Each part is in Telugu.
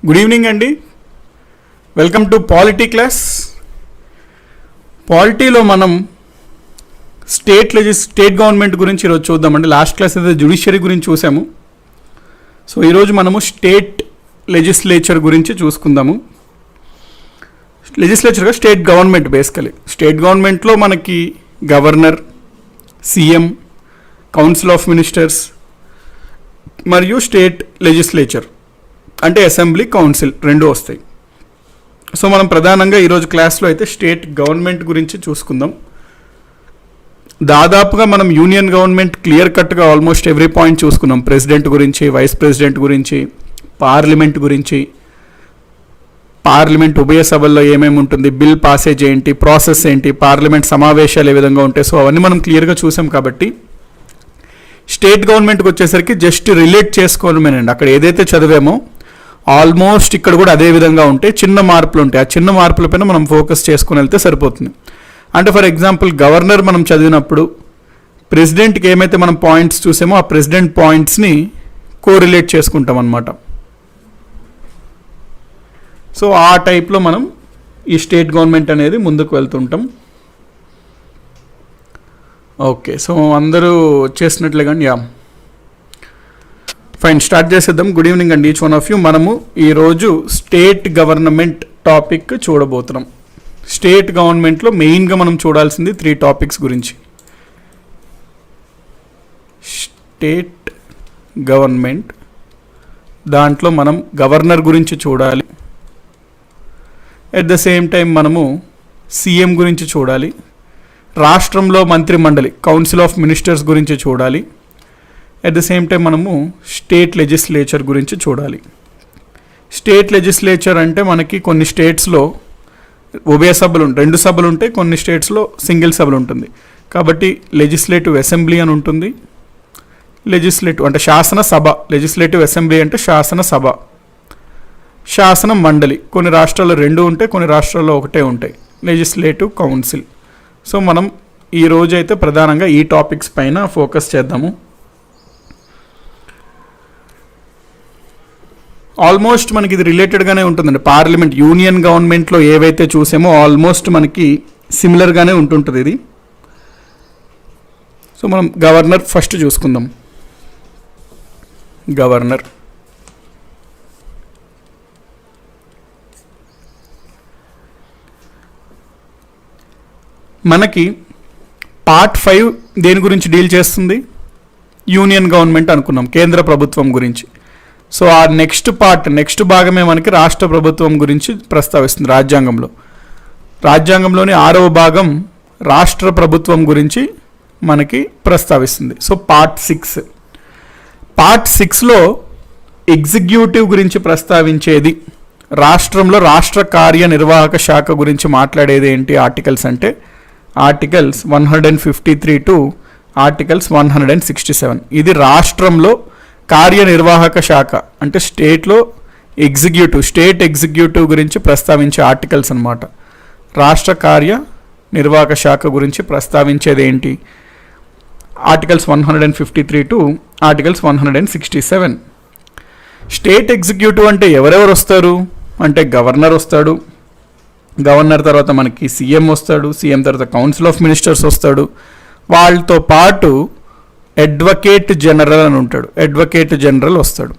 గుడ్ ఈవినింగ్ అండి. Welcome to polity class. పాలిటీలో మనం స్టేట్ గవర్నమెంట్ గురించి ఈరోజు చూద్దామండి. లాస్ట్ క్లాస్ అయితే జ్యుడిషియరీ గురించి చూసాము. సో ఈరోజు మనము స్టేట్ లెజిస్లేచర్ గురించి చూసుకుందాము. లెజిస్లేచర్గా స్టేట్ గవర్నమెంట్, బేసికలీ స్టేట్ గవర్నమెంట్లో మనకి governor, CM, council of ministers మరియు స్టేట్ లెజిస్లేచర్ అంటే అసెంబ్లీ, కౌన్సిల్ రెండు వస్తాయి. సో మనం ప్రధానంగా ఈరోజు క్లాస్లో అయితే స్టేట్ గవర్నమెంట్ గురించి చూసుకుందాం. దాదాపుగా మనం యూనియన్ గవర్నమెంట్ క్లియర్ కట్గా ఆల్మోస్ట్ ఎవ్రీ పాయింట్ చూసుకున్నాం. ప్రెసిడెంట్ గురించి, వైస్ ప్రెసిడెంట్ గురించి, పార్లమెంట్ గురించి, పార్లమెంట్ ఉభయ సభల్లో ఏమేమి ఉంటుంది, బిల్ పాసేజ్ ఏంటి, ప్రాసెస్ ఏంటి, పార్లమెంట్ సమావేశాలు ఏ విధంగా ఉంటాయి, సో అవన్నీ మనం క్లియర్గా చూసాం. కాబట్టి స్టేట్ గవర్నమెంట్కి వచ్చేసరికి జస్ట్ రిలేట్ చేసుకోవడమేనండి. అక్కడ ఏదైతే చదివామో ఆల్మోస్ట్ ఇక్కడ కూడా అదే విధంగా ఉంటాయి. చిన్న మార్పులు ఉంటాయి. ఆ చిన్న మార్పులపైన మనం ఫోకస్ చేసుకుని వెళ్తే సరిపోతుంది. అంటే ఫర్ ఎగ్జాంపుల్ గవర్నర్ మనం చదివినప్పుడు ప్రెసిడెంట్కి ఏమైతే మనం పాయింట్స్ చూసామో ఆ ప్రెసిడెంట్ పాయింట్స్ని కోరిలేట్ చేసుకుంటాం అన్నమాట. సో ఆ టైప్లో మనం ఈ స్టేట్ గవర్నమెంట్ అనేది ముందుకు వెళ్తుంటాం. ఓకే, సో అందరూ వచ్చేసినట్లే కానీ ఫైన్, స్టార్ట్ చేసేద్దాం. గుడ్ ఈవినింగ్ అండి ఈచ్ వన్ ఆఫ్ యూ. మనము ఈరోజు స్టేట్ గవర్నమెంట్ టాపిక్ చూడబోతున్నాం. స్టేట్ గవర్నమెంట్లో మెయిన్గా మనం చూడాల్సింది 3 టాపిక్స్ గురించి. స్టేట్ గవర్నమెంట్ దాంట్లో మనం గవర్నర్ గురించి చూడాలి. ఎట్ ద సేమ్ టైం మనము సీఎం గురించి చూడాలి. రాష్ట్రంలో మంత్రిమండలి, కౌన్సిల్ ఆఫ్ మినిస్టర్స్ గురించి చూడాలి. ఎట్ ద సేమ్ టైం మనము స్టేట్ లెజిస్లేచర్ గురించి చూడాలి. స్టేట్ లెజిస్లేచర్ అంటే మనకి కొన్ని స్టేట్స్లో ఉభయ సభలు ఉంటాయి, 2 సభలు ఉంటాయి. కొన్ని స్టేట్స్లో సింగిల్ సభలు ఉంటుంది. కాబట్టి లెజిస్లేటివ్ అసెంబ్లీ అని ఉంటుంది. లెజిస్లేటివ్ అంటే శాసన సభ, లెజిస్లేటివ్ అసెంబ్లీ అంటే శాసన సభ. శాసన మండలి కొన్ని రాష్ట్రాల్లో 2 ఉంటాయి, కొన్ని రాష్ట్రాల్లో 1 ఉంటాయి. Legislative council. సో మనం ఈ రోజు అయితే ప్రధానంగా ఈ టాపిక్స్ పైన ఫోకస్ చేద్దాము. ఆల్మోస్ట్ మనకి ఇది రిలేటెడ్గానే ఉంటుందండి. పార్లమెంట్, యూనియన్ గవర్నమెంట్లో ఏవైతే చూసామో ఆల్మోస్ట్ మనకి సిమిలర్గానే ఉంటుంటుంది ఇది. సో మనం గవర్నర్ ఫస్ట్ చూసుకుందాం. గవర్నర్ మనకి పార్ట్ 5 దేని గురించి డీల్ చేస్తుంది? యూనియన్ గవర్నమెంట్ అనుకున్నాం, కేంద్ర ప్రభుత్వం గురించి. సో ఆ నెక్స్ట్ భాగమే మనకి రాష్ట్ర ప్రభుత్వం గురించి ప్రస్తావిస్తుంది. రాజ్యాంగంలోని 6వ భాగం రాష్ట్ర ప్రభుత్వం గురించి మనకి ప్రస్తావిస్తుంది. సో పార్ట్ 6లో ఎగ్జిక్యూటివ్ గురించి ప్రస్తావించేది, రాష్ట్రంలో రాష్ట్ర కార్యనిర్వాహక శాఖ గురించి మాట్లాడేది ఏంటి ఆర్టికల్స్ అంటే ఆర్టికల్స్ 153 టు ఆర్టికల్స్ 167. ఇది రాష్ట్రంలో కార్యనిర్వాహక శాఖ అంటే స్టేట్లో స్టేట్ ఎగ్జిక్యూటివ్ గురించి ప్రస్తావించే ఆర్టికల్స్ అన్నమాట. రాష్ట్ర కార్యనిర్వాహక శాఖ గురించి ప్రస్తావించేది ఏంటి? Articles 153 to articles 167. State executive అంటే ఎవరెవరు వస్తారు అంటే గవర్నర్ వస్తాడు, గవర్నర్ తర్వాత మనకి సీఎం వస్తాడు, సీఎం తర్వాత కౌన్సిల్ ఆఫ్ మినిస్టర్స్ వస్తాడు, వాళ్ళతో పాటు అడ్వకేట్ జనరల్ అని ఉంటాడు, అడ్వకేట్ జనరల్ వస్తాడు.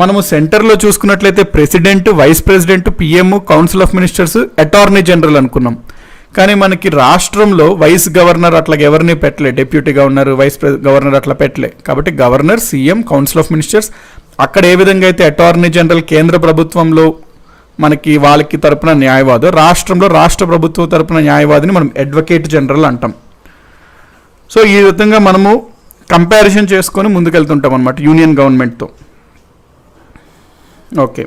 మనము సెంటర్లో చూసుకున్నట్లయితే president, vice president, PM, council of ministers, attorney general అనుకున్నాం. కానీ మనకి రాష్ట్రంలో వైస్ గవర్నర్ అట్లా ఎవరిని పెట్టలే, డెప్యూటీ గవర్నర్, గవర్నర్ అట్లా పెట్టలే. కాబట్టి governor, CM, council of ministers. అక్కడ ఏ విధంగా అయితే అటార్నీ జనరల్ కేంద్ర ప్రభుత్వంలో మనకి వాళ్ళకి తరపున న్యాయవాదు, రాష్ట్రంలో రాష్ట్ర ప్రభుత్వం తరపున న్యాయవాదిని మనం అడ్వకేట్ జనరల్ అంటాం. సో ఈ విధంగా మనము కంపారిజన్ చేసుకొని ముందుకెళ్తుంటాం అన్నమాట యూనియన్ గవర్నమెంట్తో. ఓకే,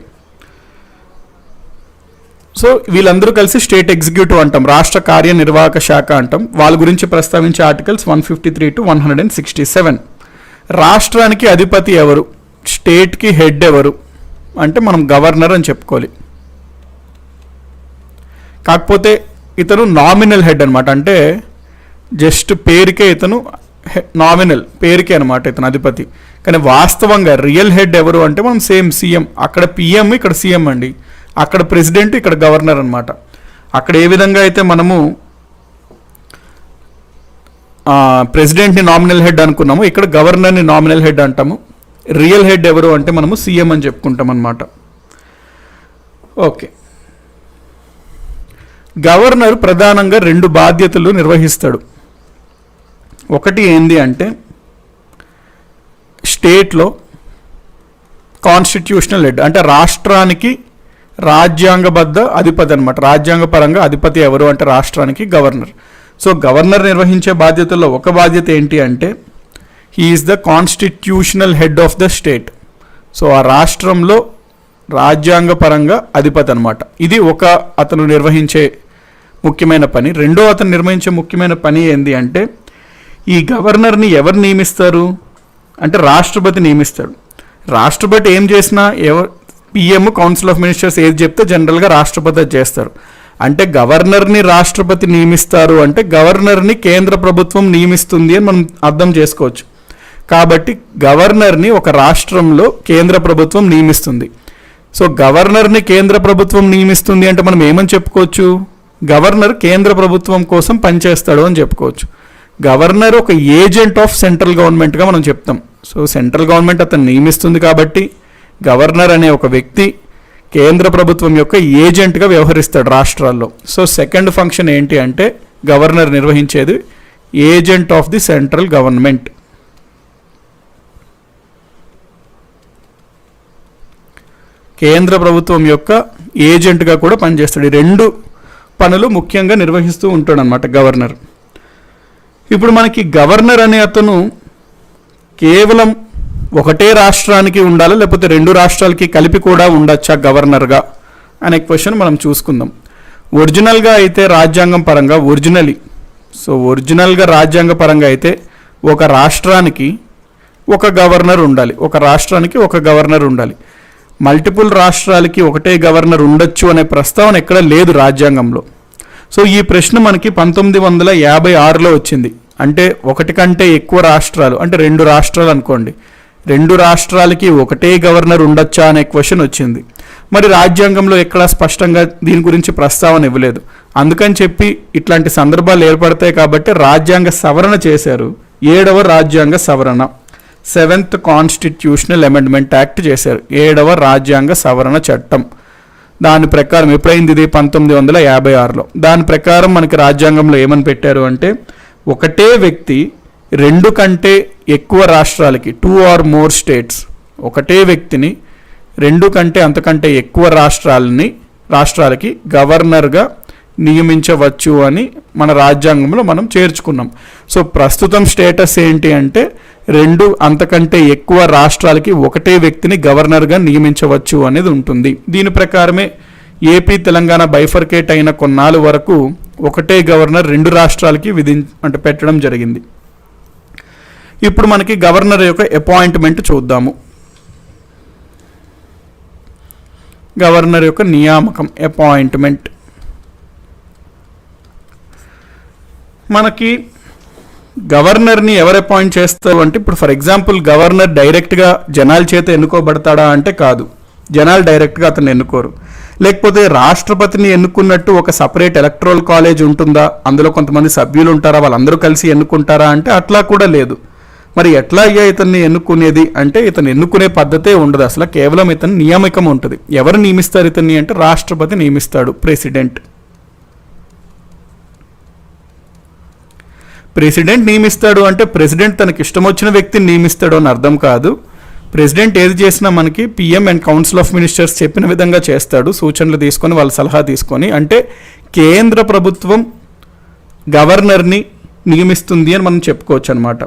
సో వీళ్ళందరూ కలిసి స్టేట్ ఎగ్జిక్యూటివ్ అంటాం, రాష్ట్ర కార్యనిర్వాహక శాఖ అంటాం. వాళ్ళ గురించి ప్రస్తావించే ఆర్టికల్స్ 153 టు 167. రాష్ట్రానికి అధిపతి ఎవరు, స్టేట్కి హెడ్ ఎవరు అంటే మనం గవర్నర్ అని చెప్పుకోవాలి. కాకపోతే ఇతను నామినల్ హెడ్ అనమాట, అంటే జస్ట్ పేరుకే ఇతను నామినల్ పేరుకే అనమాట ఇతను అధిపతి, కానీ వాస్తవంగా రియల్ హెడ్ ఎవరు అంటే మనం సేమ్ సీఎం, అక్కడ పిఎం ఇక్కడ సీఎం అండి, అక్కడ ప్రెసిడెంట్ ఇక్కడ గవర్నర్ అనమాట. అక్కడ ఏ విధంగా అయితే మనము ప్రెసిడెంట్ని నామినల్ హెడ్ అనుకున్నాము, ఇక్కడ గవర్నర్ని నామినల్ హెడ్ అంటాము. రియల్ హెడ్ ఎవరు అంటే మనము సీఎం అని చెప్పుకుంటాం అనమాట. ఓకే, గవర్నర్ ప్రధానంగా 2 బాధ్యతలు నిర్వహిస్తాడు. ఒకటి ఏంది అంటే స్టేట్లో కాన్స్టిట్యూషనల్ హెడ్, అంటే రాష్ట్రానికి రాజ్యాంగబద్ధ అధిపతి అనమాట. రాజ్యాంగపరంగా అధిపతి ఎవరు అంటే రాష్ట్రానికి గవర్నర్. సో గవర్నర్ నిర్వహించే బాధ్యతల్లో ఒక బాధ్యత ఏంటి అంటే he is the constitutional head of the state. So ఆ రాష్ట్రంలో రాజ్యాంగపరంగా అధిపతి అనమాట. ఇది ఒక అతను నిర్వహించే ముఖ్యమైన పని. రెండో అతను నిర్వహించే ముఖ్యమైన పని ఏంటి అంటే ఈ గవర్నర్ని ఎవరు నియమిస్తారు అంటే రాష్ట్రపతి నియమిస్తాడు. రాష్ట్రపతి ఏం చేసినా పిఎం కౌన్సిల్ ఆఫ్ మినిస్టర్స్ ఏది చెప్తే జనరల్గా రాష్ట్రపతి అది చేస్తారు. అంటే గవర్నర్ని రాష్ట్రపతి నియమిస్తారు అంటే గవర్నర్ని కేంద్ర ప్రభుత్వం నియమిస్తుంది అని మనం అర్థం చేసుకోవచ్చు. కాబట్టి గవర్నర్ని ఒక రాష్ట్రంలో కేంద్ర ప్రభుత్వం నియమిస్తుంది. సో గవర్నర్ని కేంద్ర ప్రభుత్వం నియమిస్తుంది అంటే మనం ఏమని చెప్పుకోవచ్చు, గవర్నర్ కేంద్ర ప్రభుత్వం కోసం పనిచేస్తాడు అని చెప్పుకోవచ్చు. గవర్నర్ ఒక ఏజెంట్ ఆఫ్ సెంట్రల్ గవర్నమెంట్గా మనం చెప్తాం. సో సెంట్రల్ గవర్నమెంట్ అతను నియమిస్తుంది కాబట్టి గవర్నర్ అనే ఒక వ్యక్తి కేంద్ర ప్రభుత్వం యొక్క ఏజెంట్గా వ్యవహరిస్తాడు రాష్ట్రాల్లో. సో సెకండ్ ఫంక్షన్ ఏంటి అంటే గవర్నర్ నిర్వహించేది agent of the central government. కేంద్ర ప్రభుత్వం యొక్క ఏజెంట్గా కూడా పనిచేస్తాడు. ఈ 2 పనులు ముఖ్యంగా నిర్వహిస్తూ ఉంటాడు అన్నమాట గవర్నర్. ఇప్పుడు మనకి గవర్నర్ అనే అతను కేవలం ఒకటే రాష్ట్రానికి ఉండాలా లేకపోతే 2 రాష్ట్రాలకి కలిపి కూడా ఉండొచ్చా గవర్నర్గా అనే క్వశ్చన్ మనం చూసుకుందాం. ఒరిజినల్గా అయితే రాజ్యాంగం పరంగా ఒరిజినల్గా రాజ్యాంగ పరంగా అయితే ఒక రాష్ట్రానికి ఒక గవర్నర్ ఉండాలి, ఒక రాష్ట్రానికి ఒక గవర్నర్ ఉండాలి. మల్టిపుల్ రాష్ట్రాలకి ఒకటే గవర్నర్ ఉండొచ్చు అనే ప్రస్తావన ఎక్కడ లేదు రాజ్యాంగంలో. సో ఈ ప్రశ్న మనకి 1956లో వచ్చింది. అంటే ఒకటి కంటే ఎక్కువ రాష్ట్రాలు అంటే 2 రాష్ట్రాలు అనుకోండి, 2 రాష్ట్రాలకి ఒకటే గవర్నర్ ఉండొచ్చా అనే క్వశ్చన్ వచ్చింది. మరి రాజ్యాంగంలో ఎక్కడా స్పష్టంగా దీని గురించి ప్రస్తావన ఇవ్వలేదు. అందుకని చెప్పి ఇట్లాంటి సందర్భాలు ఏర్పడతాయి కాబట్టి రాజ్యాంగ సవరణ చేశారు. 7వ రాజ్యాంగ సవరణ, 7th కాన్స్టిట్యూషనల్ అమెండ్మెంట్ యాక్ట్ చేశారు, 7వ రాజ్యాంగ సవరణ చట్టం. దాని ప్రకారం ఎప్పుడైంది ఇది 1956లో. దాని ప్రకారం మనకి రాజ్యాంగంలో ఏమని పెట్టారు అంటే ఒకటే వ్యక్తి 2 కంటే ఎక్కువ రాష్ట్రాలకి 2 or more స్టేట్స్, ఒకటే వ్యక్తిని 2 కంటే అంతకంటే ఎక్కువ రాష్ట్రాలకి గవర్నర్గా నియమించవచ్చు అని మన రాజ్యాంగంలో మనం చేర్చుకున్నాం. సో ప్రస్తుతం స్టేటస్ ఏంటి అంటే 2 అంతకంటే ఎక్కువ రాష్ట్రాలకి ఒకటే వ్యక్తిని గవర్నర్గా నియమించవచ్చు అనేది ఉంటుంది. దీని ప్రకారమే ఏపీ తెలంగాణ బైఫర్కేట్ అయిన కొన్నాళ్ళు వరకు ఒకటే గవర్నర్ 2 రాష్ట్రాలకి అంటే పెట్టడం జరిగింది. ఇప్పుడు మనకి గవర్నర్ యొక్క అపాయింట్మెంట్ చూద్దాము. గవర్నర్ యొక్క నియామకం, అపాయింట్మెంట్. మనకి గవర్నర్ని ఎవరు అపాయింట్ చేస్తారు అంటే ఇప్పుడు ఫర్ ఎగ్జాంపుల్ గవర్నర్ డైరెక్ట్గా జనాల చేత ఎన్నుకోబడతాడా అంటే కాదు, జనాలు డైరెక్ట్గా అతను ఎన్నుకోరు. లేకపోతే రాష్ట్రపతిని ఎన్నుకున్నట్టు ఒక సపరేట్ ఎలక్టరల్ కాలేజ్ ఉంటుందా, అందులో కొంతమంది సభ్యులు ఉంటారా, వాళ్ళందరూ కలిసి ఎన్నుకుంటారా అంటే అట్లా కూడా లేదు. మరి ఎట్లా అయ్యా ఇతన్ని ఎన్నుకునేది అంటే ఇతను ఎన్నుకునే పద్ధతే ఉండదు, అసలు కేవలం ఇతను నియామకం ఉంటుంది. ఎవరు నియమిస్తారు ఇతన్ని అంటే రాష్ట్రపతి నియమిస్తాడు, ప్రెసిడెంట్ నియమిస్తాడు. అంటే ప్రెసిడెంట్ తనకి ఇష్టం వచ్చిన వ్యక్తిని నియమిస్తాడు అని అర్థం కాదు. ప్రెసిడెంట్ ఏది చేసినా మనకి PM and council of ministers చెప్పిన విధంగా చేస్తాడు, సూచనలు తీసుకొని వాళ్ళ సలహా తీసుకొని. అంటే కేంద్ర ప్రభుత్వం గవర్నర్ని నియమిస్తుంది అని మనం చెప్పుకోవచ్చు అనమాట.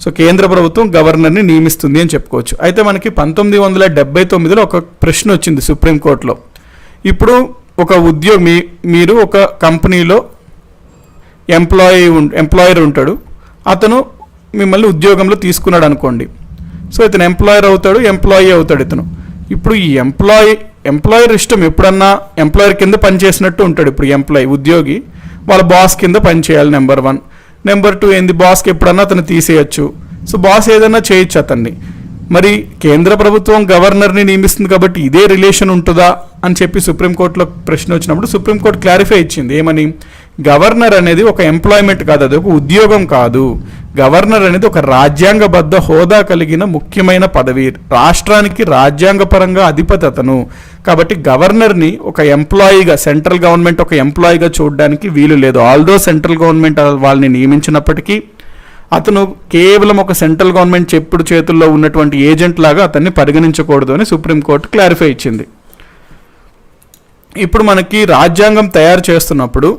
సో కేంద్ర ప్రభుత్వం గవర్నర్ని నియమిస్తుంది అని చెప్పుకోవచ్చు. అయితే మనకి 1979లో ఒక ప్రశ్న వచ్చింది సుప్రీంకోర్టులో. ఇప్పుడు ఒక ఉద్యోగి, మీరు ఒక కంపెనీలో ఎంప్లాయర్ ఉంటాడు, అతను మిమ్మల్ని ఉద్యోగంలో తీసుకున్నాడు అనుకోండి. సో ఇతను ఎంప్లాయర్ అవుతాడు, ఎంప్లాయీ అవుతాడు ఇతను. ఇప్పుడు ఈ ఎంప్లాయర్ ఇష్టం, ఎప్పుడన్నా ఎంప్లాయర్ కింద పనిచేసినట్టు ఉంటాడు. ఇప్పుడు ఉద్యోగి వాళ్ళ బాస్ కింద పనిచేయాలి నెంబర్ 1. నెంబర్ 2 ఏంది, బాస్కి ఎప్పుడన్నా అతను తీసేయచ్చు. సో బాస్ ఏదైనా చేయొచ్చు అతన్ని. మరి కేంద్ర ప్రభుత్వం గవర్నర్ని నియమిస్తుంది కాబట్టి ఇదే రిలేషన్ ఉంటుందా అని చెప్పి సుప్రీంకోర్టులో ప్రశ్న వచ్చినప్పుడు సుప్రీంకోర్టు క్లారిఫై ఇచ్చింది. ఏమని, గవర్నర్ అనేది ఒక ఎంప్లాయ్మెంట్ కాదు, అది ఒక ఉద్యోగం కాదు. గవర్నర్ అనేది ఒక రాజ్యాంగబద్ధ హోదా కలిగిన ముఖ్యమైన పదవి, రాష్ట్రానికి రాజ్యాంగపరంగా అధిపతి అతను. కాబట్టి గవర్నర్ని ఒక ఎంప్లాయీగా, సెంట్రల్ గవర్నమెంట్ ఒక ఎంప్లాయీగా చూడడానికి వీలు లేదు. ఆల్దో సెంట్రల్ గవర్నమెంట్ వాళ్ళని నియమించినప్పటికీ అతను కేవలం ఒక సెంట్రల్ గవర్నమెంట్ చెప్పుడు చేతుల్లో ఉన్నటువంటి ఏజెంట్ లాగా అతన్ని పరిగణించకూడదు అని సుప్రీంకోర్టు క్లారిఫై ఇచ్చింది. ఇప్పుడు మనకి రాజ్యాంగం తయారు చేస్తున్నప్పుడు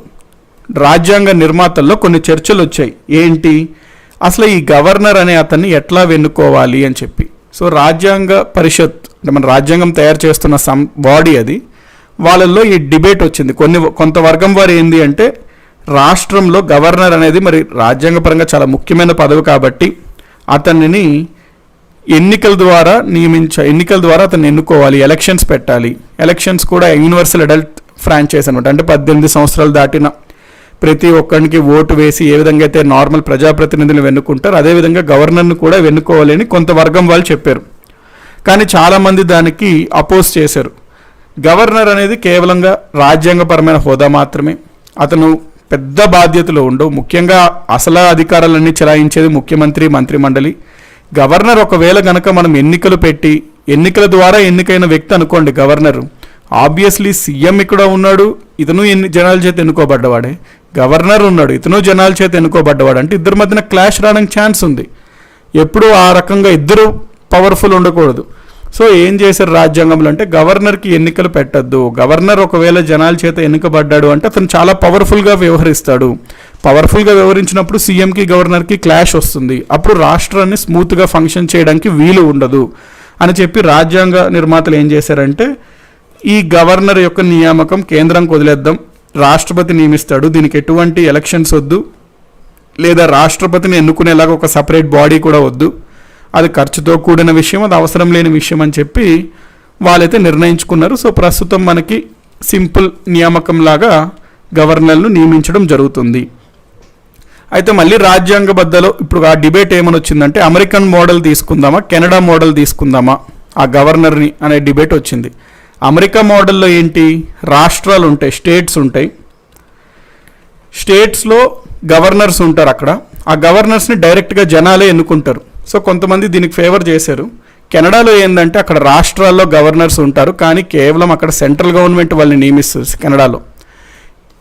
రాజ్యాంగ నిర్మాతల్లో కొన్ని చర్చలు వచ్చాయి. ఏంటి, అసలు ఈ గవర్నర్ అనే అతన్ని ఎట్లా వెన్నుకోవాలి అని చెప్పి. సో రాజ్యాంగ పరిషత్ అంటే మన రాజ్యాంగం తయారు చేస్తున్న బాడీ అది, వాళ్ళల్లో ఈ డిబేట్ వచ్చింది. కొంత వర్గం వారు ఏంది అంటే, రాష్ట్రంలో గవర్నర్ అనేది మరి రాజ్యాంగపరంగా చాలా ముఖ్యమైన పదవి కాబట్టి అతనిని ఎన్నికల ద్వారా అతన్ని ఎన్నుకోవాలి, ఎలక్షన్స్ పెట్టాలి. ఎలక్షన్స్ కూడా యూనివర్సల్ అడల్ట్ ఫ్రాంచైజ్ అనమాట. అంటే 18 సంవత్సరాలు దాటిన ప్రతి ఒక్కరికి ఓటు వేసి ఏ విధంగా అయితే నార్మల్ ప్రజాప్రతినిధులు వెన్నుకుంటారు, అదేవిధంగా గవర్నర్ను కూడా వెన్నుకోవాలి అని కొంత వర్గం వాళ్ళు చెప్పారు. కానీ చాలామంది దానికి అపోజ్ చేశారు. గవర్నర్ అనేది కేవలంగా రాజ్యాంగపరమైన హోదా మాత్రమే, అతను పెద్ద బాధ్యతలు ఉండవు. ముఖ్యంగా అసలు అధికారాలన్నీ చెలాయించేది ముఖ్యమంత్రి, మంత్రిమండలి. గవర్నర్ ఒకవేళ గనక మనం ఎన్నికలు పెట్టి ఎన్నికల ద్వారా ఎన్నికైన వ్యక్తి అనుకోండి గవర్నరు, ఆబ్వియస్లీ సీఎం ఇక్కడ ఉన్నాడు, ఇతను జనాల చేత ఎన్నుకోబడ్డవాడే, గవర్నర్ ఉన్నాడు, ఇతను జనాల చేత ఎన్నుకోబడ్డవాడు. అంటే ఇద్దరి మధ్యన క్లాష్ రావడానికి ఛాన్స్ ఉంది. ఎప్పుడూ ఆ రకంగా ఇద్దరు పవర్ఫుల్ ఉండకూడదు. సో ఏం చేశారు రాజ్యాంగంలో అంటే, గవర్నర్కి ఎన్నికలు పెట్టద్దు. గవర్నర్ ఒకవేళ జనాల చేత ఎన్నికబడ్డాడు అంటే అతను చాలా పవర్ఫుల్గా వ్యవహరిస్తాడు. పవర్ఫుల్గా వ్యవహరించినప్పుడు సీఎంకి గవర్నర్కి క్లాష్ వస్తుంది. అప్పుడు రాష్ట్రాన్ని స్మూత్గా ఫంక్షన్ చేయడానికి వీలు ఉండదు అని చెప్పి రాజ్యాంగ నిర్మాతలు ఏం చేశారంటే, ఈ గవర్నర్ యొక్క నియామకం కేంద్రంకి వదిలేద్దాం, రాష్ట్రపతి నియమిస్తాడు, దీనికి ఎటువంటి ఎలక్షన్స్ వద్దు, లేదా రాష్ట్రపతిని ఎన్నుకునేలాగా ఒక సపరేట్ బాడీ కూడా వద్దు, అది ఖర్చుతో కూడిన విషయం, అది అవసరం లేని విషయం అని చెప్పి వాళ్ళైతే నిర్ణయించుకున్నారు. సో ప్రస్తుతం మనకి సింపుల్ నియామకం లాగా గవర్నర్ను నియమించడం జరుగుతుంది. అయితే మళ్ళీ రాజ్యాంగబద్ధలో ఇప్పుడు ఆ డిబేట్ ఏమని వచ్చిందంటే, అమెరికన్ మోడల్ తీసుకుందామా, కెనడా మోడల్ తీసుకుందామా ఆ గవర్నర్ని అనే డిబేట్ వచ్చింది. అమెరికా మోడల్లో ఏంటి, రాష్ట్రాలు ఉంటాయి, స్టేట్స్ ఉంటాయి, స్టేట్స్లో గవర్నర్స్ ఉంటారు. అక్కడ ఆ గవర్నర్స్ని డైరెక్ట్గా జనాలే ఎన్నుకుంటారు. సో కొంతమంది దీనికి ఫేవర్ చేశారు. కెనడాలో ఏంటంటే అక్కడ రాష్ట్రాల్లో గవర్నర్స్ ఉంటారు, కానీ కేవలం అక్కడ సెంట్రల్ గవర్నమెంట్ వాళ్ళని నియమిస్తుంది కెనడాలో.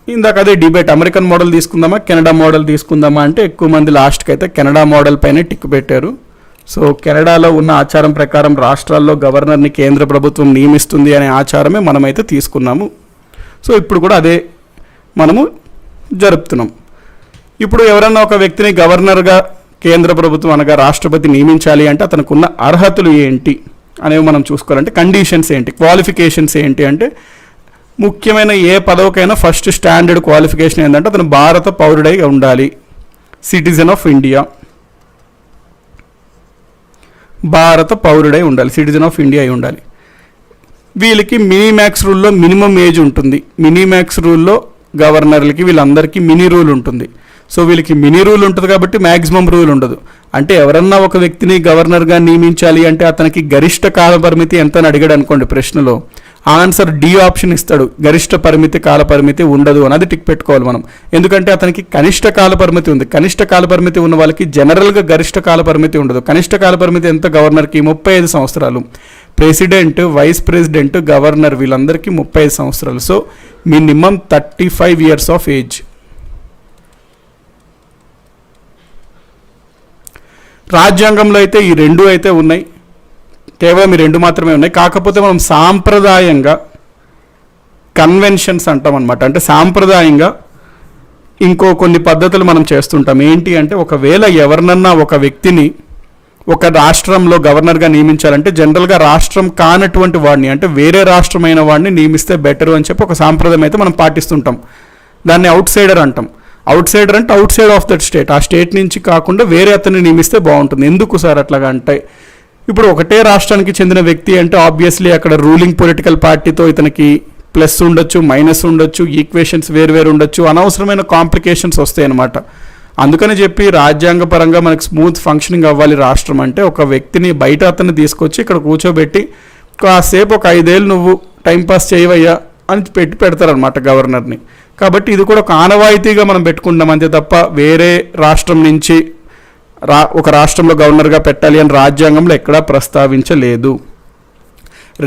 ఇందాక అదే డిబేట్, అమెరికన్ మోడల్ తీసుకుందామా కెనడా మోడల్ తీసుకుందామా అంటే ఎక్కువ మంది లాస్ట్కి అయితే కెనడా మోడల్ పైనే టిక్ పెట్టారు. సో కెనడాలో ఉన్న ఆచారం ప్రకారం రాష్ట్రాల్లో గవర్నర్ని కేంద్ర ప్రభుత్వం నియమిస్తుంది అనే ఆచారమే మనమైతే తీసుకున్నాము. సో ఇప్పుడు కూడా అదే మనము జరుపుతున్నాం. ఇప్పుడు ఎవరన్నా ఒక వ్యక్తిని గవర్నర్గా కేంద్ర ప్రభుత్వం అనగా రాష్ట్రపతి నియమించాలి అంటే అతనికి ఉన్న అర్హతలు ఏంటి అనేవి మనం చూసుకోవాలంటే, కండిషన్స్ ఏంటి, క్వాలిఫికేషన్స్ ఏంటి అంటే, ముఖ్యమైన ఏ పదవికైనా ఫస్ట్ స్టాండర్డ్ క్వాలిఫికేషన్ ఏంటంటే అతను భారత పౌరుడై ఉండాలి, సిటిజన్ ఆఫ్ ఇండియా, భారత పౌరుడై ఉండాలి, సిటిజన్ ఆఫ్ ఇండియా అయి ఉండాలి. వీళ్ళకి మినిమాక్స్ రూల్లో మినిమం ఏజ్ ఉంటుంది. మినిమాక్స్ రూల్లో గవర్నర్లకి వీళ్ళందరికీ మినీ రూల్ ఉంటుంది. సో వీళ్ళకి మినీ రూల్ ఉంటుంది కాబట్టి మ్యాక్సిమం రూల్ ఉండదు. అంటే ఎవరన్నా ఒక వ్యక్తిని గవర్నర్గా నియమించాలి అంటే అతనికి గరిష్ట కాల పరిమితి ఎంత అని అడిగాడు అనుకోండి ప్రశ్నలో, ఆన్సర్ డి ఆప్షన్ ఇస్తాడు, గరిష్ట పరిమితి కాల పరిమితి ఉండదు అన్నది టిక్ పెట్టుకోవాలి మనం. ఎందుకంటే అతనికి కనిష్ట కాల పరిమితి ఉంది. కనిష్ట కాల పరిమితి ఉన్న వాళ్ళకి జనరల్గా గరిష్ట కాల పరిమితి ఉండదు. కనిష్ట కాల పరిమితి ఎంత గవర్నర్కి 35 సంవత్సరాలు, ప్రెసిడెంట్, వైస్ ప్రెసిడెంట్, గవర్నర్ వీళ్ళందరికీ 35 సంవత్సరాలు. So minimum 35 years of age. రాజ్యాంగంలో అయితే ఈ రెండు అయితే ఉన్నాయి, కేవలం ఈ రెండు మాత్రమే ఉన్నాయి. కాకపోతే మనం సాంప్రదాయంగా కన్వెన్షన్స్ అంటాం అనమాట. అంటే సాంప్రదాయంగా ఇంకో కొన్ని పద్ధతులు మనం చేస్తుంటాం. ఏంటి అంటే, ఒకవేళ ఎవరినన్నా ఒక వ్యక్తిని ఒక రాష్ట్రంలో గవర్నర్గా నియమించాలంటే జనరల్గా రాష్ట్రం కానటువంటి వాడిని, అంటే వేరే రాష్ట్రమైన వాడిని నియమిస్తే బెటరు అని చెప్పి ఒక సాంప్రదాయం అయితే మనం పాటిస్తుంటాం. దాన్ని అవుట్ సైడర్ అంటాం. అవుట్ సైడర్ అంటే out side of that state, ఆ స్టేట్ నుంచి కాకుండా వేరే అతన్ని నియమిస్తే బాగుంటుంది. ఎందుకు సార్ అట్లాగా అంటే, ఇప్పుడు ఒకటే రాష్ట్రానికి చెందిన వ్యక్తి అంటే ఆబ్వియస్లీ అక్కడ రూలింగ్ పొలిటికల్ పార్టీతో ఇతనికి ప్లస్ ఉండొచ్చు, మైనస్ ఉండొచ్చు, ఈక్వేషన్స్ వేరు ఉండొచ్చు, అనవసరమైన కాంప్లికేషన్స్ వస్తాయి అన్నమాట. అందుకని చెప్పి రాజ్యాంగపరంగా మనకి స్మూత్ ఫంక్షనింగ్ అవ్వాలి రాష్ట్రం అంటే ఒక వ్యక్తిని బయట అతన్ని తీసుకొచ్చి ఇక్కడ కూర్చోబెట్టి కాసేపు ఒక 5 ఏళ్ళు నువ్వు టైంపాస్ చేయవయ్యా అని పెడతారనమాట గవర్నర్ని. కాబట్టి ఇది కూడా ఒక ఆనవాయితీగా మనం పెట్టుకుంటాం అంతే తప్ప వేరే రాష్ట్రం నుంచి ఒక రాష్ట్రంలో గవర్నర్గా పెట్టాలి అని రాజ్యాంగంలో ఎక్కడా ప్రస్తావించలేదు.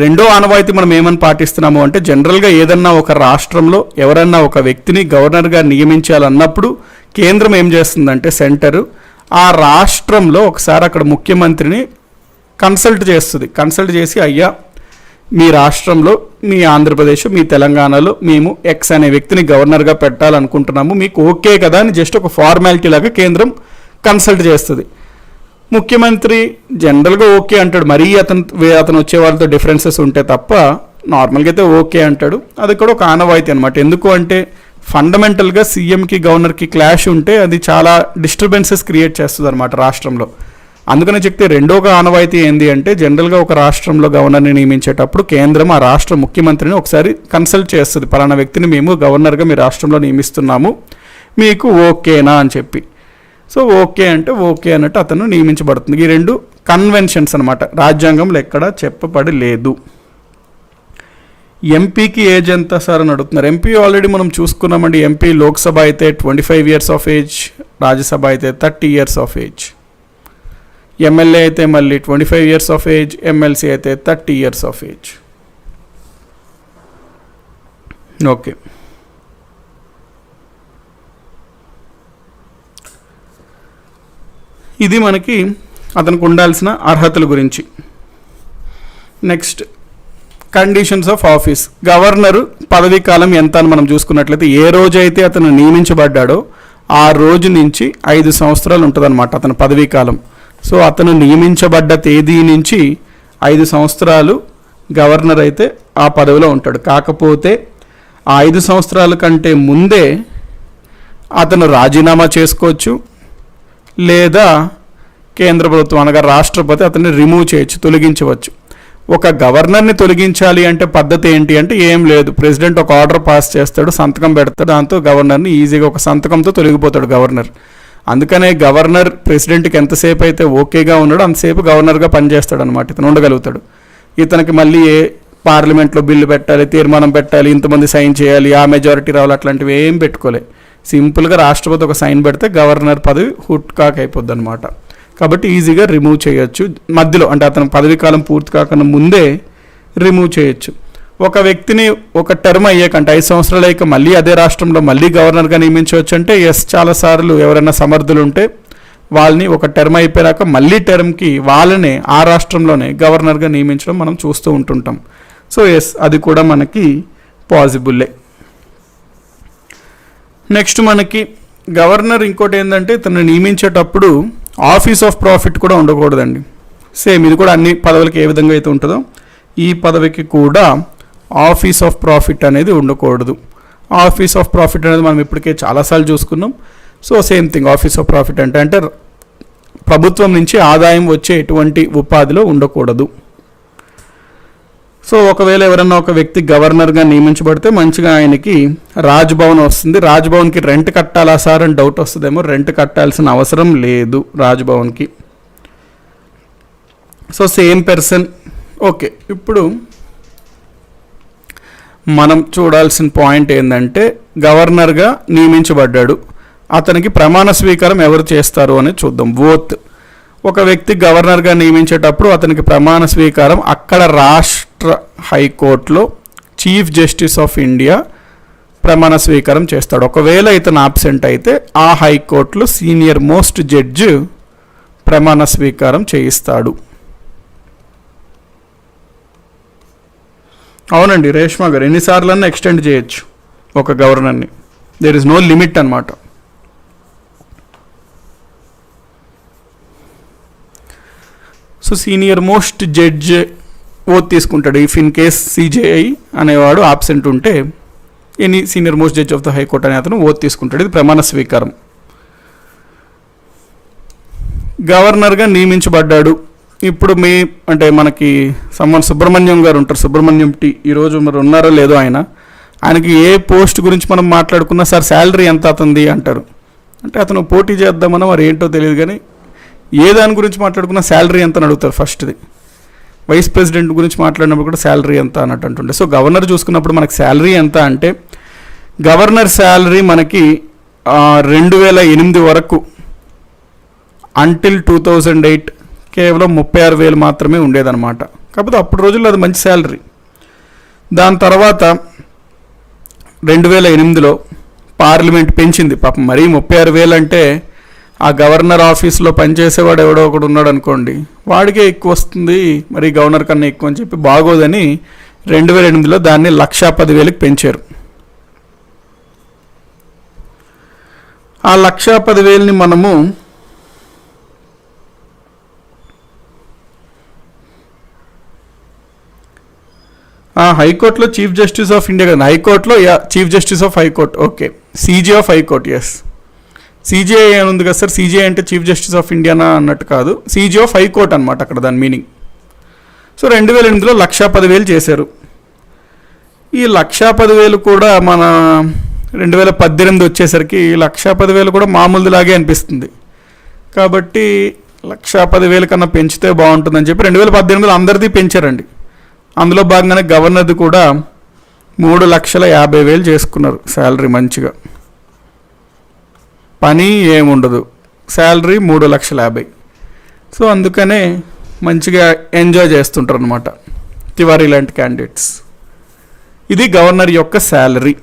రెండో ఆనవాయితీ మనం ఏమని పాటిస్తున్నాము అంటే జనరల్గా ఏదన్నా ఒక రాష్ట్రంలో ఎవరన్నా ఒక వ్యక్తిని గవర్నర్గా నియమించాలన్నప్పుడు కేంద్రం ఏం చేస్తుందంటే సెంటర్ ఆ రాష్ట్రంలో ఒకసారి అక్కడ ముఖ్యమంత్రిని కన్సల్ట్ చేసి అయ్యా మీ రాష్ట్రంలో మీ ఆంధ్రప్రదేశ్ మీ తెలంగాణలో మేము ఎక్స్ అనే వ్యక్తిని గవర్నర్గా పెట్టాలనుకుంటున్నాము, మీకు ఓకే కదా అని జస్ట్ ఒక ఫార్మాలిటీ లాగా కేంద్రం కన్సల్ట్ చేస్తుంది. ముఖ్యమంత్రి జనరల్గా ఓకే అంటాడు, మరీ అతను వచ్చే వాళ్ళతో డిఫరెన్సెస్ ఉంటే తప్ప నార్మల్గా అయితే ఓకే అంటాడు. అది కూడా ఒక ఆనవాయితీ అనమాట. ఎందుకు అంటే ఫండమెంటల్గా సీఎంకి గవర్నర్కి క్లాష్ ఉంటే అది చాలా డిస్టర్బెన్సెస్ క్రియేట్ చేస్తుంది అనమాట రాష్ట్రంలో. అందుకని చెప్తే రెండోగా ఆనవాయితీ ఏంది అంటే జనరల్గా ఒక రాష్ట్రంలో గవర్నర్ని నియమించేటప్పుడు కేంద్రం ఆ రాష్ట్ర ముఖ్యమంత్రిని ఒకసారి కన్సల్ట్ చేస్తుంది, పలానా వ్యక్తిని మేము గవర్నర్గా మీ రాష్ట్రంలో నియమిస్తున్నాము, మీకు ఓకేనా అని చెప్పి. సో ఓకే అంటే ఓకే అన్నట్టు అతను నియమించబడుతుంది. ఈ రెండు కన్వెన్షన్స్ అనమాట, రాజ్యాంగంలో ఎక్కడా చెప్పబడి లేదు. ఎంపీకి ఏజ్ ఎంత సార్ అని అడుగుతున్నారు. ఎంపీ ఆల్రెడీ మనం చూసుకున్నామండి. ఎంపీ లోక్సభ అయితే 25 years ఆఫ్ ఏజ్, రాజ్యసభ అయితే 30 years ఆఫ్ ఏజ్. ఎమ్మెల్యే అయితే మళ్ళీ 25 years ఆఫ్ ఏజ్, ఎమ్మెల్సీ అయితే 30 years ఆఫ్ ఏజ్. ఓకే, ఇది మనకి అతనికి ఉండాల్సిన అర్హతల గురించి. Next conditions of office. Governor పదవీ కాలం ఎంత అని మనం చూసుకున్నట్లయితే ఏ రోజైతే అతను నియమించబడ్డాడో ఆ రోజు నుంచి 5 సంవత్సరాలు ఉంటుందన్నమాట అతని పదవీ కాలం. సో అతను నియమించబడ్డ తేదీ నుంచి 5 సంవత్సరాలు గవర్నర్ అయితే ఆ పదవిలో ఉంటాడు. కాకపోతే ఆ 5 సంవత్సరాల కంటే ముందే అతను రాజీనామా చేసుకోవచ్చు, లేదా కేంద్ర ప్రభుత్వం అనగా రాష్ట్రపతి అతన్ని రిమూవ్ చేయొచ్చు, తొలగించవచ్చు. ఒక గవర్నర్ని తొలగించాలి అంటే పద్ధతి ఏంటి అంటే ఏం లేదు, ప్రెసిడెంట్ ఒక ఆర్డర్ పాస్ చేస్తాడు, సంతకం పెడతాడు, దాంతో గవర్నర్ని ఈజీగా ఒక సంతకంతో తొలగిపోతాడు గవర్నర్. అందుకనే గవర్నర్ ప్రెసిడెంట్కి ఎంతసేపు అయితే ఓకేగా ఉన్నాడో అంతసేపు గవర్నర్గా పనిచేస్తాడు అనమాట, ఇతను ఉండగలుగుతాడు. ఇతనికి మళ్ళీ ఏ పార్లమెంట్లో బిల్లు పెట్టాలి, తీర్మానం పెట్టాలి, ఇంతమంది సైన్ చేయాలి, ఆ మెజారిటీ రావాలి, అట్లాంటివి ఏం పెట్టుకోలే. సింపుల్గా రాష్ట్రపతి ఒక సైన్ పెడితే గవర్నర్ పదవి హుట్ కాక్ అయిపోద్ది అనమాట. కాబట్టి ఈజీగా రిమూవ్ చేయొచ్చు మధ్యలో, అంటే అతను పదవీ కాలం పూర్తి కాకుండా ముందే రిమూవ్ చేయొచ్చు. ఒక వ్యక్తిని ఒక టర్మ్ అయ్యాక అంటే 5 సంవత్సరాలు అయ్యాక మళ్ళీ అదే రాష్ట్రంలో మళ్ళీ గవర్నర్గా నియమించవచ్చు అంటే ఎస్, చాలాసార్లు ఎవరైనా సమర్థులు ఉంటే వాళ్ళని ఒక టర్మ్ అయిపోయాక మళ్ళీ టర్మ్కి వాళ్ళనే ఆ రాష్ట్రంలోనే గవర్నర్గా నియమించడం మనం చూస్తూ ఉంటుంటాం. సో ఎస్, అది కూడా మనకి పాసిబుల్లే. నెక్స్ట్ మనకి గవర్నర్ ఇంకోటి ఏంటంటే తను నియమించేటప్పుడు ఆఫీస్ ఆఫ్ ప్రాఫిట్ కూడా ఉండకూడదండి. సేమ్ ఇది కూడా అన్ని పదవులకి ఏ విధంగా అయితే ఉంటుందో ఈ పదవికి కూడా ఆఫీస్ ఆఫ్ ప్రాఫిట్ అనేది ఉండకూడదు. ఆఫీస్ ఆఫ్ ప్రాఫిట్ అనేది మనం ఇప్పటికే చాలాసార్లు చూసుకున్నాం. So same thing, office of profit అంటే ప్రభుత్వం నుంచి ఆదాయం వచ్చే ఎటువంటి ఉపాధిలో ఉండకూడదు. సో ఒకవేళ ఎవరన్నా ఒక వ్యక్తి గవర్నర్గా నియమించబడితే మంచిగా ఆయనకి రాజ్భవన్ వస్తుంది. రాజ్భవన్కి రెంట్ కట్టాలా సార్ అని డౌట్ వస్తుందేమో, రెంట్ కట్టాల్సిన అవసరం లేదు రాజ్భవన్కి. So same person. ఓకే, ఇప్పుడు మనం చూడాల్సిన పాయింట్ ఏంటంటే గవర్నర్గా నియమించబడ్డాడు, అతనికి ప్రమాణ స్వీకారం ఎవరు చేస్తారు అనేది చూద్దాం. ఓత్. ఒక వ్యక్తి గవర్నర్గా నియమించేటప్పుడు అతనికి ప్రమాణ స్వీకారం అక్కడ రాష్ట్ర హైకోర్టులో చీఫ్ జస్టిస్ ఆఫ్ ఇండియా ప్రమాణ స్వీకారం చేస్తాడు. ఒకవేళ ఇతను ఆబ్సెంట్ అయితే ఆ హైకోర్టులో సీనియర్ మోస్ట్ జడ్జి ప్రమాణ స్వీకారం చేయిస్తాడు. అవునండి రేష్మా గారు, ఎన్నిసార్లన్నా ఎక్స్టెండ్ చేయొచ్చు ఒక గవర్నర్ని, దేర్ ఇస్ నో లిమిట్ అనమాట. So senior most judge oath తీసుకుంటాడు. ఇఫ్ ఇన్ కేస్ సిజేఐ అనేవాడు ఆబ్సెంట్ ఉంటే any senior most judge of the high court అనే అతను ఓత్ తీసుకుంటాడు. ఇది ప్రమాణ స్వీకారం. గవర్నర్గా నియమించబడ్డాడు. ఇప్పుడు అంటే మనకి సుబ్రహ్మణ్యం గారు ఉంటారు, సుబ్రహ్మణ్యం టీ, ఈరోజు మరి ఉన్నారో లేదో ఆయనకి ఏ పోస్ట్ గురించి మనం మాట్లాడుకున్నా సార్ శాలరీ ఎంత అవుతుంది అంటారు. అంటే అతను పోటీ చేద్దామన్నా మరి ఏంటో తెలియదు, కానీ ఏ దాని గురించి మాట్లాడుకున్నా శాలరీ ఎంత అని అడుగుతారు ఫస్ట్ది. వైస్ ప్రెసిడెంట్ గురించి మాట్లాడినప్పుడు కూడా శాలరీ ఎంత అన్నట్టు అంటుండే. సో గవర్నర్ చూసుకున్నప్పుడు మనకి శాలరీ ఎంత అంటే గవర్నర్ శాలరీ మనకి 2008 వరకు అంటిల్ 2008 కేవలం 36,000 మాత్రమే ఉండేదన్నమాట. కాకపోతే అప్పుడు రోజుల్లో అది మంచి శాలరీ. దాని తర్వాత 2008లో పార్లమెంట్ పెంచింది. పాపం మరీ 36,000 అంటే ఆ గవర్నర్ ఆఫీస్లో పనిచేసేవాడు ఎవడో ఒకడు ఉన్నాడు అనుకోండి, వాడికే ఎక్కువ వస్తుంది, మరి గవర్నర్ కన్నా ఎక్కువ అని చెప్పి బాగోదని 2008లో దాన్ని 1,10,000కి పెంచారు. ఆ 1,10,000ని మనము హైకోర్టులో చీఫ్ జస్టిస్ ఆఫ్ ఇండియా కదా, హైకోర్టులో chief justice of high court, okay, CJ of high court, yes CJ అని ఉంది కదా సార్, సీజే అంటే చీఫ్ జస్టిస్ ఆఫ్ ఇండియానా అన్నట్టు కాదు, సీజే ఆఫ్ హైకోర్ట్ అనమాట అక్కడ దాని మీనింగ్. సో 2008లో 1,10,000 చేశారు. ఈ 1,10,000 కూడా మన 2018 వచ్చేసరికి 1,10,000 కూడా మామూలులాగే అనిపిస్తుంది. కాబట్టి 1,10,000 కన్నా పెంచితే బాగుంటుందని చెప్పి 2018లో అందరిది పెంచారండి. అందులో భాగంగానే గవర్నర్ది కూడా 3,50,000 చేసుకున్నారు శాలరీ. మంచిగా పని ఏముండదు, శాలరీ 3,50,000. సో అందుకనే మంచిగా ఎంజాయ్ చేస్తుంటారు అనమాట తివారీ లాంటి క్యాండిడేట్స్. ఇది గవర్నర్ యొక్క శాలరీ.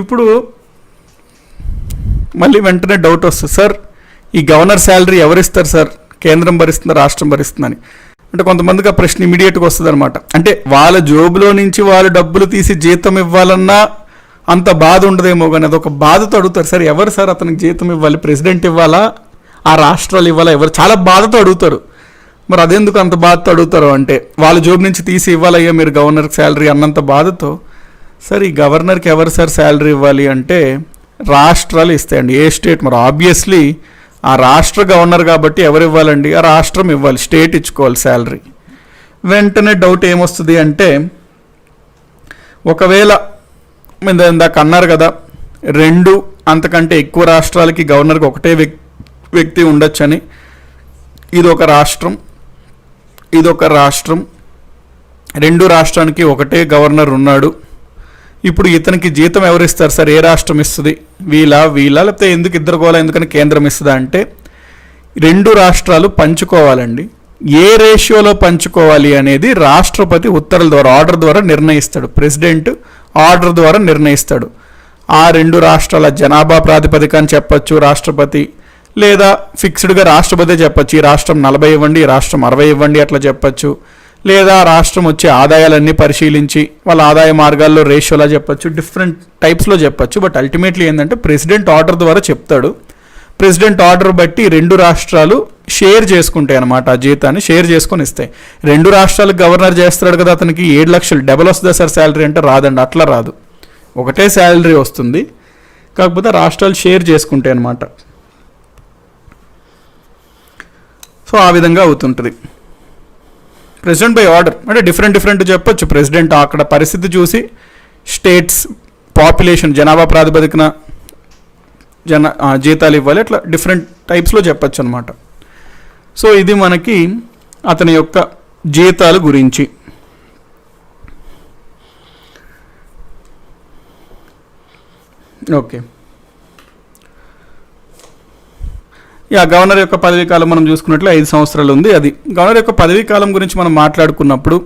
ఇప్పుడు మళ్ళీ వెంటనే డౌట్ వస్తుంది, సార్ ఈ గవర్నర్ శాలరీ ఎవరిస్తారు సార్, కేంద్రం భరిస్తుందా రాష్ట్రం భరిస్తుందని. అంటే కొంతమందికి ఆ ప్రశ్న ఇమీడియట్గా వస్తుంది అనమాట. అంటే వాళ్ళ జోబులో నుంచి వాళ్ళు డబ్బులు తీసి జీతం ఇవ్వాలన్నా అంత బాధ ఉండదేమో, కానీ అదొక బాధతో అడుగుతారు, సార్ ఎవరు సార్ అతనికి జీతం ఇవ్వాలి, ప్రెసిడెంట్ ఇవ్వాలా, ఆ రాష్ట్రాలు ఇవ్వాలా, ఎవరు, చాలా బాధతో అడుగుతారు. మరి అదెందుకు అంత బాధతో అడుగుతారు అంటే వాళ్ళ జోబు నుంచి తీసి ఇవ్వాలయ్యా మీరు గవర్నర్కి శాలరీ అన్నంత బాధతో. సార్ ఈ గవర్నర్కి ఎవరు సార్ శాలరీ ఇవ్వాలి అంటే రాష్ట్రాలు ఇస్తాయండి. ఏ స్టేట్, మరి ఆబ్వియస్లీ ఆ రాష్ట్ర గవర్నర్ కాబట్టి ఎవరు ఇవ్వాలండి, ఆ రాష్ట్రం ఇవ్వాలి, స్టేట్ ఇచ్చుకోవాలి శాలరీ. వెంటనే డౌట్ ఏమొస్తుంది అంటే ఒకవేళ మీరు ఇందాక అన్నారు కదా 2 అంతకంటే ఎక్కువ రాష్ట్రాలకి గవర్నర్కి ఒకటే వ్యక్తి ఉండొచ్చని. ఇదొక రాష్ట్రం, ఇదొక రాష్ట్రం, 2 రాష్ట్రానికి ఒకటే గవర్నర్ ఉన్నాడు. ఇప్పుడు ఇతనికి జీతం ఎవరు ఇస్తారు సార్, ఏ రాష్ట్రం ఇస్తుంది, వీళ్ళ లేకపోతే ఎందుకు ఇద్దరు కోలా, ఎందుకని కేంద్రం ఇస్తుందా అంటే 2 రాష్ట్రాలు పంచుకోవాలండి. ఏ రేషియోలో పంచుకోవాలి అనేది రాష్ట్రపతి ఉత్తర్వుల ద్వారా, ఆర్డర్ ద్వారా నిర్ణయిస్తాడు. ప్రెసిడెంట్ ఆర్డర్ ద్వారా నిర్ణయిస్తాడు. ఆ 2 రాష్ట్రాల జనాభా ప్రాతిపదిక అని చెప్పచ్చు రాష్ట్రపతి, లేదా ఫిక్స్డ్గా రాష్ట్రపతి చెప్పచ్చు, ఈ రాష్ట్రం 40 ఇవ్వండి, ఈ రాష్ట్రం 60 ఇవ్వండి అట్లా చెప్పచ్చు. లేదా రాష్ట్రం వచ్చే ఆదాయాలన్నీ పరిశీలించి వాళ్ళ ఆదాయ మార్గాల్లో రేషియోలా చెప్పచ్చు, డిఫరెంట్ టైప్స్లో చెప్పచ్చు. బట్ అల్టిమేట్లీ ఏంటంటే ప్రెసిడెంట్ ఆర్డర్ ద్వారా చెప్తాడు. ప్రెసిడెంట్ ఆర్డర్ బట్టి 2 రాష్ట్రాలు షేర్ చేసుకుంటాయి అనమాట, ఆ జీతాన్ని షేర్ చేసుకొని ఇస్తాయి. 2 రాష్ట్రాలకు గవర్నర్ చేస్తాడు కదా, అతనికి 7 లక్షలు డబల్ వస్తుందా సార్ శాలరీ అంటే రాదండి, అట్లా రాదు. ఒకటే శాలరీ వస్తుంది, కాకపోతే రాష్ట్రాలు షేర్ చేసుకుంటాయి అనమాట. సో ఆ విధంగా అవుతుంటుంది. ప్రెసిడెంట్ బై ఆర్డర్ అంటే డిఫరెంట్ చెప్పొచ్చు. ప్రెసిడెంట్ అక్కడ పరిస్థితి చూసి స్టేట్స్ పాపులేషన్ జనాభా ప్రాతిపదికన జీతాలు ఇవ్వాలి, అట్లా డిఫరెంట్ టైప్స్లో చెప్పచ్చు అనమాట. సో ఇది మనకి అతని యొక్క జీతాల గురించి. ఓకే, గవర్నర్ యొక్క పదవీ కాలం మనం చూసుకున్నట్లు 5 సంవత్సరాలు ఉంది. అది గవర్నర్ యొక్క పదవీ కాలం గురించి మనం మాట్లాడుకున్నప్పుడు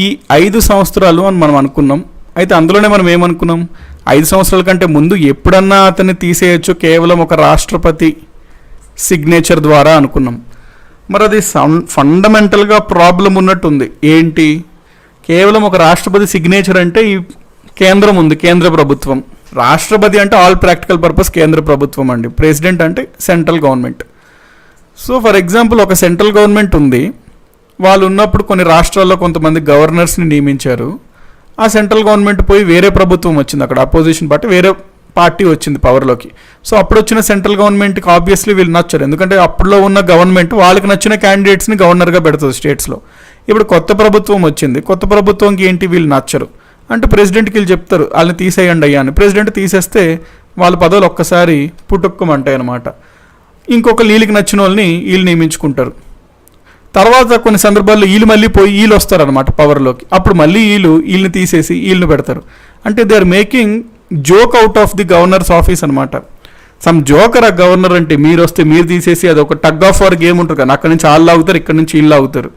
ఈ 5 సంవత్సరాలు అని మనం అనుకున్నాం. అయితే అందులోనే మనం ఏమనుకున్నాం, 5 సంవత్సరాల కంటే ముందు ఎప్పుడన్నా అతన్ని తీసేయచ్చు కేవలం ఒక రాష్ట్రపతి సిగ్నేచర్ ద్వారా అనుకున్నాం. మరి అది ఫండమెంటల్గా ప్రాబ్లం ఉన్నట్టుంది. ఏంటి, కేవలం ఒక రాష్ట్రపతి సిగ్నేచర్ అంటే ఈ కేంద్రం ఉంది, కేంద్ర ప్రభుత్వం. రాష్ట్రపతి అంటే ఆల్ ప్రాక్టికల్ పర్పస్ కేంద్ర ప్రభుత్వం అండి. ప్రెసిడెంట్ అంటే central government. So for example ఒక సెంట్రల్ గవర్నమెంట్ ఉంది, వాళ్ళు ఉన్నప్పుడు కొన్ని రాష్ట్రాల్లో కొంతమంది గవర్నర్స్ని నియమించారు. ఆ సెంట్రల్ గవర్నమెంట్ పోయి వేరే ప్రభుత్వం వచ్చింది, అక్కడ అపోజిషన్ పార్టీ వేరే పార్టీ వచ్చింది పవర్లోకి. సో అప్పుడు వచ్చిన సెంట్రల్ గవర్నమెంట్కి ఆబ్వియస్లీ వీళ్ళు నచ్చరు, ఎందుకంటే అప్పుడులో ఉన్న గవర్నమెంట్ వాళ్ళకి నచ్చిన క్యాండిడేట్స్ని గవర్నర్గా పెడుతుంది స్టేట్స్లో. ఇప్పుడు కొత్త ప్రభుత్వం వచ్చింది, కొత్త ప్రభుత్వంకి ఏంటి వీళ్ళు నచ్చరు, అంటే ప్రెసిడెంట్కి వీళ్ళు చెప్తారు వాళ్ళని తీసేయండి అయ్యా అని. ప్రెసిడెంట్ తీసేస్తే వాళ్ళ పదవులు ఒక్కసారి పుట్టుక్కమంటాయి అన్నమాట. ఇంకొక వీళ్ళకి నచ్చిన వాళ్ళని వీళ్ళు నియమించుకుంటారు. తర్వాత కొన్ని సందర్భాల్లో వీళ్ళు మళ్ళీ పోయి వీళ్ళు వస్తారనమాట పవర్లోకి. అప్పుడు మళ్ళీ వీళ్ళని తీసేసి వీళ్ళని పెడతారు. అంటే they are making joke out of the governor's office అనమాట. సమ్ జోకర్ ఆ గవర్నర్ అంటే. మీరు వస్తే మీరు తీసేసి అది ఒక టగ్ ఆఫ్ వార్ గేమ్ ఉంటుంది కదా, అక్కడి నుంచి వాళ్ళు లాగుతారు, ఇక్కడ నుంచి వీళ్ళు లాగుతారు.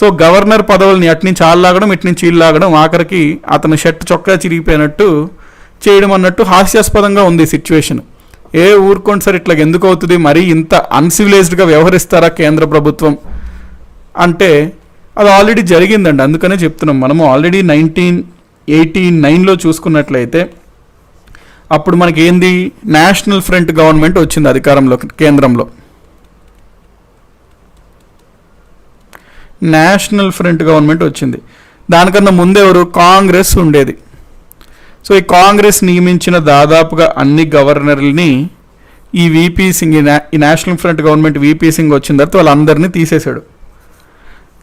సో గవర్నర్ పదవుల్ని అటు నుంచి వాళ్ళు లాగడం, ఇటు నుంచి వీళ్ళు లాగడం, ఆఖరికి అతను షర్ట్ చొక్కా చిరిగిపోయినట్టు చేయడం అన్నట్టు హాస్యాస్పదంగా ఉంది సిచ్యువేషన్. ఊరుకోండి సార్, ఇట్లా ఎందుకు అవుతుంది, మరీ ఇంత అన్సివిలైజ్డ్గా వ్యవహరిస్తారా కేంద్ర ప్రభుత్వం అంటే అది ఆల్రెడీ జరిగిందండి. అందుకనే చెప్తున్నాం. మనము ఆల్రెడీ 1989లో చూసుకున్నట్లయితే అప్పుడు మనకి ఏంది, నేషనల్ ఫ్రంట్ గవర్నమెంట్ వచ్చింది అధికారంలోకి కేంద్రంలో. నేషనల్ ఫ్రంట్ గవర్నమెంట్ వచ్చింది. దానికన్నా ముందెవరు, కాంగ్రెస్ ఉండేది. సో ఈ కాంగ్రెస్ నియమించిన దాదాపుగా అన్ని గవర్నర్లని ఈ వీపీ సింగ్, ఈ national front government VP Singh వచ్చిన తర్వాత వాళ్ళందరినీ తీసేశాడు.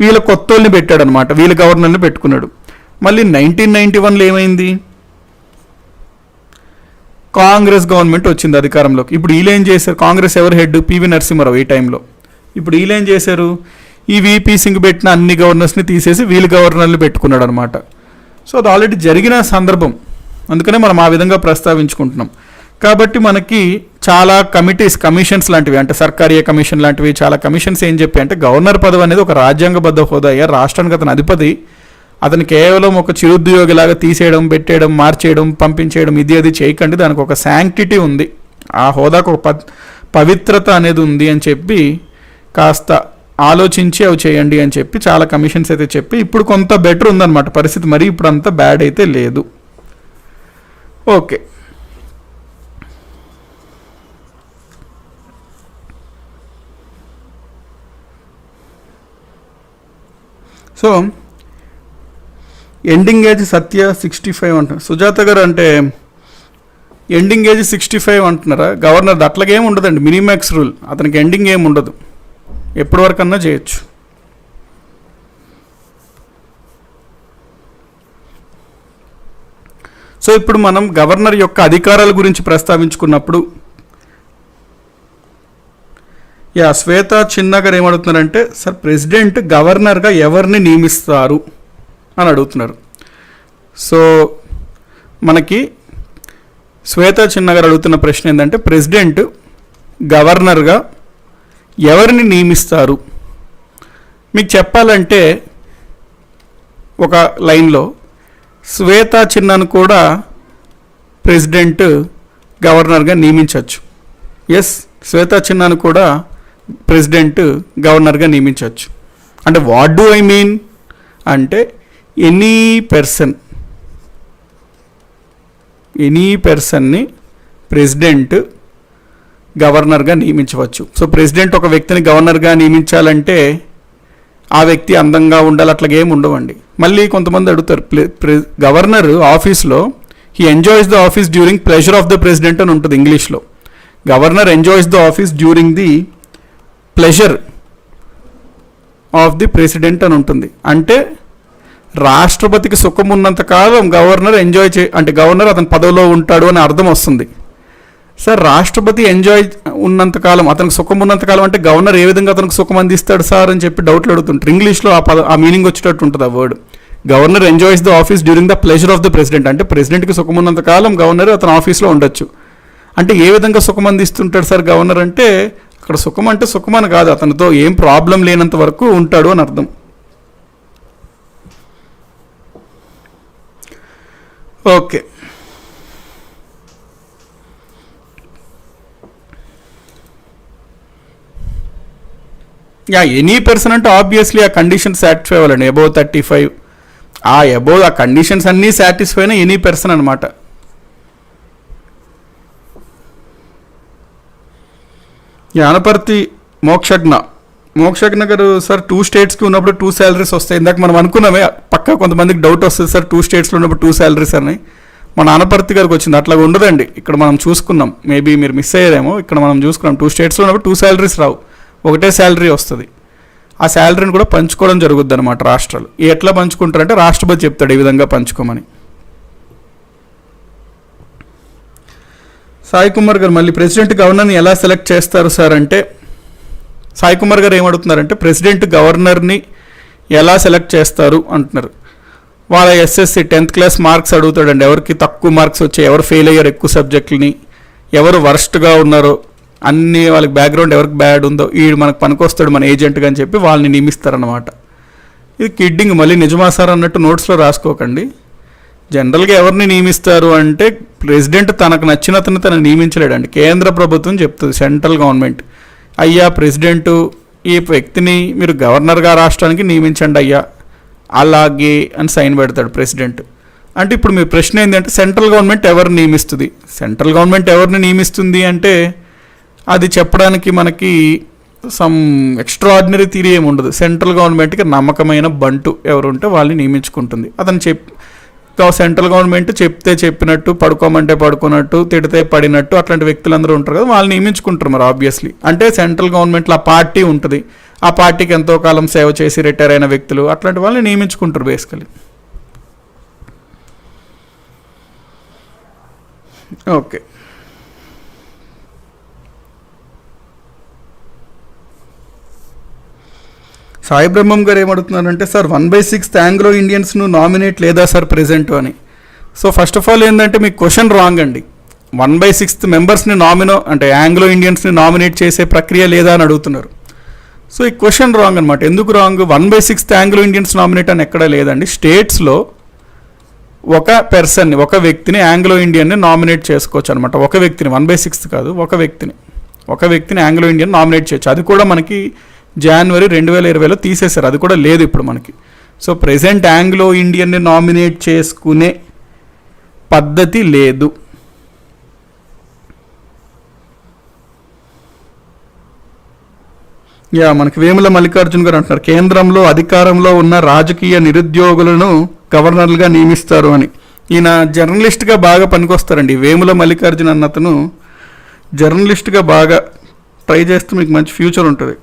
వీళ్ళ కొత్త వాళ్ళని పెట్టాడు అనమాట, వీళ్ళ గవర్నర్ని పెట్టుకున్నాడు. మళ్ళీ 1991లో ఏమైంది, కాంగ్రెస్ గవర్నమెంట్ వచ్చింది అధికారంలోకి. ఇప్పుడు వీళ్ళేం చేశారు, కాంగ్రెస్ ఎవరు హెడ్, పివి నరసింహారావు ఈ టైంలో. ఇప్పుడు వీళ్ళేం చేశారు, ఈ వీపీ సింగ్ పెట్టిన అన్ని గవర్నర్స్ని తీసేసి వీళ్ళ గవర్నర్లు పెట్టుకున్నాడు అనమాట. సో అది ఆల్రెడీ జరిగిన సందర్భం, అందుకనే మనం ఆ విధంగా ప్రస్తావించుకుంటున్నాం. కాబట్టి మనకి చాలా కమిషన్స్ లాంటివి, అంటే సర్కారీయ కమిషన్ లాంటివి చాలా కమిషన్స్ ఏం చెప్పి అంటే గవర్నర్ పదవి అనేది ఒక రాజ్యాంగబద్ధ హోదా. రాష్ట్రానికి అతని అధిపతి, అతను కేవలం ఒక చిరుద్యోగిలాగా తీసేయడం, పెట్టేయడం, మార్చేయడం, పంపించేయడం ఇది అది చేయకండి. దానికి ఒక శాంక్టిటీ ఉంది, ఆ హోదాకు ఒక పవిత్రత అనేది ఉంది అని చెప్పి కాస్త ఆలోచించి అవి చేయండి అని చెప్పి చాలా కమిషన్స్ అయితే చెప్పి ఇప్పుడు కొంత బెటర్ ఉందన్నమాట పరిస్థితి. మరి ఇప్పుడు అంత బ్యాడ్ అయితే లేదు. ఓకే, సో ఎండింగ్ ఏజ్ సత్య 65 అంటున్నారు. సుజాత గారు అంటే ఎండింగ్ ఏజ్ 65 అంటున్నారా? గవర్నర్ అట్లాగేం ఉండదండి, మినిమాక్స్ రూల్. అతనికి ఎండింగ్ ఏమి ఉండదు, ఎప్పటి వరకన్నా చేయొచ్చు. సో ఇప్పుడు మనం గవర్నర్ యొక్క అధికారాల గురించి ప్రస్తావించుకున్నప్పుడు శ్వేత చిన్న గారు ఏమడుగుతున్నారంటే, సార్ ప్రెసిడెంట్ గవర్నర్గా ఎవరిని నియమిస్తారు అని అడుగుతున్నారు. సో మనకి శ్వేత చిన్న గారు అడుగుతున్న ప్రశ్న ఏంటంటే, ప్రెసిడెంట్ గవర్నర్గా ఎవరిని నియమిస్తారు? మీకు చెప్పాలంటే ఒక లైన్లో శ్వేత చిన్నను కూడా ప్రెసిడెంట్ గవర్నర్గా నియమించవచ్చు. ఎస్, శ్వేత చిన్నను కూడా ప్రెసిడెంట్ గవర్నర్గా నియమించవచ్చు. అంటే వాట్ డూ ఐ మీన్ అంటే ఎనీ పర్సన్ని ప్రెసిడెంట్ గవర్నర్గా నియమించవచ్చు. సో ప్రెసిడెంట్ ఒక వ్యక్తిని గవర్నర్గా నియమించాలంటే ఆ వ్యక్తి అందంగా ఉండాలి, అట్లాగేమి ఉండవండి. మళ్ళీ కొంతమంది అడుగుతారు, గవర్నర్ ఆఫీస్లో he enjoys the office during pleasure of the president అని ఉంటుంది ఇంగ్లీష్లో. Governor enjoys the office during the pleasure of the president అని ఉంటుంది. అంటే రాష్ట్రపతికి సుఖం ఉన్నంతకాలం గవర్నర్ అంటే గవర్నర్ అతని పదవిలో ఉంటాడు అని అర్థం వస్తుంది. సార్ రాష్ట్రపతి ఎంజాయ్ ఉన్నంతకాలం, అతనికి సుఖం ఉన్నంతకాలం అంటే గవర్నర్ ఏ విధంగా అతనికి సుఖం అందిస్తాడు సార్ అని చెప్పి డౌట్లు అడుగుతుంటారు. ఇంగ్లీష్లో ఆ మీనింగ్ వచ్చేటట్టు ఉంటుంది ఆ word. Governor enjoys the office during the pleasure of the president అంటే ప్రెసిడెంట్కి సుఖం ఉన్నంతకాలం గవర్నర్ అతని ఆఫీస్లో ఉండొచ్చు. అంటే ఏ విధంగా సుఖం అందిస్తుంటాడు సార్ గవర్నర్ అంటే, అక్కడ సుఖం అంటే సుఖం అని కాదు, అతనితో ఏం ప్రాబ్లం లేనంత వరకు ఉంటాడు అని అర్థం. ఓకే, ఎనీ పర్సన్ అంటే ఆబ్వియస్లీ ఆ కండిషన్ సాటిస్ఫై అవ్వాలండి. అబోవ్ 35 ఆ కండిషన్స్ అన్నీ సాటిస్ఫై అయినా ఎనీ పర్సన్ అనమాట. అనపర్తి మోక్షజ్ఞ గారు, సార్ 2 స్టేట్స్కి ఉన్నప్పుడు 2 శాలరీస్ వస్తాయి. ఇందాక మనం అనుకున్నామే, పక్కా కొంతమందికి డౌట్ వస్తుంది సార్ 2 స్టేట్స్లో ఉన్నప్పుడు 2 శాలరీస్ అని. మన అనపర్తి గారికి వచ్చింది, అట్లా ఉండదండి. ఇక్కడ మనం చూసుకున్నాం, మేబీ మీరు మిస్ అయ్యారేమో. ఇక్కడ మనం చూసుకున్నాం 2 స్టేట్స్లో ఉన్నప్పుడు 2 శాలరీస్ రావు, ఒకటే శాలరీ వస్తుంది. ఆ శాలరీని కూడా పంచుకోవడం జరుగుద్ది అనమాట రాష్ట్రాలు. ఎట్లా పంచుకుంటారంటే రాష్ట్రపతి చెప్తాడు ఈ విధంగా పంచుకోమని. సాయి కుమార్ గారు మళ్ళీ ప్రెసిడెంట్ గవర్నర్ని ఎలా సెలెక్ట్ చేస్తారు సార్ అంటే, సాయి కుమార్ గారు ఏమడుగుతున్నారంటే ప్రెసిడెంట్ గవర్నర్ని ఎలా సెలెక్ట్ చేస్తారు అంటున్నారు. వాళ్ళ ఎస్ఎస్సి 10th క్లాస్ మార్క్స్ అడుగుతాడండి. ఎవరికి తక్కువ మార్క్స్ వచ్చాయి, ఎవరు ఫెయిల్ అయ్యారు ఎక్కువ సబ్జెక్టులని, ఎవరు వర్స్ట్గా ఉన్నారో, అన్ని వాళ్ళకి బ్యాక్గ్రౌండ్ ఎవరికి బ్యాడ్ ఉందో వీడు మనకు పనికొస్తాడు మన ఏజెంట్గా అని చెప్పి వాళ్ళని నియమిస్తారనమాట. ఇది కిడ్డింగ్, మళ్ళీ నిజమా సార్ అన్నట్టు నోట్స్లో రాసుకోకండి. జనరల్గా ఎవరిని నియమిస్తారు అంటే ప్రెసిడెంట్ తనకు నచ్చినతను తను నియమించలేడండి. కేంద్ర ప్రభుత్వం చెప్తుంది, సెంట్రల్ గవర్నమెంట్, అయ్యా ప్రెసిడెంటు ఈ వ్యక్తిని మీరు గవర్నర్గా రాష్ట్రానికి నియమించండి అయ్యా అలాగే అని సైన్ పెడతాడు ప్రెసిడెంట్. అంటే ఇప్పుడు మీ ప్రశ్న ఏంటంటే సెంట్రల్ గవర్నమెంట్ ఎవరిని నియమిస్తుంది, సెంట్రల్ గవర్నమెంట్ ఎవరిని నియమిస్తుంది అంటే అది చెప్పడానికి మనకి సమ్ ఎక్స్ట్రాడినరీ థియరీ ఏమి ఉండదు. సెంట్రల్ గవర్నమెంట్కి నమ్మకమైన బంటు ఎవరు ఉంటే వాళ్ళని నియమించుకుంటుంది. అతను సెంట్రల్ గవర్నమెంట్ చెప్తే చెప్పినట్టు, పడుకోమంటే పడుకున్నట్టు, తిడితే పడినట్టు అట్లాంటి వ్యక్తులందరూ ఉంటారు కదా, వాళ్ళని నియమించుకుంటారు మరి ఆబ్వియస్లీ. అంటే సెంట్రల్ గవర్నమెంట్లో ఆ పార్టీ ఉంటుంది, ఆ పార్టీకి ఎంతో కాలం సేవ చేసి రిటైర్ అయిన వ్యక్తులు అట్లాంటి వాళ్ళని నియమించుకుంటారు బేసికలీ. ఓకే, సాయి బ్రహ్మం గారు ఏమడుగుతున్నారంటే సార్ 1/6 ఆంగ్లో ఇండియన్స్ను నామినేట్ లేదా సార్ ప్రెజెంట్ అని. సో ఫస్ట్ ఆఫ్ ఆల్ ఏంటంటే మీకు క్వశ్చన్ రాంగ్ అండి. 1/6 మెంబర్స్ని అంటే ఆంగ్లో ఇండియన్స్ని నామినేట్ చేసే ప్రక్రియ లేదా అని అడుగుతున్నారు. సో ఈ క్వశ్చన్ రాంగ్ అనమాట. ఎందుకు రాంగ్? 1/6 ఆంగ్లో ఇండియన్స్ నామినేట్ అని ఎక్కడా లేదండి. స్టేట్స్లో ఒక పర్సన్ని, ఒక వ్యక్తిని ఆంగ్లో ఇండియన్ని నామినేట్ చేసుకోవచ్చు అనమాట. ఒక వ్యక్తిని, 1/6 కాదు, ఒక వ్యక్తిని ఆంగ్లో ఇండియన్ నామినేట్ చేయొచ్చు. అది కూడా మనకి జనవరి 2020లో తీసేశారు, అది కూడా లేదు ఇప్పుడు మనకి. సో ప్రెసెంట్ ఆంగ్లో ఇండియన్ని నామినేట్ చేసుకునే పద్ధతి లేదు. మనకి వేముల మల్లికార్జున్ గారు అంటున్నారు కేంద్రంలో అధికారంలో ఉన్న రాజకీయ నిరుద్యోగులను గవర్నర్లుగా నియమిస్తారు అని. ఈయన జర్నలిస్ట్గా బాగా పనికొస్తారండి. వేముల మల్లికార్జున్ అన్నతను జర్నలిస్ట్గా బాగా ట్రై చేస్తే మీకు మంచి ఫ్యూచర్ ఉంటుంది.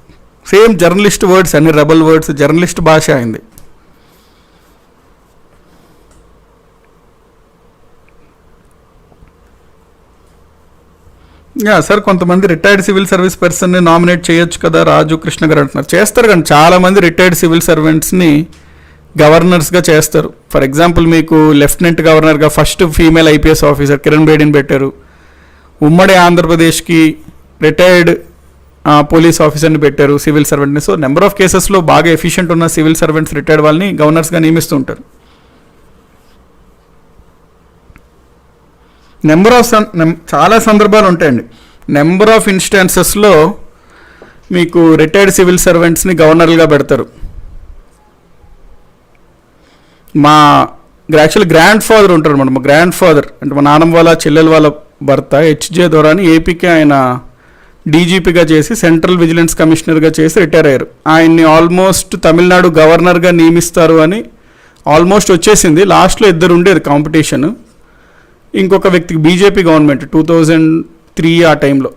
సేమ్ జర్నలిస్ట్ వర్డ్స్, అన్ని రెబల్ వర్డ్స్, జర్నలిస్ట్ భాష అయింది. సార్ కొంతమంది రిటైర్డ్ సివిల్ సర్వీస్ పర్సన్ని నామినేట్ చేయొచ్చు కదా రాజు కృష్ణ గారు అంటున్నారు. చేస్తారు కానీ చాలామంది రిటైర్డ్ సివిల్ సర్వెంట్స్ని గవర్నర్స్గా చేస్తారు. ఫర్ ఎగ్జాంపుల్ మీకు లెఫ్టినెంట్ గవర్నర్గా first female IPS officer Kiran బేడిని పెట్టారు. ఉమ్మడి ఆంధ్రప్రదేశ్కి రిటైర్డ్ పోలీస్ ఆఫీసర్ని పెట్టారు, సివిల్ సర్వెంట్ని. సో నెంబర్ ఆఫ్ కేసెస్లో బాగా ఎఫిషియెంట్ ఉన్న సివిల్ సర్వెంట్స్ రిటైర్డ్ వాళ్ళని గవర్నర్స్గా నియమిస్తూ ఉంటారు. చాలా సందర్భాలు ఉంటాయండి. నెంబర్ ఆఫ్ ఇన్స్టాన్సెస్లో మీకు రిటైర్డ్ సివిల్ సర్వెంట్స్ని గవర్నర్లుగా పెడతారు. యాక్చువల్లీ గ్రాండ్ ఫాదర్ ఉంటారు అనమాట. మా గ్రాండ్ ఫాదర్ అంటే మా నాన్నమ్మ వాళ్ళ చెల్లెల వాళ్ళ భర్త హెచ్జే దొరాని ఏపీకి ఆయన డీజీపీగా చేసి సెంట్రల్ విజిలెన్స్ కమిషనర్గా చేసి రిటైర్ అయ్యారు. ఆయన్ని ఆల్మోస్ట్ తమిళనాడు గవర్నర్గా నియమిస్తారు అని ఆల్మోస్ట్ వచ్చేసింది. లాస్ట్లో ఇద్దరు ఉండేది కాంపిటీషన్. ఇంకొక వ్యక్తికి బీజేపీ గవర్నమెంట్ 2003 ఆ టైంలో.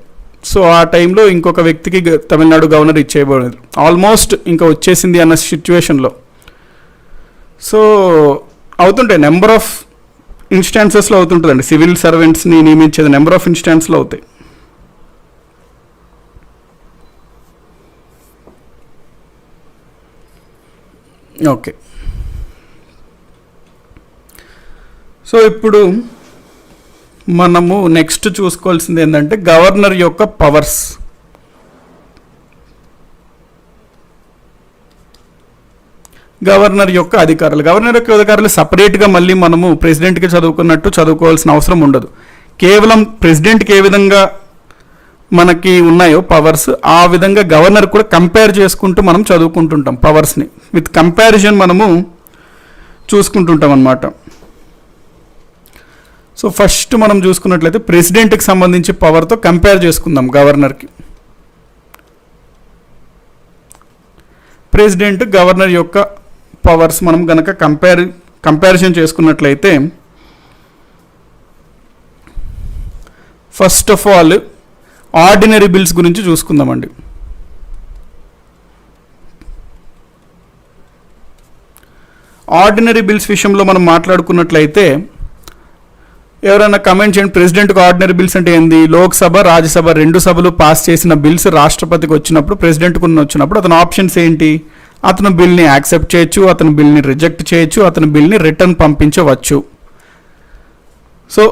సో ఆ టైంలో ఇంకొక వ్యక్తికి తమిళనాడు గవర్నర్ ఇచ్చేయబోలేదు. ఆల్మోస్ట్ ఇంకా వచ్చేసింది అన్న సిచ్యువేషన్లో. సో అవుతుంటాయి, నెంబర్ ఆఫ్ ఇన్స్టాన్సెస్లో అవుతుంటుందండి. సివిల్ సర్వెంట్స్ని నియమించేది నెంబర్ ఆఫ్ ఇన్స్టాన్స్లో అవుతాయి. ఓకే, సో ఇప్పుడు మనము నెక్స్ట్ చూసుకోవాల్సింది ఏంటంటే గవర్నర్ యొక్క పవర్స్. గవర్నర్ యొక్క అధికారాలు సపరేట్గా మళ్ళీ మనము ప్రెసిడెంట్కి చదువుకున్నట్టు చదువుకోవాల్సిన అవసరం ఉండదు. కేవలం ప్రెసిడెంట్కి ఏ విధంగా మనకి ఉన్నాయో పవర్స్, ఆ విధంగా గవర్నర్ కూడా కంపేర్ చేసుకుంటూ మనం చదువుకుంటుంటాం. పవర్స్ని విత్ కంపారిజన్ మనము చూసుకుంటుంటాం అన్నమాట. సో ఫస్ట్ మనం చూసుకున్నట్లయితే ప్రెసిడెంట్కి సంబంధించి పవర్తో కంపేర్ చేసుకుందాం. ప్రెసిడెంట్ గవర్నర్ యొక్క పవర్స్ మనం కనుక కంపారిజన్ చేసుకున్నట్లయితే first of all ordinary bills గురించి చూసుకుందామండి. ఆర్డినరీ బిల్స్ విషయంలో మనం మాట్లాడుకున్నట్లయితే ఎవరైనా కమెంట్ చేయండి, ప్రెసిడెంట్కి ఆర్డినరీ బిల్స్ అంటే ఏంది? లోక్సభ రాజ్యసభ రెండు సభలు పాస్ చేసిన బిల్స్ రాష్ట్రపతికి వచ్చినప్పుడు, ప్రెసిడెంట్కి వచ్చినప్పుడు అతని ఆప్షన్స్ ఏంటి? అతను బిల్ని యాక్సెప్ట్ చేయొచ్చు, అతను బిల్ని రిజెక్ట్ చేయొచ్చు, అతను బిల్ని రిటర్న్ పంపించవచ్చు. సో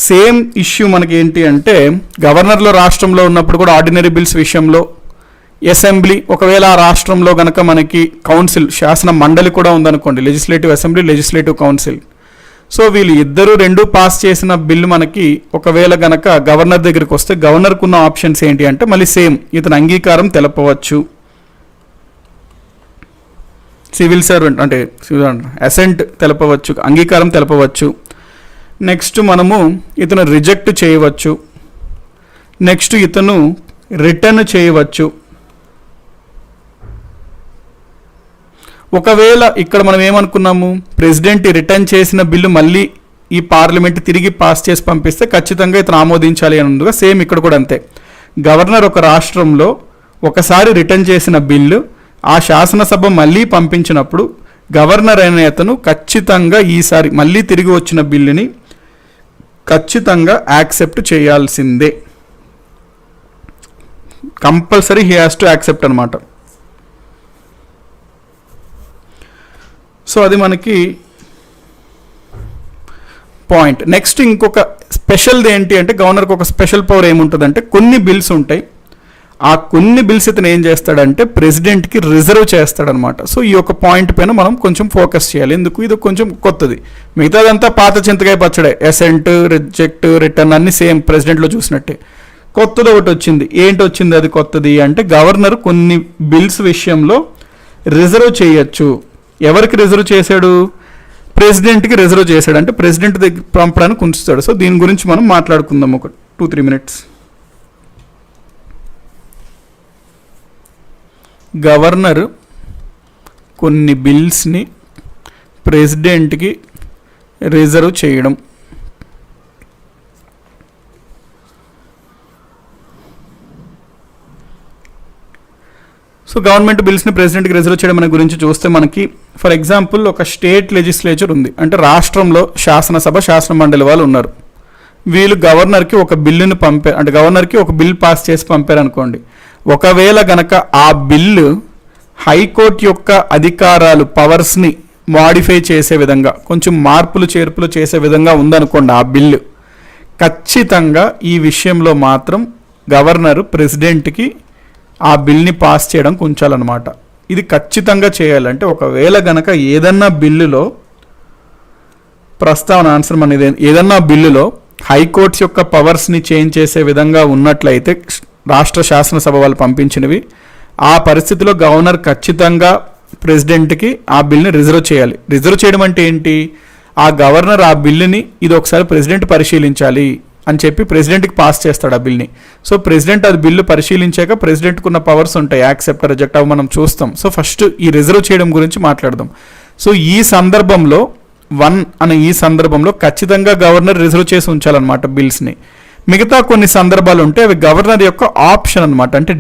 సేమ్ ఇష్యూ మనకి ఏంటి అంటే గవర్నర్లో రాష్ట్రంలో ఉన్నప్పుడు కూడా ఆర్డినరీ బిల్స్ విషయంలో అసెంబ్లీ, ఒకవేళ ఆ రాష్ట్రంలో కనుక మనకి కౌన్సిల్ శాసన మండలి కూడా ఉందనుకోండి, legislative assembly, legislative council. So వీళ్ళు ఇద్దరు రెండు పాస్ చేసిన బిల్లు మనకి ఒకవేళ గనక గవర్నర్ దగ్గరికి వస్తే గవర్నర్కు ఉన్న ఆప్షన్స్ ఏంటి అంటే మళ్ళీ సేమ్, ఇతను అంగీకారం తెలపవచ్చు, సివిల్ సర్వెంట్ అంటే అసెంట్ తెలపవచ్చు, అంగీకారం తెలపవచ్చు. నెక్స్ట్ మనము ఇతను రిజెక్ట్ చేయవచ్చు, నెక్స్ట్ ఇతను రిటర్న్ చేయవచ్చు. ఒకవేళ ఇక్కడ మనం ఏమనుకున్నాము, ప్రెసిడెంట్ రిటర్న్ చేసిన బిల్లు మళ్ళీ ఈ పార్లమెంట్ తిరిగి పాస్ చేసి పంపిస్తే ఖచ్చితంగా ఇతను ఆమోదించాలి అని ఉందిగా, సేమ్ ఇక్కడ కూడా అంతే. గవర్నర్ ఒక రాష్ట్రంలో ఒకసారి రిటర్న్ చేసిన బిల్లు ఆ శాసనసభ మళ్ళీ పంపించినప్పుడు గవర్నర్ అనే అతను ఖచ్చితంగా ఈసారి మళ్ళీ తిరిగి వచ్చిన బిల్లుని ఖచ్చితంగా యాక్సెప్ట్ చేయాల్సిందే, compulsory he has to accept అనమాట. సో అది మనకి పాయింట్. నెక్స్ట్ ఇంకొక స్పెషల్ది ఏంటి అంటే గవర్నర్కి ఒక స్పెషల్ పవర్ ఏముంటుందంటే కొన్ని బిల్స్ ఉంటాయి, ఆ కొన్ని బిల్స్ ఇతను ఏం చేస్తాడంటే ప్రెసిడెంట్కి రిజర్వ్ చేస్తాడనమాట. సో ఈ యొక్క పాయింట్ పైన మనం కొంచెం ఫోకస్ చేయాలి. ఎందుకు? ఇది కొంచెం కొత్తది, మిగతాదంతా పాత చింతకాయ పచ్చడే, అసెంట్, రిజెక్ట్, రిటర్న్ అన్ని సేమ్ ప్రెసిడెంట్లో చూసినట్టే. కొత్తది ఒకటి వచ్చింది. ఏంటి వచ్చింది అది కొత్తది అంటే గవర్నర్ కొన్ని బిల్స్ విషయంలో రిజర్వ్ చేయొచ్చు. ఎవరికి రిజర్వ్ చేశాడు? ప్రెసిడెంట్కి రిజర్వ్ చేశాడు, అంటే ప్రెసిడెంట్ దగ్గర పంపడానికి ఉంచుతాడు. సో దీని గురించి మనం మాట్లాడుకుందాం ఒక 2-3 మినిట్స్. గవర్నర్ కొన్ని బిల్స్ని ప్రెసిడెంట్కి రిజర్వ్ చేయడం. సో గవర్నమెంట్ బిల్స్ని ప్రెసిడెంట్కి రిజర్వ్ చేయడం అనే గురించి చూస్తే మనకి ఫర్ ఎగ్జాంపుల్ ఒక స్టేట్ లెజిస్లేచర్ ఉంది, అంటే రాష్ట్రంలో శాసనసభ శాసన మండలి వాళ్ళు ఉన్నారు. వీళ్ళు గవర్నర్కి ఒక బిల్లుని పంపారు, అంటే గవర్నర్కి ఒక బిల్ పాస్ చేసి పంపారు అనుకోండి. ఒకవేళ గనక ఆ బిల్లు హైకోర్టు యొక్క అధికారాలు పవర్స్ని మాడిఫై చేసే విధంగా, కొంచెం మార్పులు చేర్పులు చేసే విధంగా ఉందనుకోండి ఆ బిల్లు, ఖచ్చితంగా ఈ విషయంలో మాత్రం గవర్నరు ప్రెసిడెంట్కి ఆ బిల్ని పాస్ చేయడానికి ఉంచాలన్నమాట. ఇది ఖచ్చితంగా చేయాలంటే ఒకవేళ గనక ఏదన్నా బిల్లులో ప్రస్తావన ఆన్సర్ మన ఏదన్నా బిల్లులో హైకోర్టు యొక్క పవర్స్ని చేంజ్ చేసే విధంగా ఉన్నట్లయితే రాష్ట్ర శాసనసభ వాళ్ళు పంపించినవి, ఆ పరిస్థితిలో గవర్నర్ ఖచ్చితంగా ప్రెసిడెంట్కి ఆ బిల్ని రిజర్వ్ చేయాలి. రిజర్వ్ చేయడం అంటే ఏంటి? ఆ గవర్నర్ ఆ బిల్లుని ఇది ఒకసారి ప్రెసిడెంట్ పరిశీలించాలి అని చెప్పి ప్రెసిడెంట్కి పాస్ చేస్తాడు ఆ బిల్ని. సో ప్రెసిడెంట్ అది బిల్లు పరిశీలించాక ప్రెసిడెంట్కి ఉన్న పవర్స్ ఉంటాయి, యాక్సెప్ట్, రిజెక్ట్, అవి మనం చూస్తాం. సో ఫస్ట్ ఈ రిజర్వ్ చేయడం గురించి మాట్లాడదాం. సో ఈ సందర్భంలో ఈ సందర్భంలో ఖచ్చితంగా గవర్నర్ రిజర్వ్ చేసి ఉంచాలన్నమాట బిల్స్ని. మిగతా కొన్ని సందర్భాలు ఉంటే అవి గవర్నర్ యొక్క ఆప్షన్ అనమాట, అంటే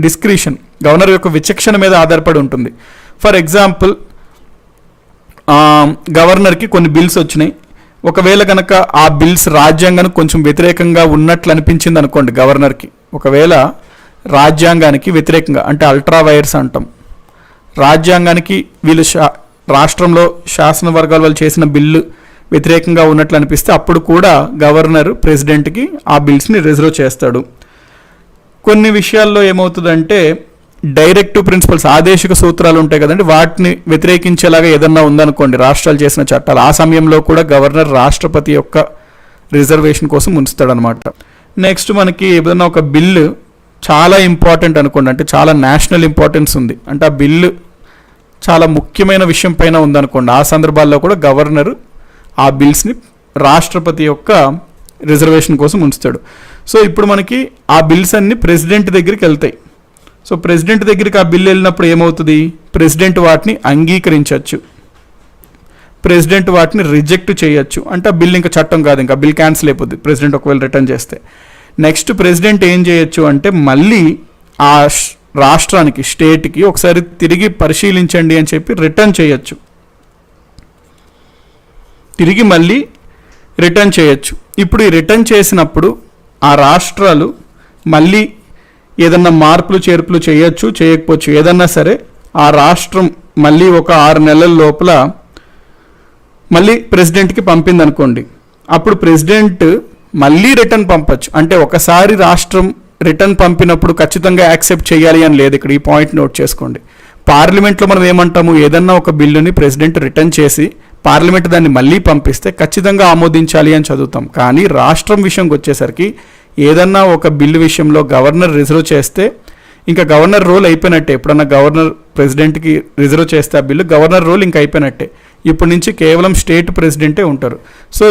డిస్క్రిషన్, గవర్నర్ యొక్క విచక్షణ మీద ఆధారపడి ఉంటుంది. ఫర్ ఎగ్జాంపుల్ గవర్నర్కి కొన్ని బిల్స్ వచ్చినాయి, ఒకవేళ కనుక ఆ బిల్స్ రాజ్యాంగానికి కొంచెం వ్యతిరేకంగా ఉన్నట్లు అనిపించింది అనుకోండి గవర్నర్కి, ఒకవేళ రాజ్యాంగానికి వ్యతిరేకంగా అంటే అల్ట్రా వైర్స్ అంటాం, రాజ్యాంగానికి వీళ్ళు రాష్ట్రంలో శాసన వర్గాల వాళ్ళు చేసిన బిల్లు వ్యతిరేకంగా ఉన్నట్లు అనిపిస్తే అప్పుడు కూడా గవర్నర్ ప్రెసిడెంట్కి ఆ బిల్స్ని రిజర్వ్ చేస్తాడు. కొన్ని విషయాల్లో ఏమవుతుందంటే డైరెక్టివ్ ప్రిన్సిపల్స్, ఆదేశిక సూత్రాలు ఉంటాయి కదండి, వాటిని వ్యతిరేకించేలాగా ఏదన్నా ఉందనుకోండి రాష్ట్రాలు చేసిన చట్టాలు, ఆ సమయంలో కూడా గవర్నర్ రాష్ట్రపతి యొక్క రిజర్వేషన్ కోసం ఉంచుతాడనమాట. నెక్స్ట్ మనకి ఏదైనా ఒక బిల్లు చాలా ఇంపార్టెంట్ అనుకోండి, అంటే చాలా నేషనల్ ఇంపార్టెన్స్ ఉంది, అంటే ఆ బిల్లు చాలా ముఖ్యమైన విషయం పైన ఉందనుకోండి, ఆ సందర్భాల్లో కూడా గవర్నర్ ఆ బిల్స్ని రాష్ట్రపతి యొక్క రిజర్వేషన్ కోసం ఉంచుతాడు. సో ఇప్పుడు మనకి ఆ బిల్స్ అన్ని ప్రెసిడెంట్ దగ్గరికి వెళ్తాయి. సో ప్రెసిడెంట్ దగ్గరికి ఆ బిల్ వెళ్ళినప్పుడు ఏమవుతుంది? ప్రెసిడెంట్ వాటిని అంగీకరించవచ్చు, ప్రెసిడెంట్ వాటిని రిజెక్ట్ చేయొచ్చు, అంటే ఆ బిల్ ఇంకా చట్టం కాదు, ఇంకా బిల్ క్యాన్సిల్ అయిపోద్ది ప్రెసిడెంట్ ఒకవేళ రిటర్న్ చేస్తే. నెక్స్ట్ ప్రెసిడెంట్ ఏం చేయొచ్చు అంటే మళ్ళీ ఆ రాష్ట్రానికి, స్టేట్కి ఒకసారి తిరిగి పరిశీలించండి అని చెప్పి రిటర్న్ చేయొచ్చు, తిరిగి మళ్ళీ రిటర్న్ చేయొచ్చు. ఇప్పుడు ఈ రిటర్న్ చేసినప్పుడు ఆ రాష్ట్రాలు మళ్ళీ ఏదన్నా మార్పులు చేర్పులు చేయొచ్చు, చేయకపోవచ్చు, ఏదన్నా సరే ఆ రాష్ట్రం మళ్ళీ ఒక 6 నెలల లోపల మళ్ళీ ప్రెసిడెంట్కి పంపింది అనుకోండి, అప్పుడు ప్రెసిడెంట్ మళ్ళీ రిటర్న్ పంపచ్చు. అంటే ఒకసారి రాష్ట్రం రిటర్న్ పంపినప్పుడు ఖచ్చితంగా యాక్సెప్ట్ చేయాలి అని లేదు. ఇక్కడ ఈ పాయింట్ నోట్ చేసుకోండి. పార్లమెంట్లో మనం ఏమంటాము, ఏదన్నా ఒక బిల్లుని ప్రెసిడెంట్ రిటర్న్ చేసి పార్లమెంట్ దాన్ని మళ్ళీ పంపిస్తే ఖచ్చితంగా ఆమోదించాలి అని చదువుతాం. కానీ రాష్ట్రం విషయంకి వచ్చేసరికి ఏదన్నా ఒక బిల్లు విషయంలో గవర్నర్ రిజర్వ్ చేస్తే ఇంకా గవర్నర్ రోల్ అయిపోయినట్టే. ఎప్పుడన్నా గవర్నర్ ప్రెసిడెంట్కి రిజర్వ్ చేస్తే ఆ బిల్లు గవర్నర్ రోల్ ఇంకా అయిపోయినట్టే. ఇప్పటి నుంచి కేవలం స్టేట్ ప్రెసిడెంటే ఉంటారు. సో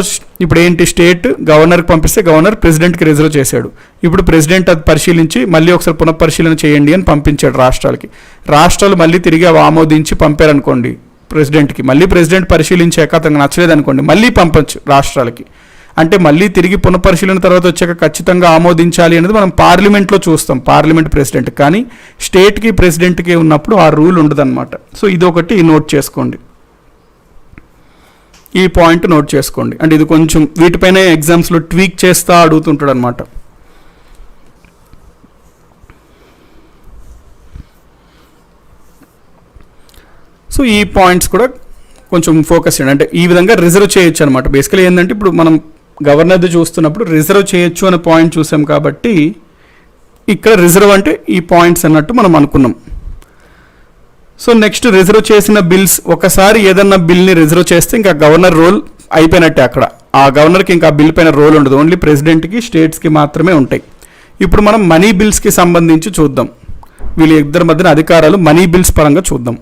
ఇప్పుడు ఏంటి, స్టేట్ గవర్నర్కి పంపిస్తే గవర్నర్ ప్రెసిడెంట్కి రిజర్వ్ చేశాడు. ఇప్పుడు ప్రెసిడెంట్ అది పరిశీలించి మళ్ళీ ఒకసారి పునఃపరిశీలన చేయండి అని పంపించాడు రాష్ట్రాలకి. రాష్ట్రాలు మళ్ళీ తిరిగి అవి ఆమోదించి పంపారనుకోండి ప్రెసిడెంట్కి, మళ్ళీ ప్రెసిడెంట్ పరిశీలించాక అతనికి నచ్చలేదు అనుకోండి మళ్ళీ పంపచ్చు రాష్ట్రాలకి. అంటే మళ్ళీ తిరిగి పునఃపరిశీలన తర్వాత వచ్చాక ఖచ్చితంగా ఆమోదించాలి అనేది మనం పార్లమెంట్లో చూస్తాం, పార్లమెంట్ ప్రెసిడెంట్. కానీ స్టేట్కి ప్రెసిడెంట్కి ఉన్నప్పుడు ఆ రూల్ ఉండదన్నమాట. సో ఇదొకటి నోట్ చేసుకోండి, ఈ పాయింట్ నోట్ చేసుకోండి. అంటే ఇది కొంచెం వీటిపైన ఎగ్జామ్స్లో ట్వీక్ చేస్తా అడుగుతుంటాడు అనమాట. సో ఈ పాయింట్స్ కూడా కొంచెం ఫోకస్ చేయండి. అంటే ఈ విధంగా రిజర్వ్ చేయొచ్చు అనమాట. బేసికలీ ఏంటంటే ఇప్పుడు మనం గవర్నర్ది చూస్తున్నప్పుడు రిజర్వ్ చేయొచ్చు అనే పాయింట్ చూసాం కాబట్టి ఇక్కడ రిజర్వ్ అంటే ఈ పాయింట్స్ అన్నట్టు మనం అనుకున్నాం. సో నెక్స్ట్ రిజర్వ్ చేసిన బిల్స్, ఒకసారి ఏదన్నా బిల్ని రిజర్వ్ చేస్తే ఇంకా గవర్నర్ రోల్ అయిపోయినట్టే. అక్కడ ఆ గవర్నర్కి ఇంకా బిల్ పైన రోల్ ఉండదు, ఓన్లీ ప్రెసిడెంట్కి స్టేట్స్కి మాత్రమే ఉంటాయి. ఇప్పుడు మనం మనీ బిల్స్కి సంబంధించి చూద్దాం. వీళ్ళ ఇద్దరి మధ్యన అధికారాలు మనీ బిల్స్ పరంగా చూద్దాం.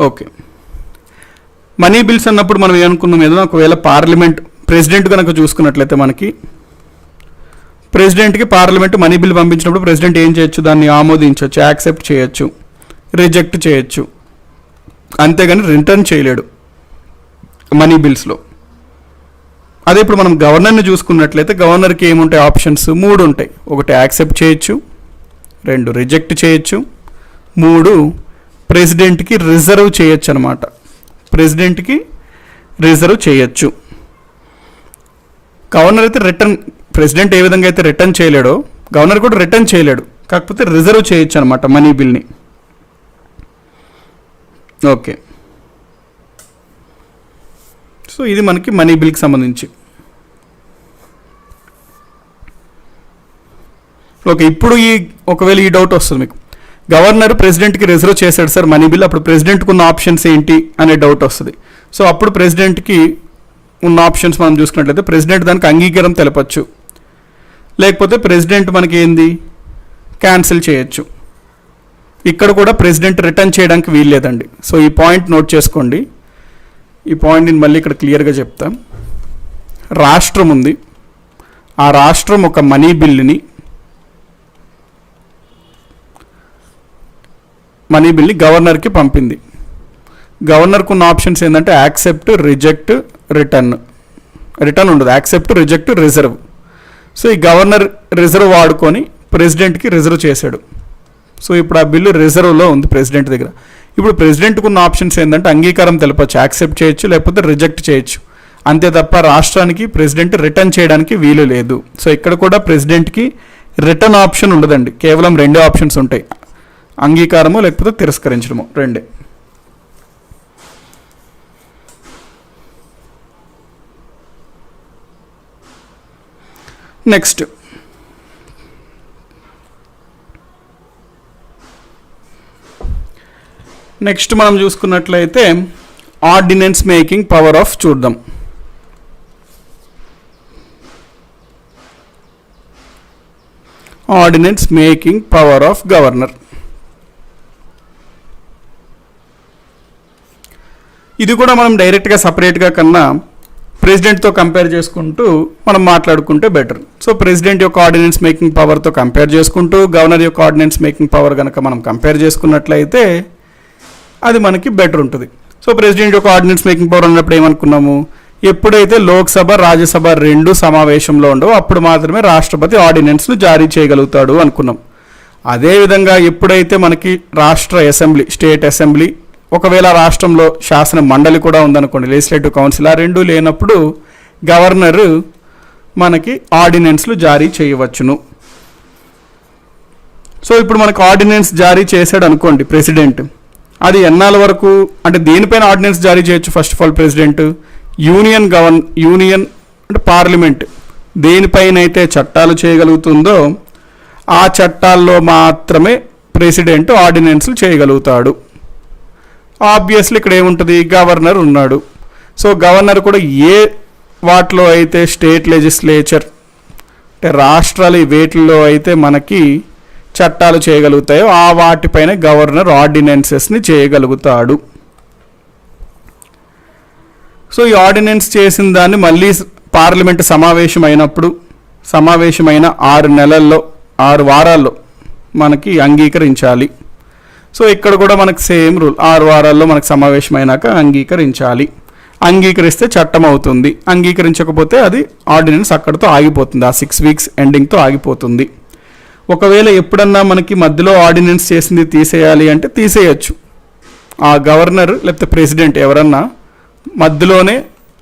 ఓకే, మనీ బిల్స్ అన్నప్పుడు మనం ఏమనుకున్నాం, ఏదైనా ఒకవేళ పార్లమెంట్ ప్రెసిడెంట్ కనుక చూసుకున్నట్లయితే మనకి ప్రెసిడెంట్కి పార్లమెంట్ మనీ బిల్ పంపించినప్పుడు ప్రెసిడెంట్ ఏం చేయొచ్చు, దాన్ని ఆమోదించవచ్చు, యాక్సెప్ట్ చేయొచ్చు, రిజెక్ట్ చేయొచ్చు, అంతేగాని రిటర్న్ చేయలేడు మనీ బిల్స్లో. అదే ఇప్పుడు మనం గవర్నర్ని చూసుకున్నట్లయితే గవర్నర్కి ఏముంటాయి ఆప్షన్స్, 3 ఉంటాయి. 1 యాక్సెప్ట్ చేయొచ్చు, 2 రిజెక్ట్ చేయొచ్చు, 3 ప్రెసిడెంట్కి రిజర్వ్ చేయొచ్చు అనమాట. ప్రెసిడెంట్కి రిజర్వ్ చేయొచ్చు. గవర్నర్ అయితే రిటర్న్, ప్రెసిడెంట్ ఏ విధంగా అయితే రిటర్న్ చేయలేడో గవర్నర్ కూడా రిటర్న్ చేయలేడు, కాకపోతే రిజర్వ్ చేయొచ్చు అనమాట మనీ బిల్ని. ఓకే, సో ఇది మనకి మనీ బిల్కి సంబంధించి. ఓకే, ఇప్పుడు ఒకవేళ ఈ డౌట్ వస్తుంది మీకు, గవర్నర్ ప్రెసిడెంట్కి రిజర్వ్ చేశాడు సార్ మనీ బిల్, అప్పుడు ప్రెసిడెంట్కి ఉన్న ఆప్షన్స్ ఏంటి అనే డౌట్ వస్తుంది. సో అప్పుడు ప్రెసిడెంట్కి ఉన్న ఆప్షన్స్ మనం చూసుకున్నట్లయితే ప్రెసిడెంట్ దానికి అంగీకారం తెలపచ్చు, లేకపోతే ప్రెసిడెంట్ మనకి ఏంది క్యాన్సిల్ చేయొచ్చు. ఇక్కడ కూడా ప్రెసిడెంట్ రిటర్న్ చేయడానికి వీల్లేదండి. సో ఈ పాయింట్ నోట్ చేసుకోండి. ఈ పాయింట్ నేను మళ్ళీ ఇక్కడ క్లియర్గా చెప్తా. రాష్ట్రం ఉంది, ఆ రాష్ట్రం ఒక మనీ బిల్ని గవర్నర్కి పంపింది. గవర్నర్కు ఉన్న ఆప్షన్స్ ఏంటంటే యాక్సెప్ట్, రిజెక్ట్, రిటర్న్ ఉండదు, యాక్సెప్ట్, రిజెక్ట్, రిజర్వ్. సో ఈ గవర్నర్ రిజర్వ్ వాడుకొని ప్రెసిడెంట్కి రిజర్వ్ చేశాడు. సో ఇప్పుడు ఆ బిల్లు రిజర్వ్లో ఉంది ప్రెసిడెంట్ దగ్గర. ఇప్పుడు ప్రెసిడెంట్కి ఉన్న ఆప్షన్స్ ఏంటంటే అంగీకారం తెలపచ్చు, యాక్సెప్ట్ చేయొచ్చు, లేకపోతే రిజెక్ట్ చేయొచ్చు. అంతే తప్ప రాష్ట్రానికి ప్రెసిడెంట్ రిటర్న్ చేయడానికి వీలు లేదు. సో ఇక్కడ కూడా ప్రెసిడెంట్కి రిటర్న్ ఆప్షన్ ఉండదండి, కేవలం 2 ఆప్షన్స్ ఉంటాయి, అంగీకారము లేకపోతే తిరస్కరించడము, 2. నెక్స్ట్ మనం చూసుకున్నట్లయితే ఆర్డినెన్స్ మేకింగ్ పవర్ ఆఫ్ చూద్దాం. Ordinance making power of governor. ఇది కూడా మనం డైరెక్ట్గా సపరేట్గా కన్నా ప్రెసిడెంట్తో కంపేర్ చేసుకుంటూ మనం మాట్లాడుకుంటే బెటర్. సో ప్రెసిడెంట్ యొక్క ఆర్డినెన్స్ మేకింగ్ పవర్తో కంపేర్ చేసుకుంటూ గవర్నర్ యొక్క ఆర్డినెన్స్ మేకింగ్ పవర్ కనుక మనం కంపేర్ చేసుకున్నట్లయితే అది మనకి బెటర్ ఉంటుంది. సో ప్రెసిడెంట్ యొక్క ఆర్డినెన్స్ మేకింగ్ పవర్ అన్నప్పుడు ఏమనుకున్నాము, ఎప్పుడైతే లోక్సభ రాజ్యసభ 2 సమావేశంలో ఉండవో అప్పుడు మాత్రమే రాష్ట్రపతి ఆర్డినెన్స్ను జారీ చేయగలుగుతాడు అనుకున్నాం. అదేవిధంగా ఎప్పుడైతే మనకి రాష్ట్ర అసెంబ్లీ, స్టేట్ అసెంబ్లీ, ఒకవేళ రాష్ట్రంలో శాసన మండలి కూడా ఉందనుకోండి, లెజిస్లేటివ్ కౌన్సిల్, ఆ రెండు లేనప్పుడు గవర్నరు మనకి ఆర్డినెన్స్లు జారీ చేయవచ్చును. సో ఇప్పుడు మనకు ఆర్డినెన్స్ జారీ చేశాడు అనుకోండి ప్రెసిడెంట్, అది ఎన్నాళ్ళ వరకు అంటే దేనిపైన ఆర్డినెన్స్ జారీ చేయొచ్చు? First of all president union అంటే పార్లమెంట్ దేనిపైన అయితే చట్టాలు చేయగలుగుతుందో ఆ చట్టాల్లో మాత్రమే ప్రెసిడెంట్ ఆర్డినెన్స్లు చేయగలుగుతాడు. ఆబ్వియస్లీ ఇక్కడ ఏముంటుంది? గవర్నర్ ఉన్నాడు. సో గవర్నర్ కూడా ఏ వాటిలో అయితే స్టేట్ లెజిస్లేచర్ అంటే రాష్ట్రాలు వేటిల్లో అయితే మనకి చట్టాలు చేయగలుగుతాయో ఆ వాటిపైన గవర్నర్ ఆర్డినెన్సెస్ని చేయగలుగుతాడు. సో ఈ ఆర్డినెన్స్ చేసిన దాన్ని మళ్ళీ పార్లమెంట్ సమావేశమైన 6 నెలల్లో 6 వారాల్లో మనకి అంగీకరించాలి. సో ఇక్కడ కూడా మనకు సేమ్ రూల్, 6 వారాల్లో మనకు సమావేశమైనాక అంగీకరించాలి. అంగీకరిస్తే చట్టం అవుతుంది, అంగీకరించకపోతే అది ఆర్డినెన్స్ అక్కడితో ఆగిపోతుంది, ఆ 6 వీక్స్ ఎండింగ్తో ఆగిపోతుంది. ఒకవేళ ఎప్పుడన్నా మనకి మధ్యలో ఆర్డినెన్స్ చేసింది తీసేయాలి అంటే తీసేయచ్చు. ఆ గవర్నర్ లేకపోతే ప్రెసిడెంట్ ఎవరన్నా మధ్యలోనే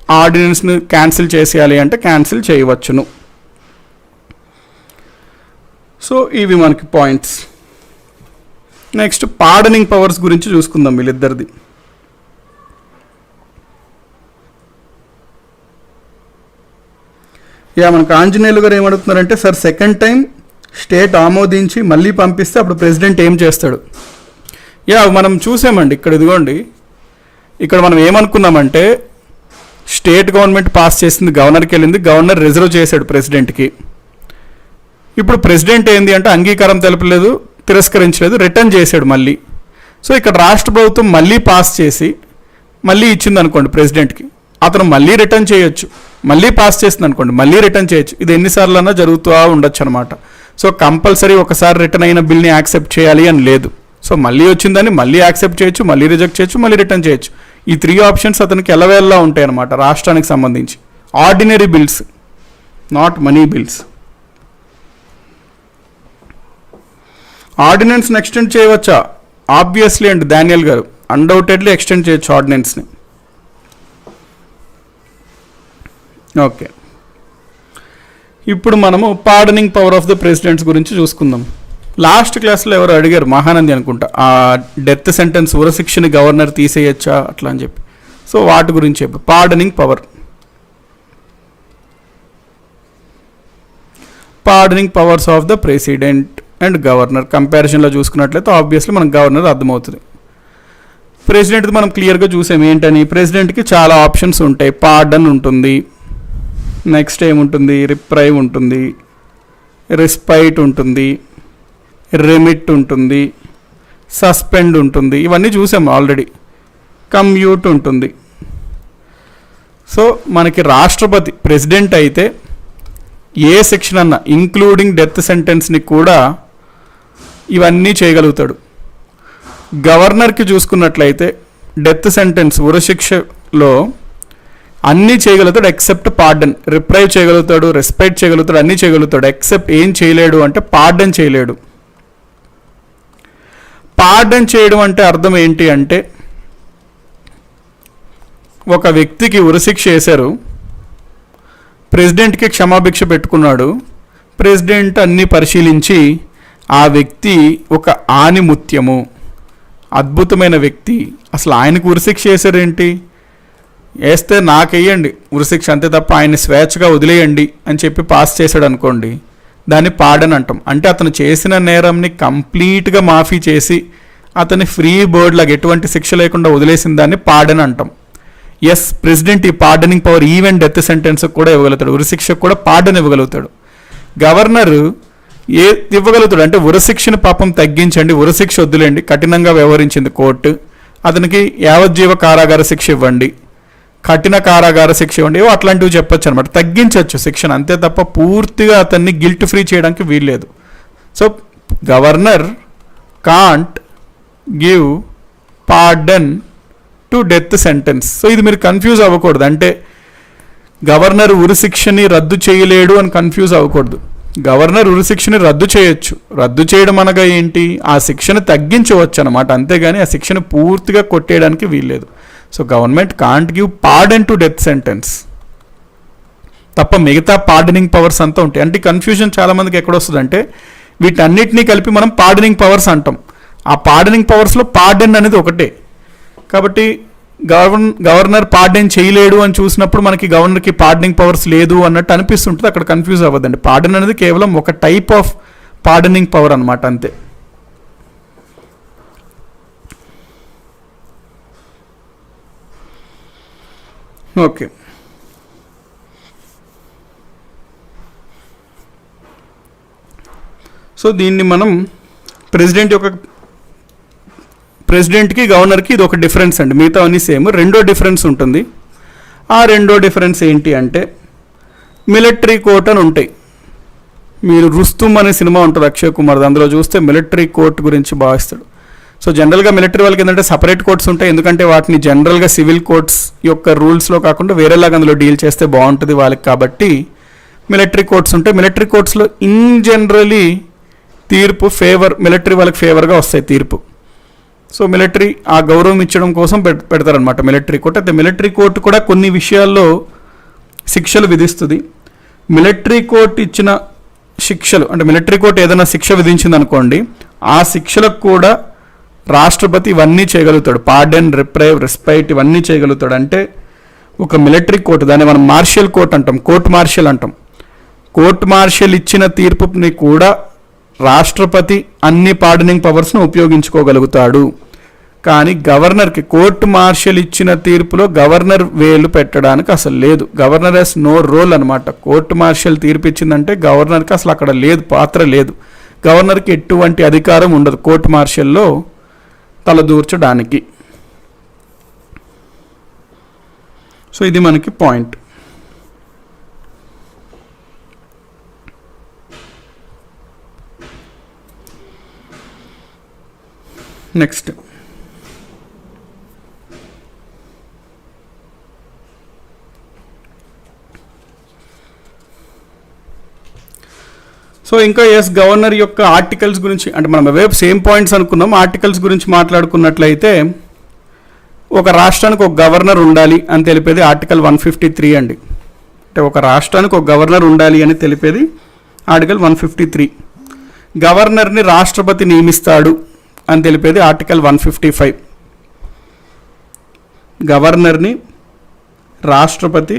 ఆర్డినెన్స్ని క్యాన్సిల్ చేసేయాలి అంటే క్యాన్సిల్ చేయవచ్చును. సో ఇవి మనకి పాయింట్స్. నెక్స్ట్ పార్డనింగ్ పవర్స్ గురించి చూసుకుందాం వీళ్ళిద్దరిది. మనకు ఆంజనేయులు గారు ఏమడుగుతున్నారంటే, సార్ సెకండ్ టైం స్టేట్ ఆమోదించి మళ్ళీ పంపిస్తే అప్పుడు ప్రెసిడెంట్ ఏం చేస్తాడు? మనం చూసామండి ఇక్కడ, ఇదిగోండి ఇక్కడ మనం ఏమనుకున్నామంటే స్టేట్ గవర్నమెంట్ పాస్ చేసింది, గవర్నర్కి వెళ్ళింది, గవర్నర్ రిజర్వ్ చేశాడు ప్రెసిడెంట్కి. ఇప్పుడు ప్రెసిడెంట్ ఏంది అంటే అంగీకారం తెలపలేదు, తిరస్కరించలేదు, రిటర్న్ చేశాడు మళ్ళీ. సో ఇక్కడ రాష్ట్ర ప్రభుత్వం మళ్ళీ పాస్ చేసి మళ్ళీ ఇచ్చింది అనుకోండి ప్రెసిడెంట్కి, అతను మళ్ళీ రిటర్న్ చేయొచ్చు. మళ్ళీ పాస్ చేసింది అనుకోండి, మళ్ళీ రిటర్న్ చేయొచ్చు. ఇది ఎన్నిసార్లు అన్నా జరుగుతూ ఉండొచ్చు అనమాట. సో కంపల్సరీ ఒకసారి రిటర్న్ అయిన బిల్ని యాక్సెప్ట్ చేయాలి అని లేదు. సో మళ్ళీ వచ్చిందని మళ్ళీ యాక్సెప్ట్ చేయొచ్చు, మళ్ళీ రిజెక్ట్ చేయొచ్చు, మళ్ళీ రిటర్న్ చేయొచ్చు. ఈ 3 ఆప్షన్స్ అతనికి ఎలవేళ్ళ ఉంటాయి అనమాట రాష్ట్రానికి సంబంధించి. Ordinary bills, not money bills. ఆర్డినెన్స్ని ఎక్స్టెండ్ చేయవచ్చా? ఆబ్వియస్లీ అండి డానియల్ గారు, అన్డౌటెడ్లీ ఎక్స్టెండ్ చేయొచ్చు ఆర్డినెన్స్ని. ఓకే, ఇప్పుడు మనము pardoning power of the presidents గురించి చూసుకుందాం. లాస్ట్ క్లాస్లో ఎవరు అడిగారు, మహానంది అనుకుంటా, ఆ డెత్ సెంటెన్స్ ఉరశిక్షని గవర్నర్ తీసేయచ్చా అట్లా అని చెప్పి. సో వాటి గురించి చెప్పి pardoning powers of the president and governor కంపారిజన్లో చూసుకున్నట్లయితే ఆబ్వియస్లీ మనకు గవర్నర్ అర్థమవుతుంది. ప్రెసిడెంట్ది మనం క్లియర్గా చూసాం ఏంటని. ప్రెసిడెంట్కి చాలా ఆప్షన్స్ ఉంటాయి. పార్డన్ ఉంటుంది, నెక్స్ట్ ఏముంటుంది, రిప్రైవ్ ఉంటుంది, రెస్పైట్ ఉంటుంది, రెమిట్ ఉంటుంది, సస్పెండ్ ఉంటుంది, ఇవన్నీ చూసాము ఆల్రెడీ. కమ్యూట్ ఉంటుంది. సో మనకి రాష్ట్రపతి ప్రెసిడెంట్ అయితే ఏ సెక్షన్ అన్నా ఇంక్లూడింగ్ డెత్ సెంటెన్స్ని కూడా ఇవన్నీ చేయగలుగుతాడు. గవర్నర్కి చూసుకున్నట్లయితే డెత్ సెంటెన్స్ ఉరశిక్షలో అన్నీ చేయగలుగుతాడు ఎక్సెప్ట్ పార్డన్. రిప్రైవ్ చేయగలుగుతాడు, రెస్పెక్ట్ చేయగలుగుతాడు, అన్నీ చేయగలుగుతాడు. ఎక్సెప్ట్ ఏం చేయలేడు అంటే పార్డన్ చేయలేడు. పార్డన్ చేయడం అంటే అర్థం ఏంటి అంటే, ఒక వ్యక్తికి ఉరిశిక్ష వేశారు, ప్రెసిడెంట్కి క్షమాభిక్ష పెట్టుకున్నాడు. ప్రెసిడెంట్ అన్నీ పరిశీలించి ఆ వ్యక్తి ఒక ఆనిముత్యము, అద్భుతమైన వ్యక్తి, అసలు ఆయనకు ఉరిశిక్ష వేశారేంటి, వేస్తే నాకెయ్యండి ఉరిశిక్ష అంతే తప్ప ఆయన్ని స్వేచ్ఛగా వదిలేయండి అని చెప్పి పాస్ చేశాడు అనుకోండి, దాన్ని పార్డన్ అంటాం. అంటే అతను చేసిన నేరంని కంప్లీట్గా మాఫీ చేసి అతని ఫ్రీ బర్డ్ లాగా ఎటువంటి శిక్ష లేకుండా వదిలేసిన దాన్ని పార్డన్ అంటాం. ఎస్, ప్రెసిడెంట్ ఈ పార్డనింగ్ పవర్ ఈవెన్ డెత్ సెంటెన్స్కి కూడా ఇవ్వగలుగుతాడు, ఉరిశిక్షకు కూడా పార్డన్ ఇవ్వగలుగుతాడు. గవర్నర్ ఇవ్వగలుగుతాడు అంటే ఉరిశిక్షను పాపం తగ్గించండి, ఉరిశిక్ష వద్దులేండి, కఠినంగా వ్యవహరించింది కోర్టు, అతనికి యావజ్జీవ కారాగార శిక్ష ఇవ్వండి, కఠిన కారాగార శిక్ష ఇవ్వండి, అట్లాంటివి చెప్పొచ్చు అనమాట. తగ్గించవచ్చు శిక్షను, అంతే తప్ప పూర్తిగా అతన్ని గిల్ట్ ఫ్రీ చేయడానికి వీల్లేదు. So governor can't give pardon to death sentence. So ఇది మీరు కన్ఫ్యూజ్ అవ్వకూడదు, అంటే గవర్నర్ ఉరిశిక్షని రద్దు చేయలేడు అని కన్ఫ్యూజ్ అవ్వకూడదు. గవర్నర్ ఉరి శిక్షని రద్దు చేయొచ్చు. రద్దు చేయడం అనగా ఏంటి, ఆ శిక్షను తగ్గించవచ్చు అనమాట, అంతేగాని ఆ శిక్షను పూర్తిగా కొట్టేయడానికి వీల్లేదు. So government can't give pardon to death sentence తప్ప మిగతా పార్డనింగ్ పవర్స్ అంతా ఉంటాయి. అంటే కన్ఫ్యూజన్ చాలామందికి ఎక్కడొస్తుందంటే వీటన్నిటినీ కలిపి మనం పార్డనింగ్ పవర్స్ అంటాం. ఆ పార్డనింగ్ పవర్స్లో పార్డన్ అనేది ఒకటే. కాబట్టి గవర్నర్ పార్డన్ చేయలేడు అని చూసినప్పుడు మనకి గవర్నర్కి పార్డనింగ్ పవర్స్ లేదు అన్నట్టు అనిపిస్తుంటుంది. అక్కడ కన్ఫ్యూజ్ అవ్వదండి. పార్డన్ అనేది కేవలం ఒక టైప్ ఆఫ్ పార్డనింగ్ పవర్ అనమాట, అంతే. ఓకే, సో దీన్ని మనం ప్రెసిడెంట్కి గవర్నర్కి ఇది ఒక డిఫరెన్స్ అండి. మిగతా అన్నీ సేమ్. రెండో డిఫరెన్స్ ఉంటుంది. ఆ రెండో డిఫరెన్స్ ఏంటి అంటే మిలిటరీ కోర్ట్ అని ఉంటాయి. మీరు రుస్తుమ్ అనే సినిమా ఉంటుంది అక్షయ్ కుమార్, అందులో చూస్తే మిలిటరీ కోర్ట్ గురించి భావిస్తాడు. సో జనరల్గా మిలిటరీ వాళ్ళకి ఏంటంటే సపరేట్ కోర్ట్స్ ఉంటాయి, ఎందుకంటే వాటిని జనరల్గా సివిల్ కోర్ట్స్ యొక్క రూల్స్లో కాకుండా వేరేలాగా అందులో డీల్ చేస్తే బాగుంటుంది వాళ్ళకి, కాబట్టి మిలిటరీ కోర్ట్స్ ఉంటాయి. మిలిటరీ కోర్ట్స్లో ఇన్ జనరలీ తీర్పు మిలిటరీ వాళ్ళకి ఫేవర్గా వస్తాయి తీర్పు. సో మిలిటరీ ఆ గౌరవం ఇచ్చడం కోసం పెడతారనమాట మిలిటరీ కోర్ట్. అయితే మిలిటరీ కోర్టు కూడా కొన్ని విషయాల్లో శిక్షలు విధిస్తుంది. మిలిటరీ కోర్టు ఇచ్చిన శిక్షలు అంటే మిలిటరీ కోర్టు ఏదైనా శిక్ష విధించింది అనుకోండి, ఆ శిక్షలకు కూడా రాష్ట్రపతి ఇవన్నీ చేయగలుగుతాడు. పార్డన్, రిప్రైవ్, రెస్పైట్ ఇవన్నీ చేయగలుగుతాడు. అంటే ఒక మిలిటరీ కోర్టు, దాన్ని మనం మార్షల్ కోర్ట్ అంటాం, కోర్ట్ మార్షల్ అంటాం. కోర్ట్ మార్షల్ ఇచ్చిన తీర్పుని కూడా రాష్ట్రపతి అన్ని పార్డనింగ్ పవర్స్ను ఉపయోగించుకోగలుగుతాడు. కానీ గవర్నర్కి కోర్టు మార్షల్ ఇచ్చిన తీర్పులో గవర్నర్ వేలు పెట్టడానికి అసలు లేదు. గవర్నర్ హెస్ నో రోల్ అనమాట. కోర్టు మార్షల్ తీర్పు ఇచ్చిందంటే గవర్నర్కి అసలు అక్కడ లేదు, పాత్ర లేదు. గవర్నర్కి ఎటువంటి అధికారం ఉండదు కోర్టు మార్షల్లో తలదూర్చడానికి. సో ఇది మనకి పాయింట్. నెక్స్ట్ సో ఇంకా గవర్నర్ యొక్క ఆర్టికల్స్ గురించి అంటే మనం అవే సేమ్ పాయింట్స్ అనుకున్నాం. ఆర్టికల్స్ గురించి మాట్లాడుకున్నట్లయితే ఒక రాష్ట్రానికి ఒక గవర్నర్ ఉండాలి అని తెలిపేది ఆర్టికల్ 153 అండి. అంటే ఒక రాష్ట్రానికి ఒక గవర్నర్ ఉండాలి అని తెలిపేది ఆర్టికల్ 153. గవర్నర్ని రాష్ట్రపతి నియమిస్తాడు అని తెలిపేది ఆర్టికల్ 155. గవర్నర్ని రాష్ట్రపతి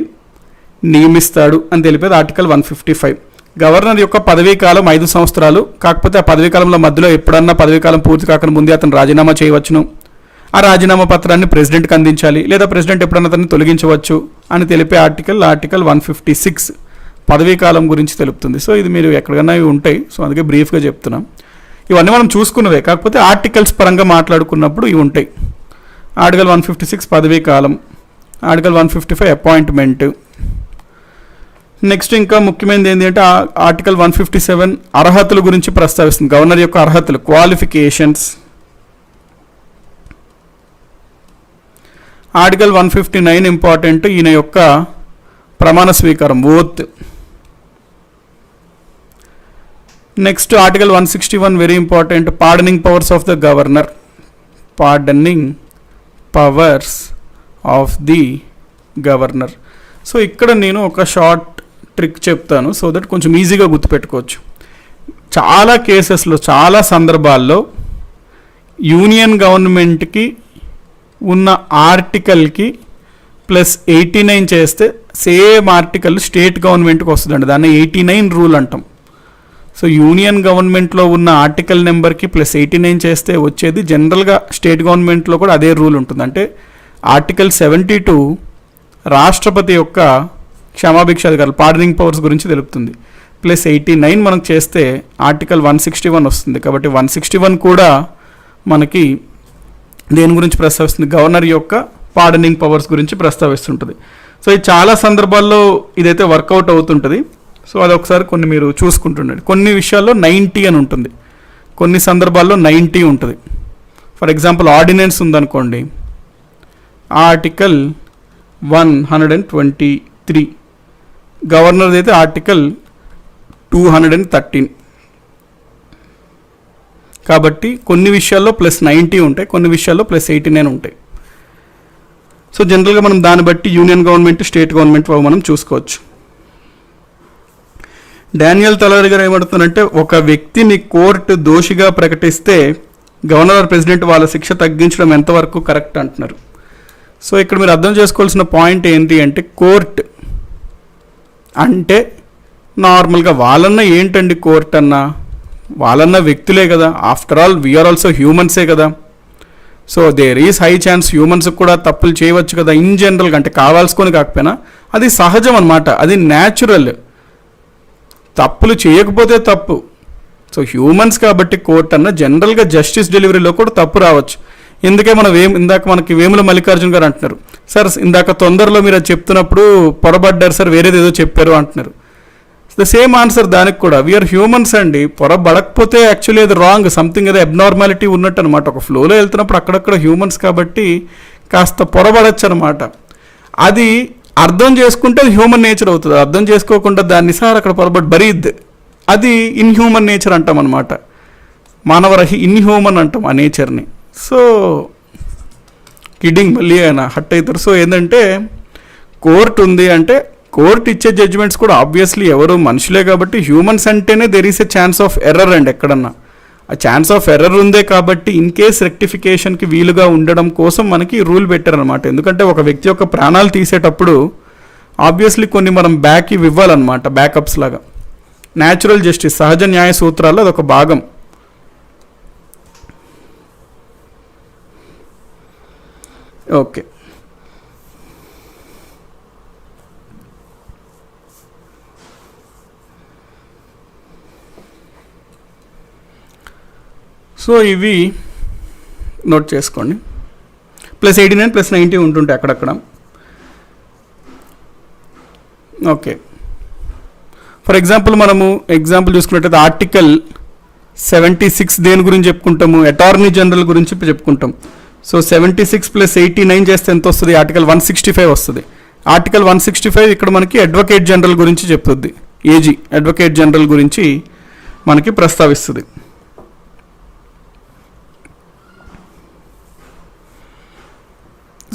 నియమిస్తాడు అని తెలిపేది ఆర్టికల్ 155. గవర్నర్ యొక్క పదవీ కాలం 5 సంవత్సరాలు. కాకపోతే ఆ పదవీ కాలంలో మధ్యలో ఎప్పుడన్నా పదవీ కాలం పూర్తి కాకుండా ముందే అతను రాజీనామా చేయవచ్చును. ఆ రాజీనామా పత్రాన్ని ప్రెసిడెంట్కి అందించాలి, లేదా ప్రెసిడెంట్ ఎప్పుడన్నా అతన్ని తొలగించవచ్చు అని తెలిపే ఆర్టికల్ 156 పదవీ కాలం గురించి తెలుపుతుంది. సో ఇది మీరు ఎక్కడికన్నా ఇవి ఉంటాయి, సో అందుకే బ్రీఫ్గా చెప్తున్నాం. ఇవన్నీ మనం చూసుకున్నవే, కాకపోతే ఆర్టికల్స్ పరంగా మాట్లాడుకున్నప్పుడు ఇవి ఉంటాయి. ఆర్టికల్ 156 పదవీ కాలం, ఆర్టికల్ 155 అపాయింట్మెంట్. నెక్స్ట్ ఇంకా ముఖ్యమైనది ఏంటంటే ఆర్టికల్ 157 అర్హతల గురించి ప్రస్తావిస్తుంది. గవర్నర్ యొక్క అర్హతలు, క్వాలిఫికేషన్స్. ఆర్టికల్ 159 ఇంపార్టెంట్, ఈయన యొక్క ప్రమాణ స్వీకారం, oath. Next article 161 very important, pardoning powers of the governor. Pardoning powers of the governor. So ఇక్కడ నేను ఒక షార్ట్ ట్రిక్ చెప్తాను, సో దట్ కొంచెం ఈజీగా గుర్తుపెట్టుకోవచ్చు. చాలా కేసెస్లో, చాలా సందర్భాల్లో యూనియన్ గవర్నమెంట్కి ఉన్న ఆర్టికల్కి +89 చేస్తే సేమ్ ఆర్టికల్ స్టేట్ గవర్నమెంట్కి వస్తుందండి. దాన్ని 89 రూల్ అంటాం. సో యూనియన్ గవర్నమెంట్లో ఉన్న ఆర్టికల్ నెంబర్కి +89 చేస్తే వచ్చేది జనరల్గా స్టేట్ గవర్నమెంట్లో కూడా అదే రూల్ ఉంటుంది. అంటే ఆర్టికల్ 72 రాష్ట్రపతి యొక్క క్షమాభిక్ష అధికారులు, పార్డనింగ్ పవర్స్ గురించి తెలుపుతుంది. +89 మనం చేస్తే ఆర్టికల్ 161 వస్తుంది. కాబట్టి 161 కూడా మనకి దేని గురించి ప్రస్తావిస్తుంది, గవర్నర్ యొక్క పార్డనింగ్ పవర్స్ గురించి ప్రస్తావిస్తుంటుంది. సో ఇది చాలా సందర్భాల్లో ఇదైతే వర్కౌట్ అవుతుంటుంది. సో అది ఒకసారి కొన్ని మీరు చూసుకుంటుండండి. కొన్ని విషయాల్లో 90 అని ఉంటుంది, కొన్ని సందర్భాల్లో 90 ఉంటుంది. ఫర్ ఎగ్జాంపుల్ ఆర్డినెన్స్ ఉందనుకోండి, ఆర్టికల్ 123, గవర్నర్ది అయితే ఆర్టికల్ 213. కాబట్టి కొన్ని విషయాల్లో +90 ఉంటాయి, కొన్ని విషయాల్లో +89 ఉంటాయి. సో జనరల్గా మనం దాన్ని బట్టి యూనియన్ గవర్నమెంట్, స్టేట్ గవర్నమెంట్ మనం చూసుకోవచ్చు. డానియల్ తలారి గారు ఏమడుతున్నారంటే, ఒక వ్యక్తిని కోర్టు దోషిగా ప్రకటిస్తే గవర్నర్ ప్రెసిడెంట్ వాళ్ళ శిక్ష తగ్గించడం ఎంతవరకు కరెక్ట్ అంటున్నారు. సో ఇక్కడ మీరు అర్థం చేసుకోవాల్సిన పాయింట్ ఏంటి అంటే, కోర్ట్ అంటే నార్మల్గా వాళ్ళన్నా ఏంటండి కోర్ట్ అన్నా, వాళ్ళన్నా వ్యక్తులే కదా, ఆఫ్టర్ ఆల్ వీఆర్ ఆల్సో హ్యూమన్సే కదా. So there is high chance humans కూడా తప్పులు చేయవచ్చు కదా ఇన్ జనరల్గా, అంటే కావాల్సుకొని కాకపోయినా అది సహజం అనమాట, అది న్యాచురల్. తప్పులు చేయకపోతే తప్పు. సో హ్యూమన్స్ కాబట్టి కోర్ట్ అన్న జనరల్గా జస్టిస్ డెలివరీలో కూడా తప్పు రావచ్చు. ఎందుకే ఇందాక మనకి వేముల మల్లికార్జున గారు అంటున్నారు, సార్ ఇందాక తొందరలో మీరు అది చెప్తున్నప్పుడు పొరబడ్డారు సార్, వేరేది ఏదో చెప్పారు అంటున్నారు. ద సేమ్ ఆన్సర్ దానికి కూడా, వీఆర్ హ్యూమన్స్ అండి. పొరబడకపోతే యాక్చువల్లీ అది రాంగ్, సంథింగ్ ఏదో అబ్నార్మాలిటీ ఉన్నట్టు అనమాట. ఒక ఫ్లోలో వెళ్తున్నప్పుడు అక్కడక్కడ హ్యూమన్స్ కాబట్టి కాస్త పొరబడచ్చు అనమాట. అది అర్థం చేసుకుంటే అది హ్యూమన్ నేచర్ అవుతుంది. అర్థం చేసుకోకుండా దాన్ని సార్ అక్కడ పొరబడి బరీద్, అది ఇన్హ్యూమన్ నేచర్ అంటాం అనమాట. ఇన్హ్యూమన్ అంటాం ఆ నేచర్ని. సో కిడ్డింగ్ మళ్ళీ ఆయన హట్ అవుతారు. సో ఏంటంటే కోర్టు ఉంది అంటే కోర్టు ఇచ్చే జడ్జిమెంట్స్ కూడా ఆబ్వియస్లీ ఎవరు మనుషులే కాబట్టి హ్యూమన్స్ అంటేనే there is a chance of error అండి. ఎక్కడన్నా ఆ ఛాన్స్ ఆఫ్ ఎర్రర్ ఉందే కాబట్టి ఇన్ కేస్ రెక్టిఫికేషన్కి వీలుగా ఉండడం కోసం మనకి రూల్ పెట్టారనమాట. ఎందుకంటే ఒక వ్యక్తి యొక్క ప్రాణాలు తీసేటప్పుడు ఆబ్వియస్లీ కొన్ని మనం ఇవ్వాలన్నమాట, బ్యాకప్స్ లాగా. న్యాచురల్ జస్టిస్, సహజ న్యాయ సూత్రాల్లో అదొక భాగం. ఓకే, సో ఇవి నోట్ చేసుకోండి. +89 +90 ఉంటుంటాయి అక్కడక్కడ. ఓకే, ఫర్ ఎగ్జాంపుల్ మనము చూసుకున్నట్టయితే ఆర్టికల్ 76 దేని గురించి చెప్పుకుంటాము, అటార్నీ జనరల్ గురించి చెప్పుకుంటాం. సో 76 + 89 చేస్తే ఎంత వస్తుంది, ఆర్టికల్ 165 వస్తుంది. ఆర్టికల్ 165 ఇక్కడ మనకి అడ్వకేట్ జనరల్ గురించి చెప్తుంది. ఏజీ అడ్వకేట్ జనరల్ గురించి మనకి ప్రస్తావిస్తుంది.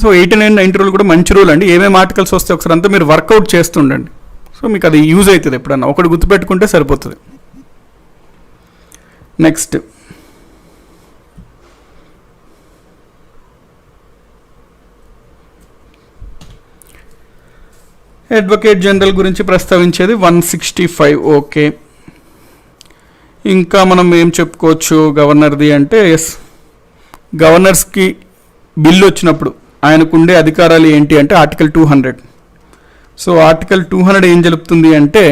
సో 89, 90 రూల్ కూడా మంచి రూల్ అండి. ఏమేమి ఆర్టికల్స్ వస్తే ఒకసారి అంతా మీరు వర్కౌట్ చేస్తుండండి. సో మీకు అది యూజ్ అవుతుంది, ఎప్పుడన్నా ఒకటి గుర్తుపెట్టుకుంటే సరిపోతుంది. నెక్స్ట్ అడ్వకేట్ జనరల్ గురించి ప్రస్తావించేది 165. ఓకే, ఇంకా మనం ఏం చెప్పుకోవచ్చు గవర్నర్ది అంటే, గవర్నర్స్కి బిల్లు వచ్చినప్పుడు ఆయనకుండే అధికారాలు ఏంటి అంటే ఆర్టికల్ 200. సో ఆర్టికల్ 200 ఏం జరుపుతుంది అంటే,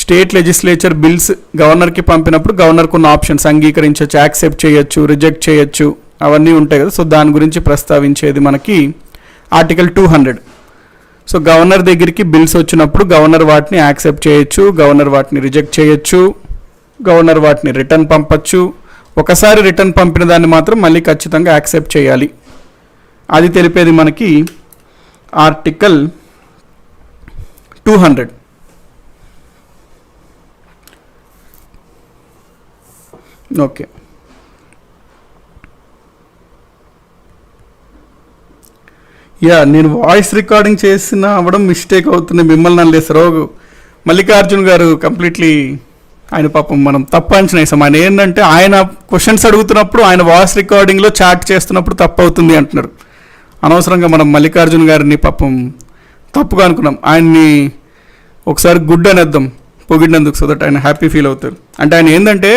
స్టేట్ లెజిస్లేచర్ బిల్స్ గవర్నర్కి పంపినప్పుడు గవర్నర్కు ఉన్న ఆప్షన్స్ అంగీకరించవచ్చు, యాక్సెప్ట్ చేయొచ్చు, రిజెక్ట్ చేయొచ్చు, అవన్నీ ఉంటాయి కదా. సో దాని గురించి ప్రస్తావించేది మనకి ఆర్టికల్ 200. సో గవర్నర్ దగ్గరికి బిల్స్ వచ్చినప్పుడు గవర్నర్ వాటిని యాక్సెప్ట్ చేయొచ్చు, గవర్నర్ వాటిని రిజెక్ట్ చేయొచ్చు, గవర్నర్ వాటిని రిటర్న్ పంపచ్చు. ఒకసారి రిటర్న్ పంపిన దాన్ని మాత్రం మళ్ళీ ఖచ్చితంగా యాక్సెప్ట్ చేయాలి. అది తెలిపేది మనకి ఆర్టికల్ 200. ఓకే, నేను వాయిస్ రికార్డింగ్ చేసిన అవ్వడం మిస్టేక్ అవుతుంది, మిమ్మల్ని అనలేసారు. మల్లికార్జున్ గారు కంప్లీట్లీ ఆయన పాపం మనం తప్పు అంచనా వేసాం. ఆయన ఏంటంటే ఆయన క్వశ్చన్స్ అడుగుతున్నప్పుడు ఆయన వాయిస్ రికార్డింగ్లో చాట్ చేస్తున్నప్పుడు తప్పు అవుతుంది అంటున్నారు. అనవసరంగా మనం మల్లికార్జున్ గారిని పాపం తప్పుగా అనుకున్నాం. ఆయన్ని ఒకసారి గుడ్ అనేద్దాం పొగిడినందుకు, సో దట్ ఆయన హ్యాపీ ఫీల్ అవుతారు. అంటే ఆయన ఏంటంటే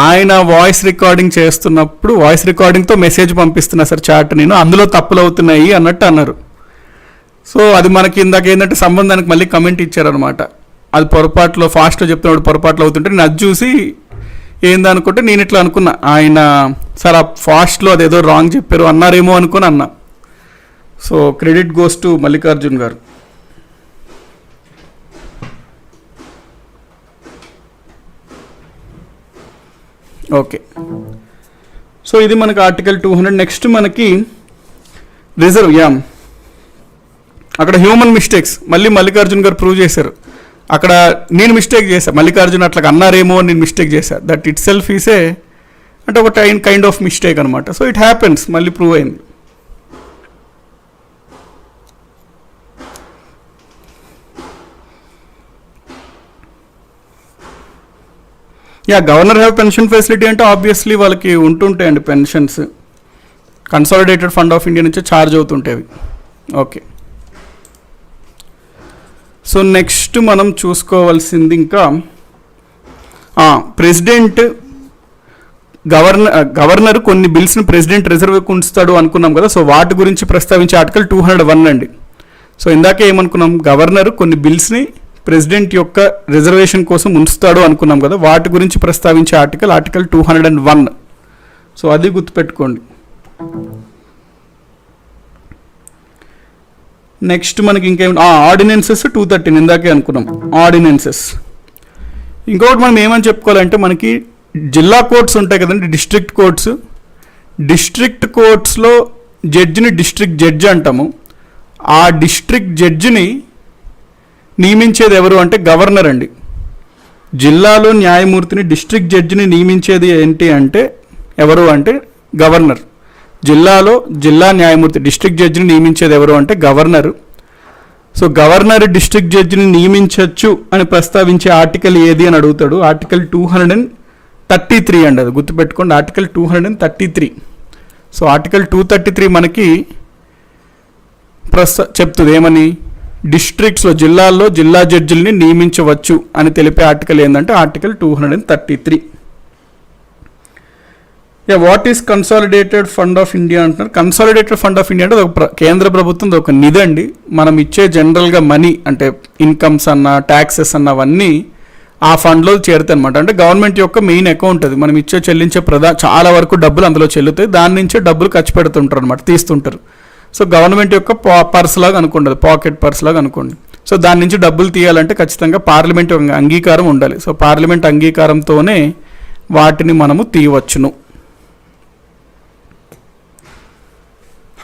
ఆయన వాయిస్ రికార్డింగ్ చేస్తున్నప్పుడు వాయిస్ రికార్డింగ్తో మెసేజ్ పంపిస్తున్నా సార్ చాట్, నేను అందులో తప్పులు అవుతున్నాయి అన్నట్టు అన్నారు. సో అది మనకి ఇందాక ఏంటంటే సంబంధానికి మళ్ళీ కమెంట్ ఇచ్చారనమాట. అది పొరపాట్లో ఫాస్ట్లో చెప్తున్నాడు, పొరపాట్లు అవుతుంటే నేను అది చూసి ఏందనుకుంటే నేను ఇట్లా అనుకున్నా, ఆయన సార్ ఆ ఫాస్ట్లో అదేదో రాంగ్ చెప్పారు అన్నారేమో అనుకుని అన్నా. So credit goes to Mallikarjun గారు. ఓకే, సో ఇది మనకి ఆర్టికల్ 200. నెక్స్ట్ మనకి రిజర్వ్, అక్కడ హ్యూమన్ మిస్టేక్స్ మళ్ళీ మల్లికార్జున్ గారు ప్రూవ్ చేశారు. అక్కడ నేను మిస్టేక్ చేశాను, మల్లికార్జున అట్లా అన్నారేమో అని నేను మిస్టేక్ చేశాను. దట్ ఇట్ సెల్ఫ్ ఈసే అంటే ఒక కైండ్ ఆఫ్ మిస్టేక్ అనమాట. సో ఇట్ హ్యాపెన్స్, మళ్ళీ ప్రూవ్ అయింది. గవర్నర్ హ్యావ్ పెన్షన్ ఫెసిలిటీ అంటే ఆబ్వియస్లీ వాళ్ళకి ఉంటుంటాయండి pensions, consolidated fund of India నుంచి ఛార్జ్ అవుతుంటేవి. ఓకే, సో నెక్స్ట్ మనం చూసుకోవాల్సింది ఇంకా ప్రెసిడెంట్ గవర్నర్ కొన్ని బిల్స్ని ప్రెసిడెంట్ రిజర్వ్కి ఉంచుతాడు అనుకున్నాం కదా. సో వాటి గురించి ప్రస్తావించే ఆర్టికల్ 201 అండి. సో ఇందాకే ఏమనుకున్నాం, గవర్నర్ కొన్ని బిల్స్ని ప్రెసిడెంట్ యొక్క రిజర్వేషన్ కోసం ఉంచుతాడు అనుకున్నాం కదా. వాటి గురించి ప్రస్తావించే ఆర్టికల్ 201. సో అది గుర్తుపెట్టుకోండి. నెక్స్ట్ మనకి ఇంకేం ఆర్డినెన్సెస్ 213 ఇందాకే అనుకున్నాం. ఆర్డినెన్సెస్ ఇంకొకటి మనం ఏమని చెప్పుకోవాలంటే, మనకి జిల్లా కోర్ట్స్ ఉంటాయి కదండి, డిస్ట్రిక్ట్ కోర్ట్స్. డిస్ట్రిక్ట్ కోర్ట్స్లో జడ్జిని డిస్ట్రిక్ట్ జడ్జి అంటాము. ఆ డిస్ట్రిక్ట్ జడ్జిని నియమించేది ఎవరు అంటే గవర్నర్ అండి. జిల్లాలో న్యాయమూర్తిని డిస్ట్రిక్ట్ జడ్జిని నియమించేది ఏంటి అంటే ఎవరు అంటే గవర్నర్. జిల్లాలో జిల్లా న్యాయమూర్తి డిస్ట్రిక్ట్ జడ్జిని నియమించేది ఎవరు అంటే గవర్నరు. సో గవర్నర్ డిస్ట్రిక్ట్ జడ్జిని నియమించవచ్చు అని ప్రస్తావించే ఆర్టికల్ ఏది అని అడుగుతాడు. ఆర్టికల్ 233 అండి, అది గుర్తుపెట్టుకోండి. ఆర్టికల్ 233. సో ఆర్టికల్ 233 మనకి చెప్తుంది ఏమని, డిస్ట్రిక్ట్స్లో జిల్లాల్లో జిల్లా జడ్జిల్ని నియమించవచ్చు అని తెలిపే ఆర్టికల్ ఏంటంటే article 233. What is consolidated fund of India అంటున్నారు. కన్సాలిడేటెడ్ ఫండ్ ఆఫ్ ఇండియా అంటే ఒక కేంద్ర ప్రభుత్వం ఒక నిధి అండి. మనం ఇచ్చే జనరల్గా మనీ అంటే ఇన్కమ్స్ అన్న ట్యాక్సెస్ అన్న అవన్నీ ఆ ఫండ్లో చేరుతాయి అనమాట. అంటే గవర్నమెంట్ యొక్క మెయిన్ అకౌంట్ అది. మనం చెల్లించే చాలా వరకు డబ్బులు అందులో చెల్లుతాయి. దాని నుంచే డబ్బులు ఖర్చు పెడుతుంటారు అనమాట, తీస్తుంటారు. సో గవర్నమెంట్ యొక్క పర్స్ లాగా అనుకోండి, పాకెట్ పర్స్ లాగా అనుకోండి. సో దాని నుంచి డబ్బులు తీయాలంటే ఖచ్చితంగా పార్లమెంట్ అంగీకారం ఉండాలి. సో పార్లమెంట్ అంగీకారంతోనే వాటిని మనము తీయవచ్చును.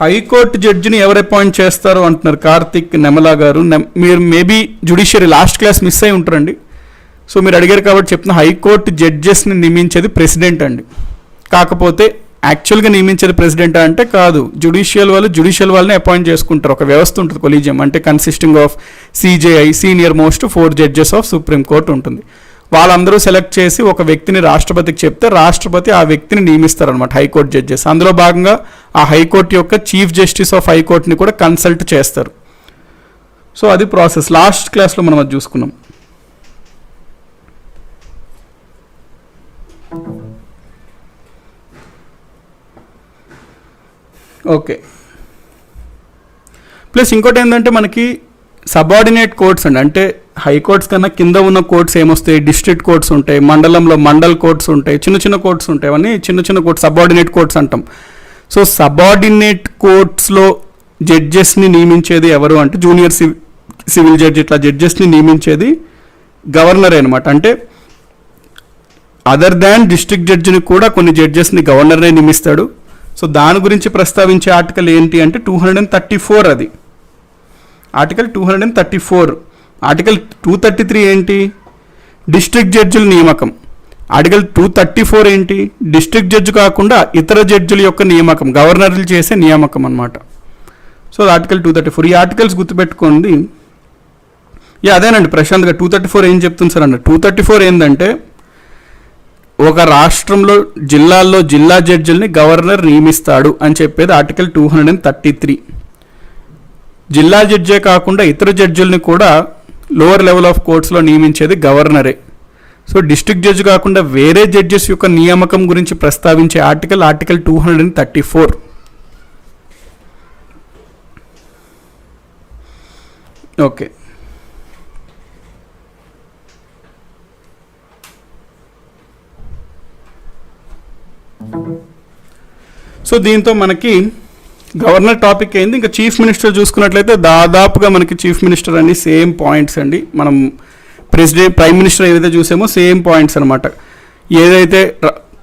హైకోర్టు జడ్జిని ఎవరు అపాయింట్ చేస్తారో అంటున్నారు కార్తిక్ నెమలా గారు. మీరు maybe judiciary last class miss అయి ఉంటారండి. సో మీరు అడిగారు కాబట్టి చెప్తున్నా, హైకోర్టు జడ్జెస్ని నియమించేది ప్రెసిడెంట్ అండి. కాకపోతే యాక్చువల్గా నియమించేది ప్రెసిడెంట్ అంటే కాదు, జ్యుడిషియల్ వాళ్ళని అపాయింట్ చేసుకుంటారు. ఒక వ్యవస్థ ఉంటుంది, కొలీజియం, అంటే consisting of CJI senior most 4 judges of supreme court ఉంటుంది. వాళ్ళందరూ సెలెక్ట్ చేసి ఒక వ్యక్తిని రాష్ట్రపతికి చెప్తే రాష్ట్రపతి ఆ వ్యక్తిని నియమిస్తారనమాట, హైకోర్టు జడ్జెస్. అందులో భాగంగా ఆ హైకోర్టు యొక్క చీఫ్ జస్టిస్ ఆఫ్ హైకోర్టుని కూడా కన్సల్ట్ చేస్తారు. సో అది ప్రాసెస్. లాస్ట్ క్లాస్లో మనం అది చూసుకున్నాం. ఓకే, ప్లస్ ఇంకోటి ఏంటంటే మనకి సబార్డినేట్ కోర్ట్స్ అండి. అంటే హైకోర్ట్స్ కన్నా కింద ఉన్న కోర్ట్స్ ఏమొస్తాయి, డిస్ట్రిక్ట్ కోర్ట్స్ ఉంటాయి, మండలంలో మండల్ కోర్ట్స్ ఉంటాయి, చిన్న కోర్ట్స్ ఉంటాయి. అవన్నీ చిన్న కోర్ట్స్ సబార్డినేట్ కోర్ట్స్ అంటాం. సో సబార్డినేట్ కోర్ట్స్లో జడ్జెస్ని నియమించేది ఎవరు అంటే జూనియర్ సివిల్ జడ్జి, ఇట్లా జడ్జెస్ని నియమించేది గవర్నరే అనమాట. అంటే అదర్ దాన్ డిస్ట్రిక్ట్ జడ్జిని కూడా కొన్ని జడ్జెస్ని గవర్నరే నియమిస్తాడు. సో దాని గురించి ప్రస్తావించే ఆర్టికల్ ఏంటి అంటే 234. అది ఆర్టికల్ 234. ఆర్టికల్ 233 ఏంటి, డిస్ట్రిక్ట్ జడ్జిల నియామకం. ఆర్టికల్ 234 ఏంటి, డిస్ట్రిక్ట్ జడ్జి కాకుండా ఇతర జడ్జిల యొక్క నియామకం, గవర్నర్లు చేసే నియామకం అనమాట. So article 234. ఈ ఆర్టికల్స్ గుర్తుపెట్టుకోండి. అదేనండి ప్రశాంత్గా 234 ఏం చెప్తుంది సార్ అన్న. 234 ఏంటంటే ఒక రాష్ట్రంలో జిల్లాల్లో జిల్లా జడ్జిల్ని గవర్నర్ నియమిస్తాడు అని చెప్పేది ఆర్టికల్ 233. జిల్లా జడ్జే కాకుండా ఇతర జడ్జిల్ని కూడా లోవర్ లెవెల్ ఆఫ్ కోర్ట్స్లో నియమించేది గవర్నరే. సో డిస్ట్రిక్ట్ జడ్జి కాకుండా వేరే జడ్జెస్ యొక్క నియామకం గురించి ప్రస్తావించే ఆర్టికల్ 234. ఓకే, సో దీంతో మనకి గవర్నర్ టాపిక్ అయింది. ఇంకా చీఫ్ మినిస్టర్ చూసుకున్నట్లయితే దాదాపుగా మనకి చీఫ్ మినిస్టర్ అన్ని సేమ్ పాయింట్స్ అండి. మనం ప్రైమ్ మినిస్టర్ ఏదైతే చూసామో సేమ్ పాయింట్స్ అనమాట. ఏదైతే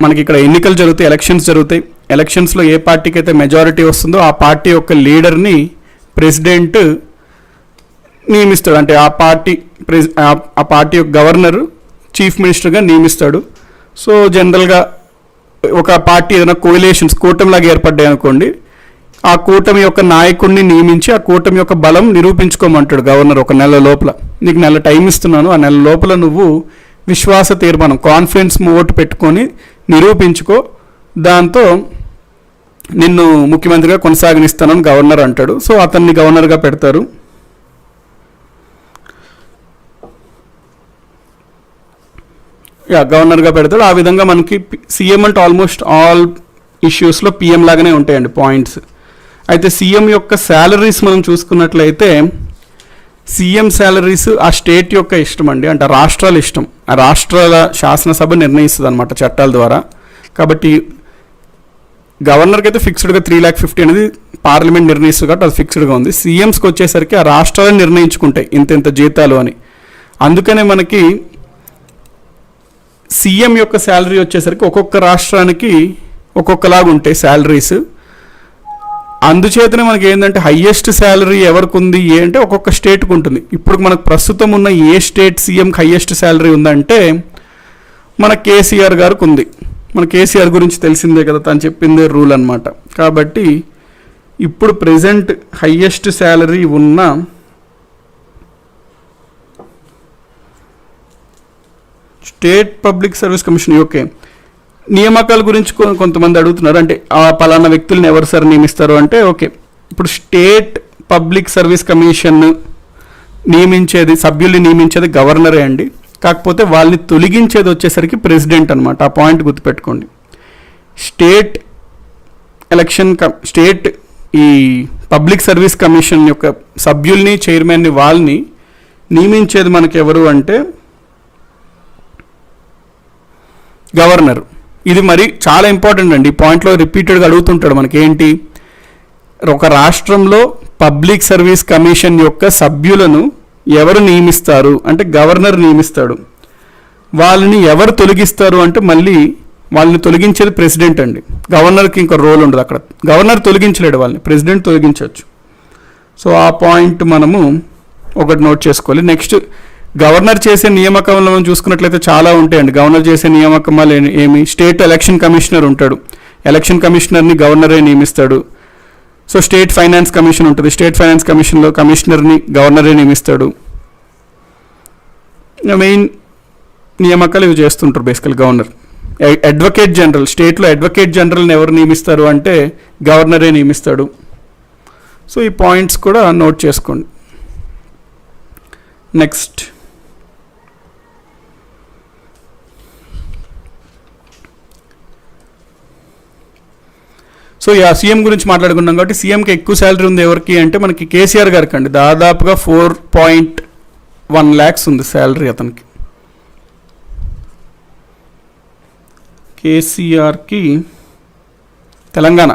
మనకి ఇక్కడ ఎన్నికలు జరుగుతాయి, ఎలక్షన్స్ జరుగుతాయి. ఎలక్షన్స్లో ఏ పార్టీకి అయితే మెజారిటీ వస్తుందో ఆ పార్టీ యొక్క లీడర్ని ప్రెసిడెంట్ నియమిస్తాడు. అంటే ఆ పార్టీ యొక్క గవర్నరు చీఫ్ మినిస్టర్గా నియమిస్తాడు. సో జనరల్గా ఒక పార్టీ ఏదైనా కూటమిలాగా ఏర్పడ్డాయి అనుకోండి, ఆ కూటమి యొక్క నాయకుడిని నియమించి ఆ కూటమి యొక్క బలం నిరూపించుకోమంటాడు గవర్నర్. ఒక నెల లోపల నీకు నెల టైం ఇస్తున్నాను, ఆ నెల లోపల నువ్వు విశ్వాస తీర్మానం కాన్ఫిడెన్స్ ఓటు పెట్టుకొని నిరూపించుకో, దాంతో నిన్ను ముఖ్యమంత్రిగా కొనసాగనిస్తానని గవర్నర్ అంటాడు. సో అతన్ని గవర్నర్గా పెడతారు. గవర్నర్గా పెడతాడు. ఆ విధంగా మనకి సీఎం అంటే ఆల్మోస్ట్ ఆల్ ఇష్యూస్లో పిఎం లాగానే ఉంటాయండి పాయింట్స్. అయితే సీఎం యొక్క శాలరీస్ మనం చూసుకున్నట్లయితే సీఎం శాలరీస్ ఆ స్టేట్ యొక్క ఇష్టం అండి, అంటే రాష్ట్రాల ఇష్టం. ఆ రాష్ట్రాల శాసనసభ నిర్ణయిస్తుంది అనమాట చట్టాల ద్వారా. కాబట్టి గవర్నర్కి అయితే ఫిక్స్డ్గా 3,50,000 అనేది పార్లమెంట్ నిర్ణయిస్తుంది కాబట్టి అది ఫిక్స్డ్గా ఉంది. సీఎంస్కి వచ్చేసరికి ఆ రాష్ట్రాలను నిర్ణయించుకుంటాయి ఇంత జీతాలు అని. అందుకనే మనకి సీఎం యొక్క శాలరీ వచ్చేసరికి ఒక్కొక్క రాష్ట్రానికి ఒక్కొక్కలాగా ఉంటాయి శాలరీస్. అందుచేతనే మనకి ఏంటంటే హయ్యెస్ట్ శాలరీ ఎవరికి ఉంది అంటే ఒక్కొక్క స్టేట్కి ఉంటుంది. ఇప్పుడు మనకు ప్రస్తుతం ఉన్న ఏ స్టేట్ సీఎంకి హయ్యెస్ట్ శాలరీ ఉందంటే మన కేసీఆర్ గారికి ఉంది. మన కేసీఆర్ గురించి తెలిసిందే కదా, తను చెప్పిందే రూల్ అనమాట. కాబట్టి ఇప్పుడు ప్రెజెంట్ హయ్యెస్ట్ శాలరీ ఉన్న state public service commission okay నియామకాల గురించి కొంతమంది అడుగుతున్నారు. అంటే ఆ పలానా వ్యక్తులను ఎవరు సార్ నియమిస్తారు అంటే ఓకే, ఇప్పుడు స్టేట్ పబ్లిక్ సర్వీస్ కమిషన్ సభ్యుల్ని నియమించేది గవర్నరే అండి. కాకపోతే వాళ్ళని తొలగించేది వచ్చేసరికి ప్రెసిడెంట్ అనమాట. ఆ పాయింట్ గుర్తుపెట్టుకోండి. స్టేట్ ఈ పబ్లిక్ సర్వీస్ కమిషన్ యొక్క సభ్యుల్ని చైర్మన్ని వాళ్ళని నియమించేది మనకి ఎవరు అంటే గవర్నర్. ఇది మరి చాలా ఇంపార్టెంట్ అండి. ఈ పాయింట్లో రిపీటెడ్గా అడుగుతుంటాడు మనకి ఏంటి, ఒక రాష్ట్రంలో పబ్లిక్ సర్వీస్ కమిషన్ యొక్క సభ్యులను ఎవరు నియమిస్తారు అంటే గవర్నర్ నియమిస్తాడు. వాళ్ళని ఎవరు తొలగిస్తారు అంటే మళ్ళీ వాళ్ళని తొలగించేది ప్రెసిడెంట్ అండి. గవర్నర్కి ఇంకో రోల్ ఉండదు అక్కడ. గవర్నర్ తొలగించలేడు వాళ్ళని, ప్రెసిడెంట్ తొలగించవచ్చు. సో ఆ పాయింట్ మనము ఒకటి నోట్ చేసుకోవాలి. నెక్స్ట్ గవర్నర్ చేసే నియామకంలో మనం చూసుకున్నట్లయితే చాలా ఉంటాయండి. గవర్నర్ చేసే నియామకాలు ఏమి, స్టేట్ ఎలక్షన్ కమిషనర్ ఉంటాడు, ఎలక్షన్ కమిషనర్ని గవర్నరే నియమిస్తాడు. సో స్టేట్ ఫైనాన్స్ కమిషన్ ఉంటుంది, స్టేట్ ఫైనాన్స్ కమిషన్లో కమిషనర్ని గవర్నరే నియమిస్తాడు. మెయిన్ నియామకాలు ఇవి చేస్తుంటారు బేసికల్ గవర్నర్. అడ్వకేట్ జనరల్, స్టేట్లో అడ్వకేట్ జనరల్ని ఎవరు నియమిస్తారు అంటే గవర్నరే నియమిస్తాడు. సో ఈ పాయింట్స్ కూడా నోట్ చేసుకోండి. నెక్స్ట్ సో సీఎం గురించి మాట్లాడుకున్నాం కాబట్టి సీఎంకి ఎక్కువ శాలరీ ఉంది ఎవరికి అంటే మనకి కేసీఆర్ గారికి అండి. దాదాపుగా 4.1 lakhs ఉంది శాలరీ అతనికి. కేసీఆర్కి తెలంగాణ,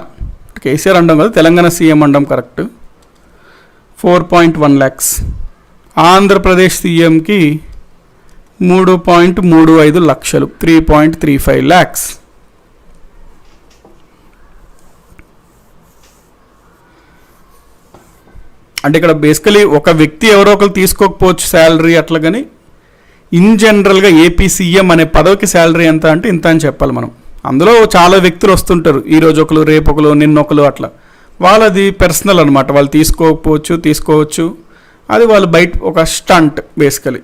కేసీఆర్ అంటాం కదా, తెలంగాణ సీఎం అంటాం కరెక్ట్, 4.1 lakhs. ఆంధ్రప్రదేశ్ సీఎంకి 3.35 లక్షలు, 3.35 lakhs. అంటే ఇక్కడ బేసికలీ ఒక వ్యక్తి ఎవరో ఒకరు తీసుకోకపోవచ్చు శాలరీ అట్లా, కానీ ఇన్ జనరల్గా ఏపీ సీఎం అనే పదవికి శాలరీ ఎంత అంటే ఇంత అని చెప్పాలి మనం. అందులో చాలా వ్యక్తులు వస్తుంటారు, ఈరోజు ఒకరు, రేపు ఒకరు, నిన్నొకరు అట్లా. వాళ్ళది పర్సనల్ అనమాట, వాళ్ళు తీసుకోవచ్చు, అది వాళ్ళు బయట ఒక స్టంట్ బేసికలీ.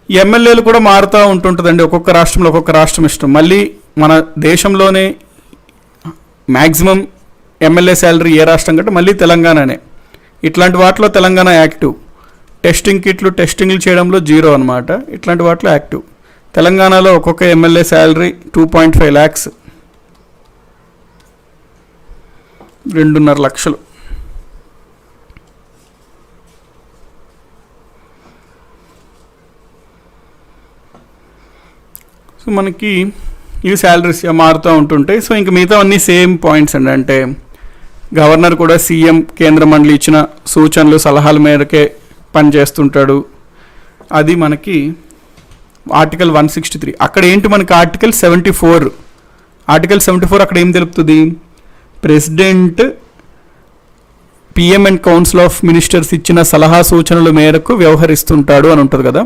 ఎమ్మెల్యేలు కూడా మారుతూ ఉంటుంటుందండి, ఒక్కొక్క రాష్ట్రంలో ఒక్కొక్క రాష్ట్రం ఇష్టం. మళ్ళీ మన దేశంలోనే మ్యాక్సిమం ఎమ్మెల్యే శాలరీ ఏ రాష్ట్రం కంటే మళ్ళీ తెలంగాణనే. ఇట్లాంటి వాటిలో తెలంగాణ యాక్టివ్. టెస్టింగ్లు చేయడంలో 0 అనమాట. ఇట్లాంటి వాటిలో యాక్టివ్. తెలంగాణలో ఒక్కొక్క ఎమ్మెల్యే శాలరీ 2.5 lakhs, 2.5 లక్షలు. సో మనకి ఇవి శాలరీస్ మారుతూ ఉంటుంటాయి. సో ఇంక మిగతా అన్నీ సేమ్ పాయింట్స్ అండి. అంటే గవర్నర్ కూడా సీఎం కేంద్ర మండలి ఇచ్చిన సూచనలు సలహాల మేరకే పనిచేస్తుంటాడు. అది మనకి ఆర్టికల్ 163. అక్కడ ఏంటి మనకి ఆర్టికల్ 74. ఆర్టికల్ 74 అక్కడ ఏం తెలుపుతుంది, president PM and council of ministers ఇచ్చిన సలహా సూచనల మేరకు వ్యవహరిస్తుంటాడు అని ఉంటుంది కదా,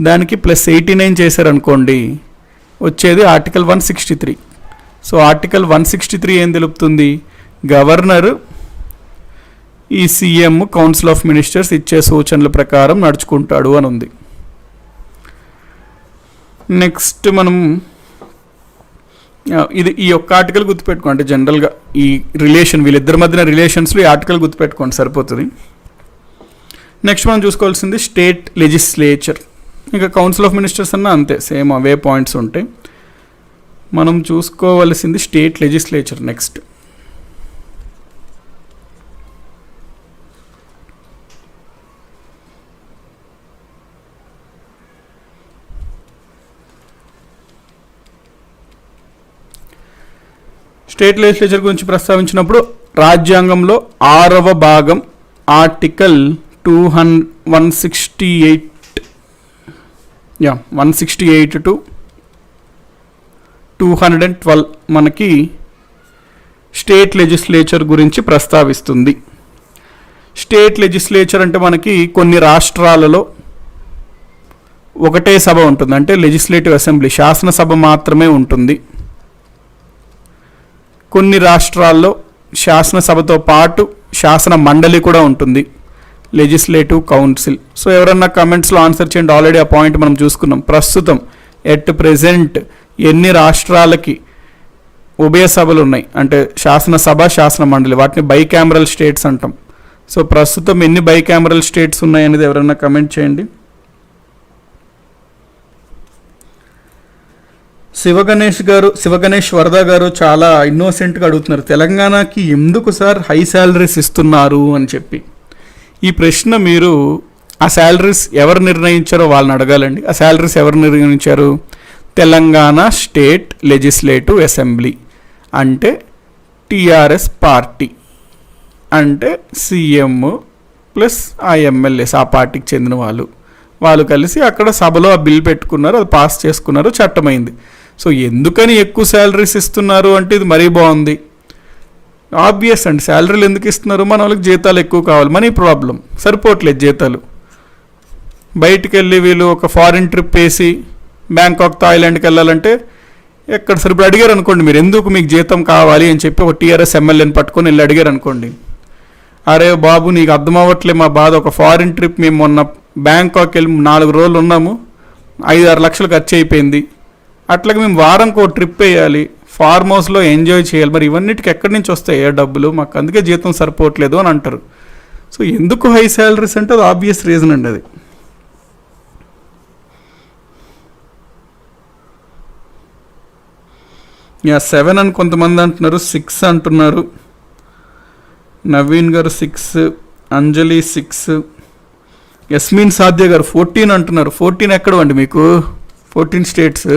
దానికి +89 చేశారనుకోండి, వచ్చేది ఆర్టికల్ 163. సో ఆర్టికల్ 163 ఏం తెలుపుతుంది? గవర్నర్ ఈ సీఎం కౌన్సిల్ ఆఫ్ మినిస్టర్స్ ఇచ్చే సూచనల ప్రకారం నడుచుకుంటాడు అని ఉంది. నెక్స్ట్ మనం ఈ ఒక్క ఆర్టికల్ గుర్తుపెట్టుకోండి. జనరల్గా ఈ రిలేషన్, వీళ్ళిద్దరి మధ్యన రిలేషన్స్లో ఈ ఆర్టికల్ గుర్తుపెట్టుకోండి సరిపోతుంది. నెక్స్ట్ మనం చూసుకోవాల్సింది స్టేట్ లెజిస్లేచర్. ఇంకా కౌన్సిల్ ఆఫ్ మినిస్టర్స్ అన్న అంతే, సేమ్ అవే పాయింట్స్ ఉంటాయి. మనం చూసుకోవాల్సింది state legislature. Next state legislature గురించి ప్రస్తావించినప్పుడు రాజ్యాంగంలో 6వ భాగం ఆర్టికల్ 168 to 212 మనకి స్టేట్ లెజిస్లేచర్ గురించి ప్రస్తావిస్తుంది. స్టేట్ లెజిస్లేచర్ అంటే మనకి కొన్ని రాష్ట్రాలలో ఒకటే సభ ఉంటుంది, అంటే లెజిస్లేటివ్ అసెంబ్లీ, శాసనసభ మాత్రమే ఉంటుంది. కొన్ని రాష్ట్రాల్లో శాసనసభతో పాటు శాసన మండలి కూడా ఉంటుంది, లెజిస్లేటివ్ కౌన్సిల్. సో ఎవరన్నా కమెంట్స్లో ఆన్సర్ చేయండి. ఆల్రెడీ ఆ పాయింట్ మనం చూసుకున్నాం. ప్రస్తుతం ఎట్ ప్రెజెంట్ ఎన్ని రాష్ట్రాలకి ఉభయ సభలు ఉన్నాయి అంటే శాసనసభ, శాసన మండలి, వాటిని బైకామరల్ స్టేట్స్ అంటాం. సో ప్రస్తుతం ఎన్ని బైకామరల్ స్టేట్స్ ఉన్నాయి అనేది ఎవరన్నా కమెంట్ చేయండి. శివగణేష్ వరద గారు చాలా ఇన్నోసెంట్గా అడుగుతున్నారు, తెలంగాణకి ఎందుకు సార్ హై శాలరీస్ ఇస్తున్నారు అని చెప్పి. ఈ ప్రశ్న మీరు ఆ శాలరీస్ ఎవరు నిర్ణయించారో వాళ్ళని అడగాలండి. ఆ శాలరీస్ ఎవరు నిర్ణయించారు? తెలంగాణ స్టేట్ లెజిస్లేటివ్ అసెంబ్లీ, అంటే టీఆర్ఎస్ పార్టీ, అంటే సీఎం ప్లస్ ఆ ఎమ్మెల్యేస్, ఆ పార్టీకి చెందిన వాళ్ళు కలిసి అక్కడ సభలో ఆ బిల్ పెట్టుకున్నారు, అది పాస్ చేసుకున్నారు, చట్టమైంది. సో ఎందుకని ఎక్కువ శాలరీస్ ఇస్తున్నారు అంటే ఇది మరీ బాగుంది. ఆబ్వియస్ అండి, శాలరీలు ఎందుకు ఇస్తున్నారు? మన వాళ్ళకి జీతాలు ఎక్కువ కావాలి, మనీ ప్రాబ్లం, సరిపోవట్లేదు జీతాలు. బయటికి వెళ్ళి వీళ్ళు ఒక ఫారిన్ ట్రిప్ వేసి బ్యాంకాక్, థాయిలాండ్కి వెళ్ళాలంటే ఎక్కడ సరే ఇప్పుడు అడిగారు అనుకోండి, మీరు ఎందుకు మీకు జీతం కావాలి అని చెప్పి ఒక టీఆర్ఎస్ ఎమ్మెల్యేని పట్టుకొని వెళ్ళి అడిగారు అనుకోండి, అరే బాబు నీకు అర్థం అవ్వట్లే మా బాధ, ఒక ఫారిన్ ట్రిప్ మేము మొన్న బ్యాంకాక్ వెళ్ళి 4 రోజులు ఉన్నాము, 5-6 లక్షలు ఖర్చు అయిపోయింది, అట్లాగే మేము వారంకి ఒక ట్రిప్ వేయాలి, ఫార్మ్ హౌస్లో ఎంజాయ్ చేయాలి, మరి ఇవన్నిటికి ఎక్కడి నుంచి వస్తాయి ఏ డబ్బులు, మాకు అందుకే జీతం సరిపోవట్లేదు అని అంటారు. సో ఎందుకు హై శాలరీస్ అంటే అది ఆబ్వియస్ రీజన్ అండి. అది యా 7 అని కొంతమంది అంటున్నారు, 6 అంటున్నారు, నవీన్ గారు 6, అంజలి 6, యస్మిన్ సాధ్య గారు 14 అంటున్నారు. 14 ఎక్కడ అండి మీకు? 14 స్టేట్స్.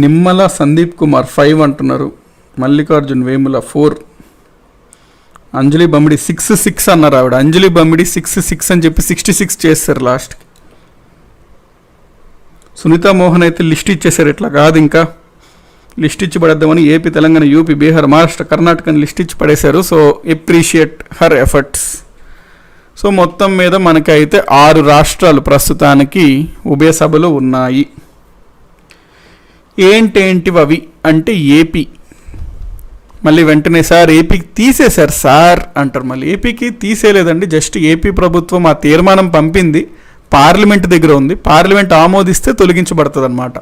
నిమ్మల సందీప్ కుమార్ 5 అంటున్నారు, మల్లికార్జున్ వేముల 4, అంజలి బమ్మిడి 6 అన్నారు ఆవిడ. అంజలి బమ్మిడి 6 అని చెప్పి 66 చేస్తారు లాస్ట్కి. సునీతా మోహన్ అయితే లిస్ట్ ఇచ్చేసారు, ఇట్లా కాదు ఇంకా లిస్ట్ ఇచ్చి పడేద్దామని ఏపీ, తెలంగాణ, యూపీ, బీహార్, మహారాష్ట్ర, కర్ణాటకని లిస్ట్ ఇచ్చి పడేశారు. So appreciate her efforts. So మొత్తం మీద మనకైతే 6 రాష్ట్రాలు ప్రస్తుతానికి ఉభయ సభలు ఉన్నాయి. ఏంటేంటివి అవి అంటే ఏపీ, మళ్ళీ వెంటనే సార్ ఏపీకి తీసేశారు సార్ అంటారు. మళ్ళీ ఏపీకి తీసేయలేదండి, జస్ట్ ఏపీ ప్రభుత్వం ఆ తీర్మానం పంపింది, పార్లమెంట్ దగ్గర ఉంది, పార్లమెంట్ ఆమోదిస్తే తొలగించబడుతుంది అన్నమాట.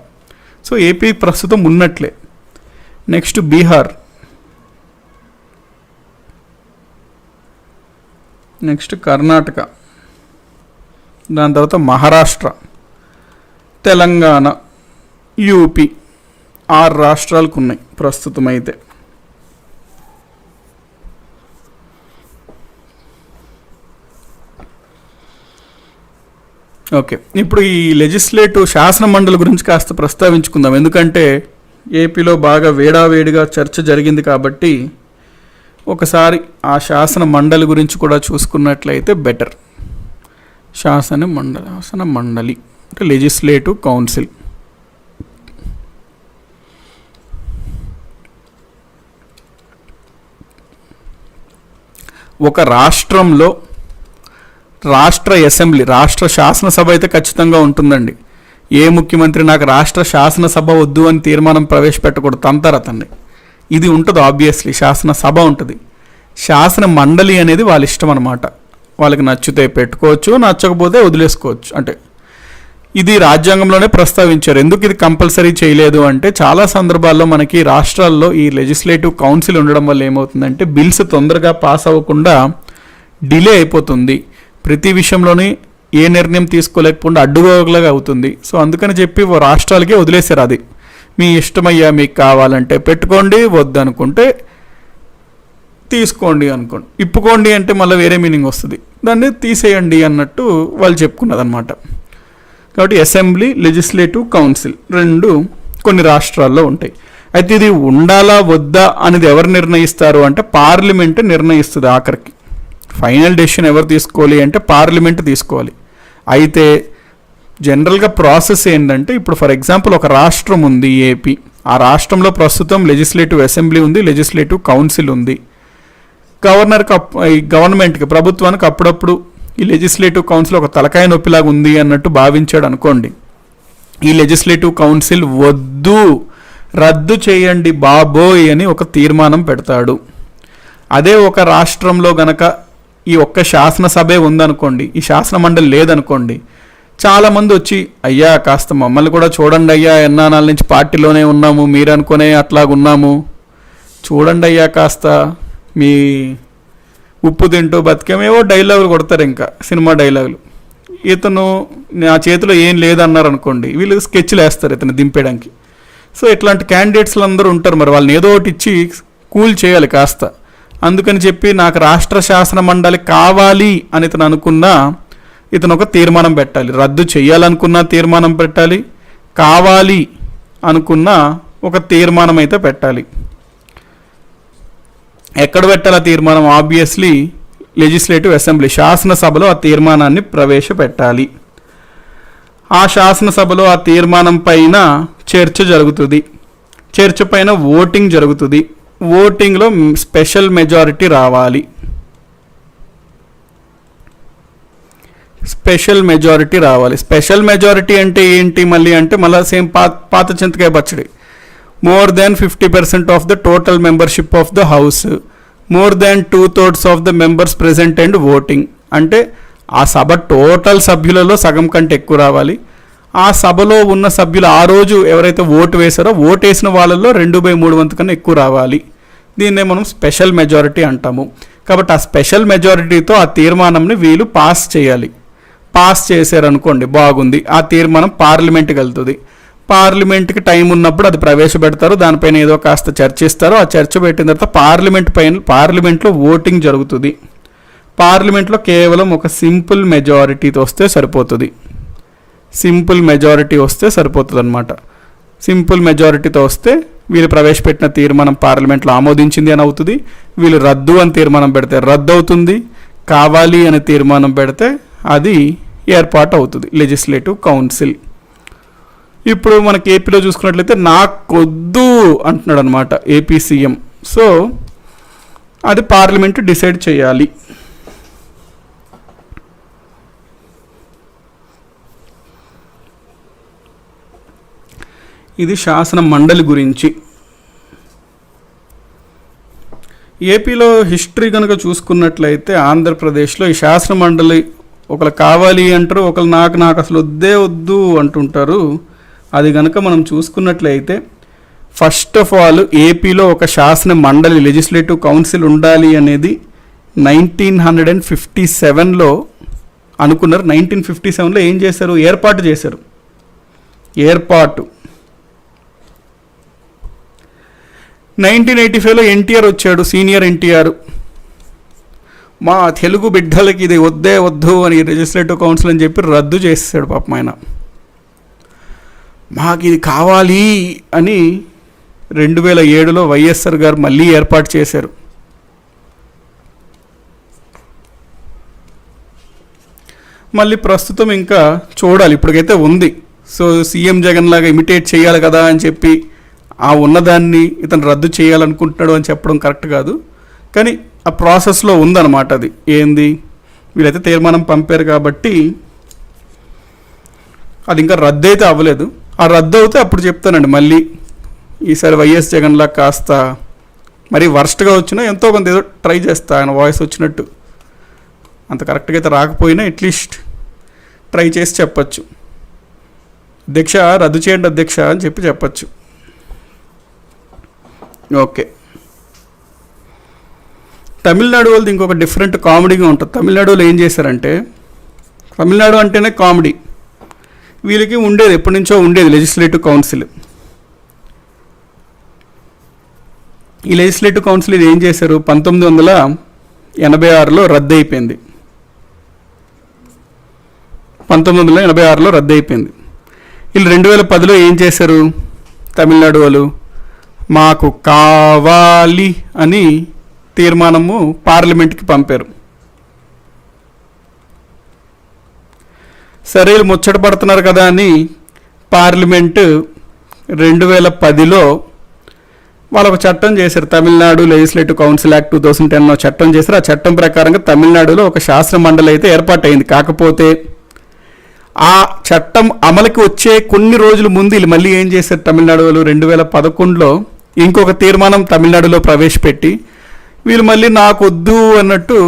సో ఏపీ ప్రస్తుతం ఉన్నట్లే. నెక్స్ట్ బీహార్, నెక్స్ట్ కర్ణాటక, దాని తర్వాత మహారాష్ట్ర, తెలంగాణ, యూపీ, 6 రాష్ట్రాలకు ఉన్నాయి ప్రస్తుతం అయితే. ఓకే, ఇప్పుడు ఈ లెజిస్లేటివ్ శాసన మండలి గురించి కాస్త ప్రస్తావించుకుందాం, ఎందుకంటే ఏపీలో బాగా వేడావేడిగా చర్చ జరిగింది కాబట్టి ఒకసారి ఆ శాసన మండలి గురించి కూడా చూసుకున్నట్లయితే బెటర్. శాసన మండలి అంటే లెజిస్లేటివ్ కౌన్సిల్. ఒక రాష్ట్రంలో రాష్ట్ర అసెంబ్లీ, రాష్ట్ర శాసనసభ అయితే ఖచ్చితంగా ఉంటుందండి. ఏ ముఖ్యమంత్రి నాకు రాష్ట్ర శాసనసభ వద్దు అని తీర్మానం ప్రవేశపెట్టకూడదు, తంతారు అతన్ని. ఇది ఉంటుంది ఆబ్వియస్లీ, శాసనసభ ఉంటుంది. శాసన మండలి అనేది వాళ్ళ ఇష్టం అనమాట. వాళ్ళకి నచ్చితే పెట్టుకోవచ్చు, నచ్చకపోతే వదిలేసుకోవచ్చు. అంటే ఇది రాజ్యాంగంలోనే ప్రస్తావించారు. ఎందుకు ఇది కంపల్సరీ చేయలేదు అంటే చాలా సందర్భాల్లో మనకి రాష్ట్రాల్లో ఈ లెజిస్లేటివ్ కౌన్సిల్ ఉండడం వల్ల ఏమవుతుందంటే బిల్స్ తొందరగా పాస్ అవ్వకుండా డిలే అయిపోతుంది. ప్రతి విషయంలోని ఏ నిర్ణయం తీసుకోలేకుండా అడ్డుగోగలాగా అవుతుంది. సో అందుకని చెప్పి రాష్ట్రాలకే వదిలేశారు. అది మీ ఇష్టమయ్యా, మీకు కావాలంటే పెట్టుకోండి, వద్దనుకుంటే తీసుకోండి అనుకోండి. ఇప్పుకోండి అంటే మళ్ళీ వేరే మీనింగ్ వస్తుంది, దాన్ని తీసేయండి అన్నట్టు వాళ్ళు చెప్పుకున్నదనమాట. కాబట్టి అసెంబ్లీ, లెజిస్లేటివ్ కౌన్సిల్ రెండు కొన్ని రాష్ట్రాల్లో ఉంటాయి. అయితే ఇది ఉండాలా వద్దా అనేది ఎవరు నిర్ణయిస్తారు అంటే పార్లమెంట్ నిర్ణయిస్తుంది. ఆఖరికి ఫైనల్ డెసిషన్ ఎవరు తీసుకోవాలి అంటే పార్లమెంట్ తీసుకోవాలి. అయితే జనరల్గా ప్రాసెస్ ఏంటంటే ఇప్పుడు ఫర్ ఎగ్జాంపుల్ ఒక రాష్ట్రం ఉంది ఏపీ. ఆ రాష్ట్రంలో ప్రస్తుతం లెజిస్లేటివ్ అసెంబ్లీ ఉంది, లెజిస్లేటివ్ కౌన్సిల్ ఉంది. గవర్నమెంట్కి, ప్రభుత్వానికి అప్పుడప్పుడు ఈ లెజిస్లేటివ్ కౌన్సిల్ ఒక తలకాయ నొప్పిలాగా ఉంది అన్నట్టు భావించాడు అనుకోండి. ఈ లెజిస్లేటివ్ కౌన్సిల్ వద్దు, రద్దు చేయండి బాబోయ్ అని ఒక తీర్మానం పెడతాడు. అదే ఒక రాష్ట్రంలో గనక ఈ ఒక్క శాసనసభే ఉందనుకోండి, ఈ శాసన మండలి లేదనుకోండి, చాలామంది వచ్చి అయ్యా కాస్త మమ్మల్ని కూడా చూడండి అయ్యా, ఎన్నాళ్ళ నుంచి పార్టీలోనే ఉన్నాము, మీరు అనుకునే అట్లాగున్నాము, చూడండి అయ్యా కాస్త మీ ఉప్పు తింటూ బతికేమేవో డైలాగులు కొడతారు, ఇంకా సినిమా డైలాగులు. ఇతను నా చేతిలో ఏం లేదన్నారు అనుకోండి, వీళ్ళు స్కెచ్లు వేస్తారు ఇతను దింపేయడానికి. సో ఇట్లాంటి క్యాండిడేట్స్లు అందరూ ఉంటారు. మరి వాళ్ళని ఏదో ఒకటి ఇచ్చి కూల్ చేయాలి కాస్త. అందుకని చెప్పి నాకు రాష్ట్ర శాసన మండలి కావాలి అని ఇతను అనుకున్నా ఇతను ఒక తీర్మానం పెట్టాలి. రద్దు చేయాలనుకున్నా తీర్మానం పెట్టాలి, కావాలి అనుకున్నా ఒక తీర్మానం అయితే పెట్టాలి. ఎక్కడ పెట్టాలి ఆ తీర్మానం? ఆబ్వియస్లీ లెజిస్లేటివ్ అసెంబ్లీ, శాసనసభలో ఆ తీర్మానాన్ని ప్రవేశపెట్టాలి. ఆ శాసనసభలో ఆ తీర్మానం పైన చర్చ జరుగుతుంది. చర్చ పైన ఓటింగ్ జరుగుతుంది. ఓటింగ్లో స్పెషల్ మెజారిటీ రావాలి. స్పెషల్ మెజారిటీ అంటే ఏంటి మళ్ళీ అంటే మళ్ళీ సేమ్ పాత చింతకాయ పచ్చడి. More than 50% of the total membership of the house, more than 2/3 of the members present and voting. అంటే ఆ సభ టోటల్ సభ్యులలో సగం కంటే ఎక్కువ రావాలి. ఆ సభలో ఉన్న సభ్యులు ఆ రోజు ఎవరైతే ఓటు వేశారో ఓటు వేసిన వాళ్ళల్లో 2/3 వంతు కన్నా ఎక్కువ రావాలి. దీన్నే మనం స్పెషల్ మెజారిటీ అంటాము. కాబట్టి ఆ స్పెషల్ మెజారిటీతో ఆ తీర్మానంని వీళ్ళు పాస్ చేయాలి. పాస్ చేశారనుకోండి, బాగుంది, ఆ తీర్మానం పార్లమెంట్కి వెళ్తుంది. పార్లమెంట్కి టైం ఉన్నప్పుడు అది ప్రవేశపెడతారు, దానిపైన ఏదో కాస్త చర్చిస్తారు. ఆ చర్చ పెట్టిన తర్వాత పార్లమెంట్లో ఓటింగ్ జరుగుతుంది. పార్లమెంట్లో కేవలం ఒక సింపుల్ మెజారిటీతో వస్తే సరిపోతుంది. సింపుల్ మెజారిటీతో వస్తే వీళ్ళు ప్రవేశపెట్టిన తీర్మానం పార్లమెంట్లో ఆమోదించింది అని అవుతుంది. వీళ్ళు రద్దు అని తీర్మానం పెడితే రద్దు అవుతుంది. కావాలి అని తీర్మానం పెడితే అది ఏర్పాటు అవుతుంది లెజిస్లేటివ్ కౌన్సిల్. ఇప్పుడు మనకి ఏపీలో చూసుకున్నట్లయితే నాకొద్దు అంటున్నాడు అనమాట ఏపీ సీఎం. సో అది పార్లమెంట్ డిసైడ్ చేయాలి. ఇది శాసన మండలి గురించి. ఏపీలో హిస్టరీ కనుక చూసుకున్నట్లయితే ఆంధ్రప్రదేశ్లో ఈ శాసన మండలి ఒకళ్ళు కావాలి అంటారు, ఒకళ్ళు నాకు అసలు వద్దు అంటుంటారు. అది కనుక మనం చూసుకున్నట్లయితే ఫస్ట్ ఆఫ్ ఆల్ ఏపీలో ఒక శాసన మండలి లెజిస్లేటివ్ కౌన్సిల్ ఉండాలి అనేది 1957లో అనుకున్నారు. 1957లో ఏం చేశారు? ఏర్పాటు చేశారు. 1985లో ఎన్టీఆర్ వచ్చాడు, సీనియర్ ఎన్టీఆర్. మా తెలుగు బిడ్డలకి ఇది వద్దు అని లెజిస్లేటివ్ కౌన్సిల్ అని చెప్పి రద్దు చేసేసాడు పాపం ఆయన. మాకు ఇది కావాలి అని 2007లో వైఎస్ఆర్ గారు మళ్ళీ ఏర్పాటు చేశారు. మళ్ళీ ప్రస్తుతం ఇంకా చూడాలి, ఇప్పటికైతే ఉంది. సో సీఎం జగన్ లాగా ఇమిటేట్ చేయాలి కదా అని చెప్పి ఆ ఉన్నదాన్ని ఇతను రద్దు చేయాలనుకుంటున్నాడు అని చెప్పడం కరెక్ట్ కాదు. కానీ ఆ ప్రాసెస్లో ఉందన్నమాట. అది ఏంది, వీళ్ళైతే తీర్మానం పంపారు కాబట్టి అది ఇంకా రద్దు అయితే అవ్వలేదు. ఆ రద్దు అవుతే అప్పుడు చెప్తానండి. మళ్ళీ ఈసారి వైఎస్ జగన్లా కాస్త మరి వర్స్ట్గా వచ్చినా ఎంతో కొంత ఏదో ట్రై చేస్తా, ఆయన వాయిస్ వచ్చినట్టు. అంత కరెక్ట్గా అయితే రాకపోయినా అట్లీస్ట్ ట్రై చేసి చెప్పచ్చు. అధ్యక్ష రద్దు చేయండి అధ్యక్ష అని చెప్పచ్చు. ఓకే, తమిళనాడు వాళ్ళది ఇంకొక డిఫరెంట్ కామెడీగా ఉంటుంది. తమిళనాడులో ఏం చేశారంటే, తమిళనాడు అంటేనే కామెడీ. వీళ్ళకి ఉండేది ఎప్పటి నుంచో ఉండేది లెజిస్లేటివ్ కౌన్సిల్. ఈ లెజిస్లేటివ్ కౌన్సిల్ ఇది ఏం చేశారు, 1986లో రద్దు అయిపోయింది. 1986లో రద్దు అయిపోయింది. వీళ్ళు 2010లో ఏం చేశారు, తమిళనాడు వాళ్ళు మాకు కావాలి అని తీర్మానము పార్లమెంట్కి పంపారు. సరే ముచ్చట పడుతున్నారు కదా అని పార్లమెంటు 2010లో వాళ్ళొక చట్టం చేశారు. తమిళనాడు లెజిస్లేటివ్ కౌన్సిల్ యాక్ట్ 2010 చట్టం చేశారు. ఆ చట్టం ప్రకారంగా తమిళనాడులో ఒక శాసన మండలి అయితే ఏర్పాటైంది. కాకపోతే ఆ చట్టం అమలుకి వచ్చే కొన్ని రోజుల ముందు వీళ్ళు మళ్ళీ ఏం చేశారు, తమిళనాడు వాళ్ళు 2011లో ఇంకొక తీర్మానం తమిళనాడులో ప్రవేశపెట్టి వీళ్ళు మళ్ళీ నాకు వద్దు అన్నట్టు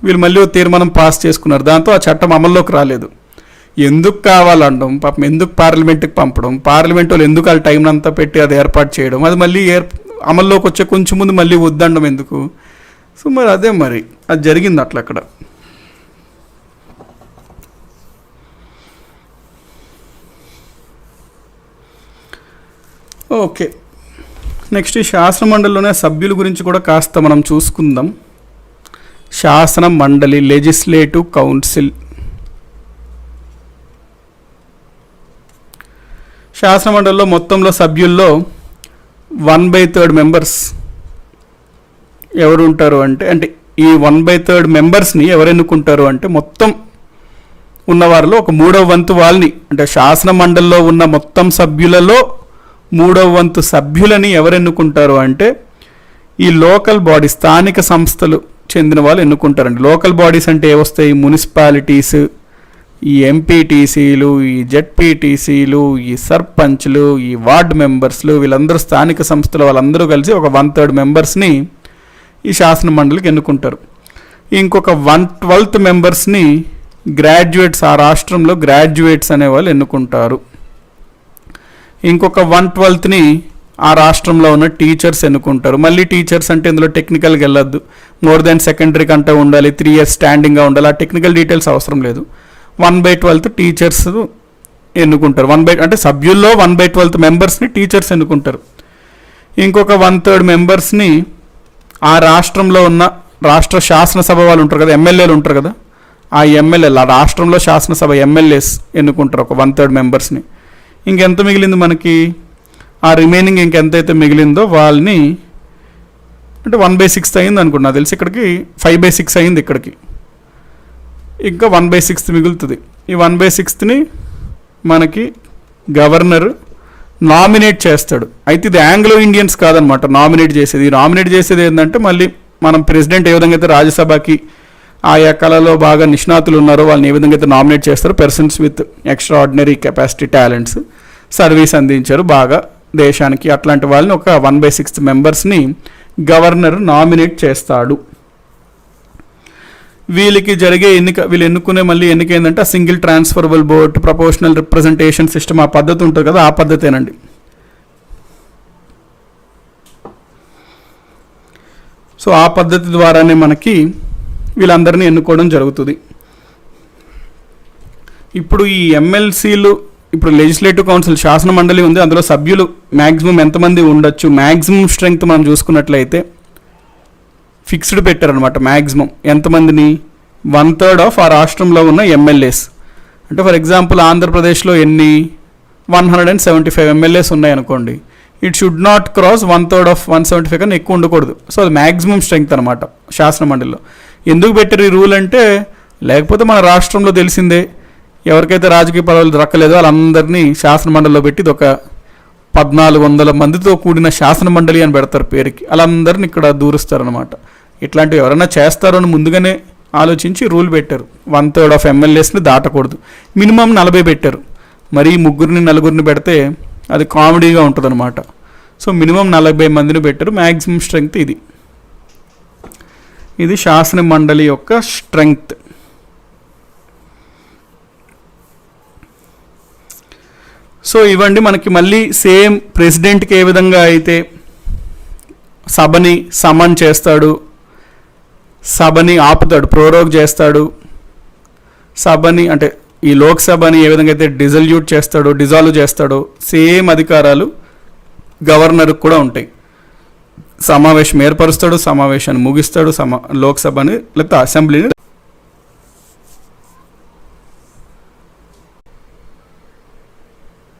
వీళ్ళు మళ్ళీ ఒక తీర్మానం పాస్ చేసుకున్నారు. దాంతో ఆ చట్టం అమల్లోకి రాలేదు. ఎందుకు కావాలండం పాపం, ఎందుకు పార్లమెంట్కి పంపడం, పార్లమెంట్ వాళ్ళు ఎందుకు వాళ్ళ టైం అంతా పెట్టి అది ఏర్పాటు చేయడం, అది మళ్ళీ అమల్లోకి వచ్చే కొంచెం ముందు మళ్ళీ వద్దండం ఎందుకు. సో మరి అదే మరి అది జరిగింది అట్లా అక్కడ. ఓకే, నెక్స్ట్ ఈ శాసన మండలిలోనే సభ్యుల గురించి కూడా కాస్త మనం చూసుకుందాం. శాసన మండలి లెజిస్లేటివ్ కౌన్సిల్, శాసన మండలిలో మొత్తంలో సభ్యుల్లో 1/3 మెంబర్స్ ఎవరు ఉంటారు అంటే ఈ 1/3 మెంబర్స్ని ఎవరు ఎన్నుకుంటారు అంటే మొత్తం ఉన్నవారిలో ఒక 1/3 వంతు వాళ్ళని, అంటే శాసన మండలిలో ఉన్న మొత్తం సభ్యులలో 1/3 వంతు సభ్యులని ఎవరు ఎన్నుకుంటారు అంటే ఈ లోకల్ బాడీ స్థానిక సంస్థలు చెందిన వాళ్ళు ఎన్నుకుంటారండి. లోకల్ బాడీస్ అంటే ఏవొస్తాయి, మున్సిపాలిటీస్, ఈ ఎంపీటీసీలు, ఈ జెడ్పీటీసీలు, ఈ సర్పంచ్లు, ఈ వార్డ్ మెంబర్స్లు, వీళ్ళందరూ స్థానిక సంస్థలు వాళ్ళందరూ కలిసి ఒక 1/3 మెంబర్స్ని ఈ శాసన మండలికి ఎన్నుకుంటారు. ఇంకొక 1/12 మెంబర్స్ని గ్రాడ్యుయేట్స్, ఆ రాష్ట్రంలో గ్రాడ్యుయేట్స్ అనేవాళ్ళు ఎన్నుకుంటారు. ఇంకొక 1/12ని ఆ రాష్ట్రంలో ఉన్న టీచర్స్ ఎన్నుకుంటారు. మళ్ళీ టీచర్స్ అంటే ఇందులో టెక్నికల్గా వెళ్ళొద్దు, మోర్ దాన్ సెకండరీ కంటే ఉండాలి, 3 years స్టాండింగ్గా ఉండాలి, ఆ టెక్నికల్ డీటెయిల్స్ అవసరం లేదు. 1/12 టీచర్స్ ఎన్నుకుంటారు. అంటే సభ్యుల్లో 1/12 మెంబర్స్ని టీచర్స్ ఎన్నుకుంటారు. ఇంకొక 1/3 మెంబర్స్ని ఆ రాష్ట్రంలో ఉన్న రాష్ట్ర శాసనసభ వాళ్ళు ఉంటారు కదా, ఎమ్మెల్యేలు ఉంటారు కదా, ఆ ఎమ్మెల్యేలు, ఆ రాష్ట్రంలో శాసనసభ ఎమ్మెల్యేస్ ఎన్నుకుంటారు ఒక 1/3 మెంబర్స్ని. ఇంకెంత మిగిలింది మనకి, ఆ రిమైనింగ్ ఇంకెంతైతే మిగిలిందో వాళ్ళని, అంటే 1/6 అయింది అనుకున్నా తెలిసి, ఇక్కడికి 5/6 అయింది ఇక్కడికి, ఇంకా 1/6 మిగులుతుంది. ఈ 1/6ని మనకి గవర్నర్ నామినేట్ చేస్తాడు. అయితే ఇది ఆంగ్లో ఇండియన్స్ కాదనమాట నామినేట్ చేసేది. నామినేట్ చేసేది ఏంటంటే మళ్ళీ మనం ప్రెసిడెంట్ ఏ విధంగా అయితే రాజ్యసభకి ఆయా కళలో బాగా నిష్ణాతులు ఉన్నారో వాళ్ళని ఏ విధంగా అయితే నామినేట్ చేస్తారో, persons with extra ordinary capacity, talents, service అందించారు బాగా దేశానికి, అట్లాంటి వాళ్ళని ఒక 1/6 మెంబర్స్ని గవర్నర్ నామినేట్ చేస్తాడు. వీళ్ళకి జరిగే ఎన్నిక, వీళ్ళు ఎన్నుకునే మళ్ళీ ఎన్నిక ఏంటంటే ఆ single transferable board, proportional representation system, ఆ పద్ధతి ఉంటుంది కదా, ఆ పద్ధతేనండి. సో ఆ పద్ధతి ద్వారానే మనకి వీళ్ళందరినీ ఎన్నుకోవడం జరుగుతుంది. ఇప్పుడు ఈ ఎమ్మెల్సీలు, ఇప్పుడు లెజిస్లేటివ్ కౌన్సిల్ శాసన మండలి ఉంది, అందులో సభ్యులు మ్యాక్సిమం ఎంతమంది ఉండొచ్చు, మ్యాక్సిమం స్ట్రెంగ్త్ మనం చూసుకున్నట్లయితే ఫిక్స్డ్ పెట్టారనమాట. మ్యాక్సిమం ఎంతమందిని, 1/3 ఆఫ్ ఆ రాష్ట్రంలో ఉన్న ఎమ్మెల్యేస్. అంటే ఫర్ ఎగ్జాంపుల్ ఆంధ్రప్రదేశ్లో ఎన్ని 175 ఎమ్మెల్యేస్ ఉన్నాయనుకోండి, it should not cross 1/3 of 175 కన్నా ఎక్కువ ఉండకూడదు. సో అది మ్యాక్సిమం స్ట్రెంగ్త్ అనమాట శాసన మండలిలో. ఎందుకు పెట్టారు ఈ రూల్ అంటే, లేకపోతే మన రాష్ట్రంలో తెలిసిందే ఎవరికైతే రాజకీయ పదవులు దక్కలేదో వాళ్ళందరినీ శాసన మండలిలో పెట్టి ఇది ఒక 1400 మందితో కూడిన శాసన మండలి అని పెడతారు పేరుకి, వాళ్ళందరినీ ఇక్కడ దూరుస్తారనమాట. ఇట్లాంటివి ఎవరైనా చేస్తారో అని ముందుగానే ఆలోచించి రూల్ పెట్టారు. 1/3 ఆఫ్ ఎమ్మెల్యేస్ని దాటకూడదు, మినిమం 40 పెట్టారు. మరి ముగ్గురిని నలుగురిని పెడితే అది కామెడీగా ఉంటుంది అనమాట. సో మినిమం 40 మందిని పెట్టారు. మ్యాక్సిమం స్ట్రెంగ్త్ ఇది. ఇది శాసన మండలి యొక్క స్ట్రెంగ్త్. సో ఇవ్వండి మనకి మళ్ళీ సేమ్ ప్రెసిడెంట్కి ఏ విధంగా అయితే సభని సమన్ చేస్తాడు, సభని ఆపుతాడు, ప్రోరోగ్ చేస్తాడు, సభని అంటే ఈ లోక్సభని ఏ విధంగా అయితే డిజాల్వ్ చేస్తాడో సేమ్ అధికారాలు గవర్నర్కి కూడా ఉంటాయి. సమావేశం ఏర్పరుస్తాడు, సమావేశాన్ని ముగిస్తాడు, లోక్సభని లేకపోతే అసెంబ్లీని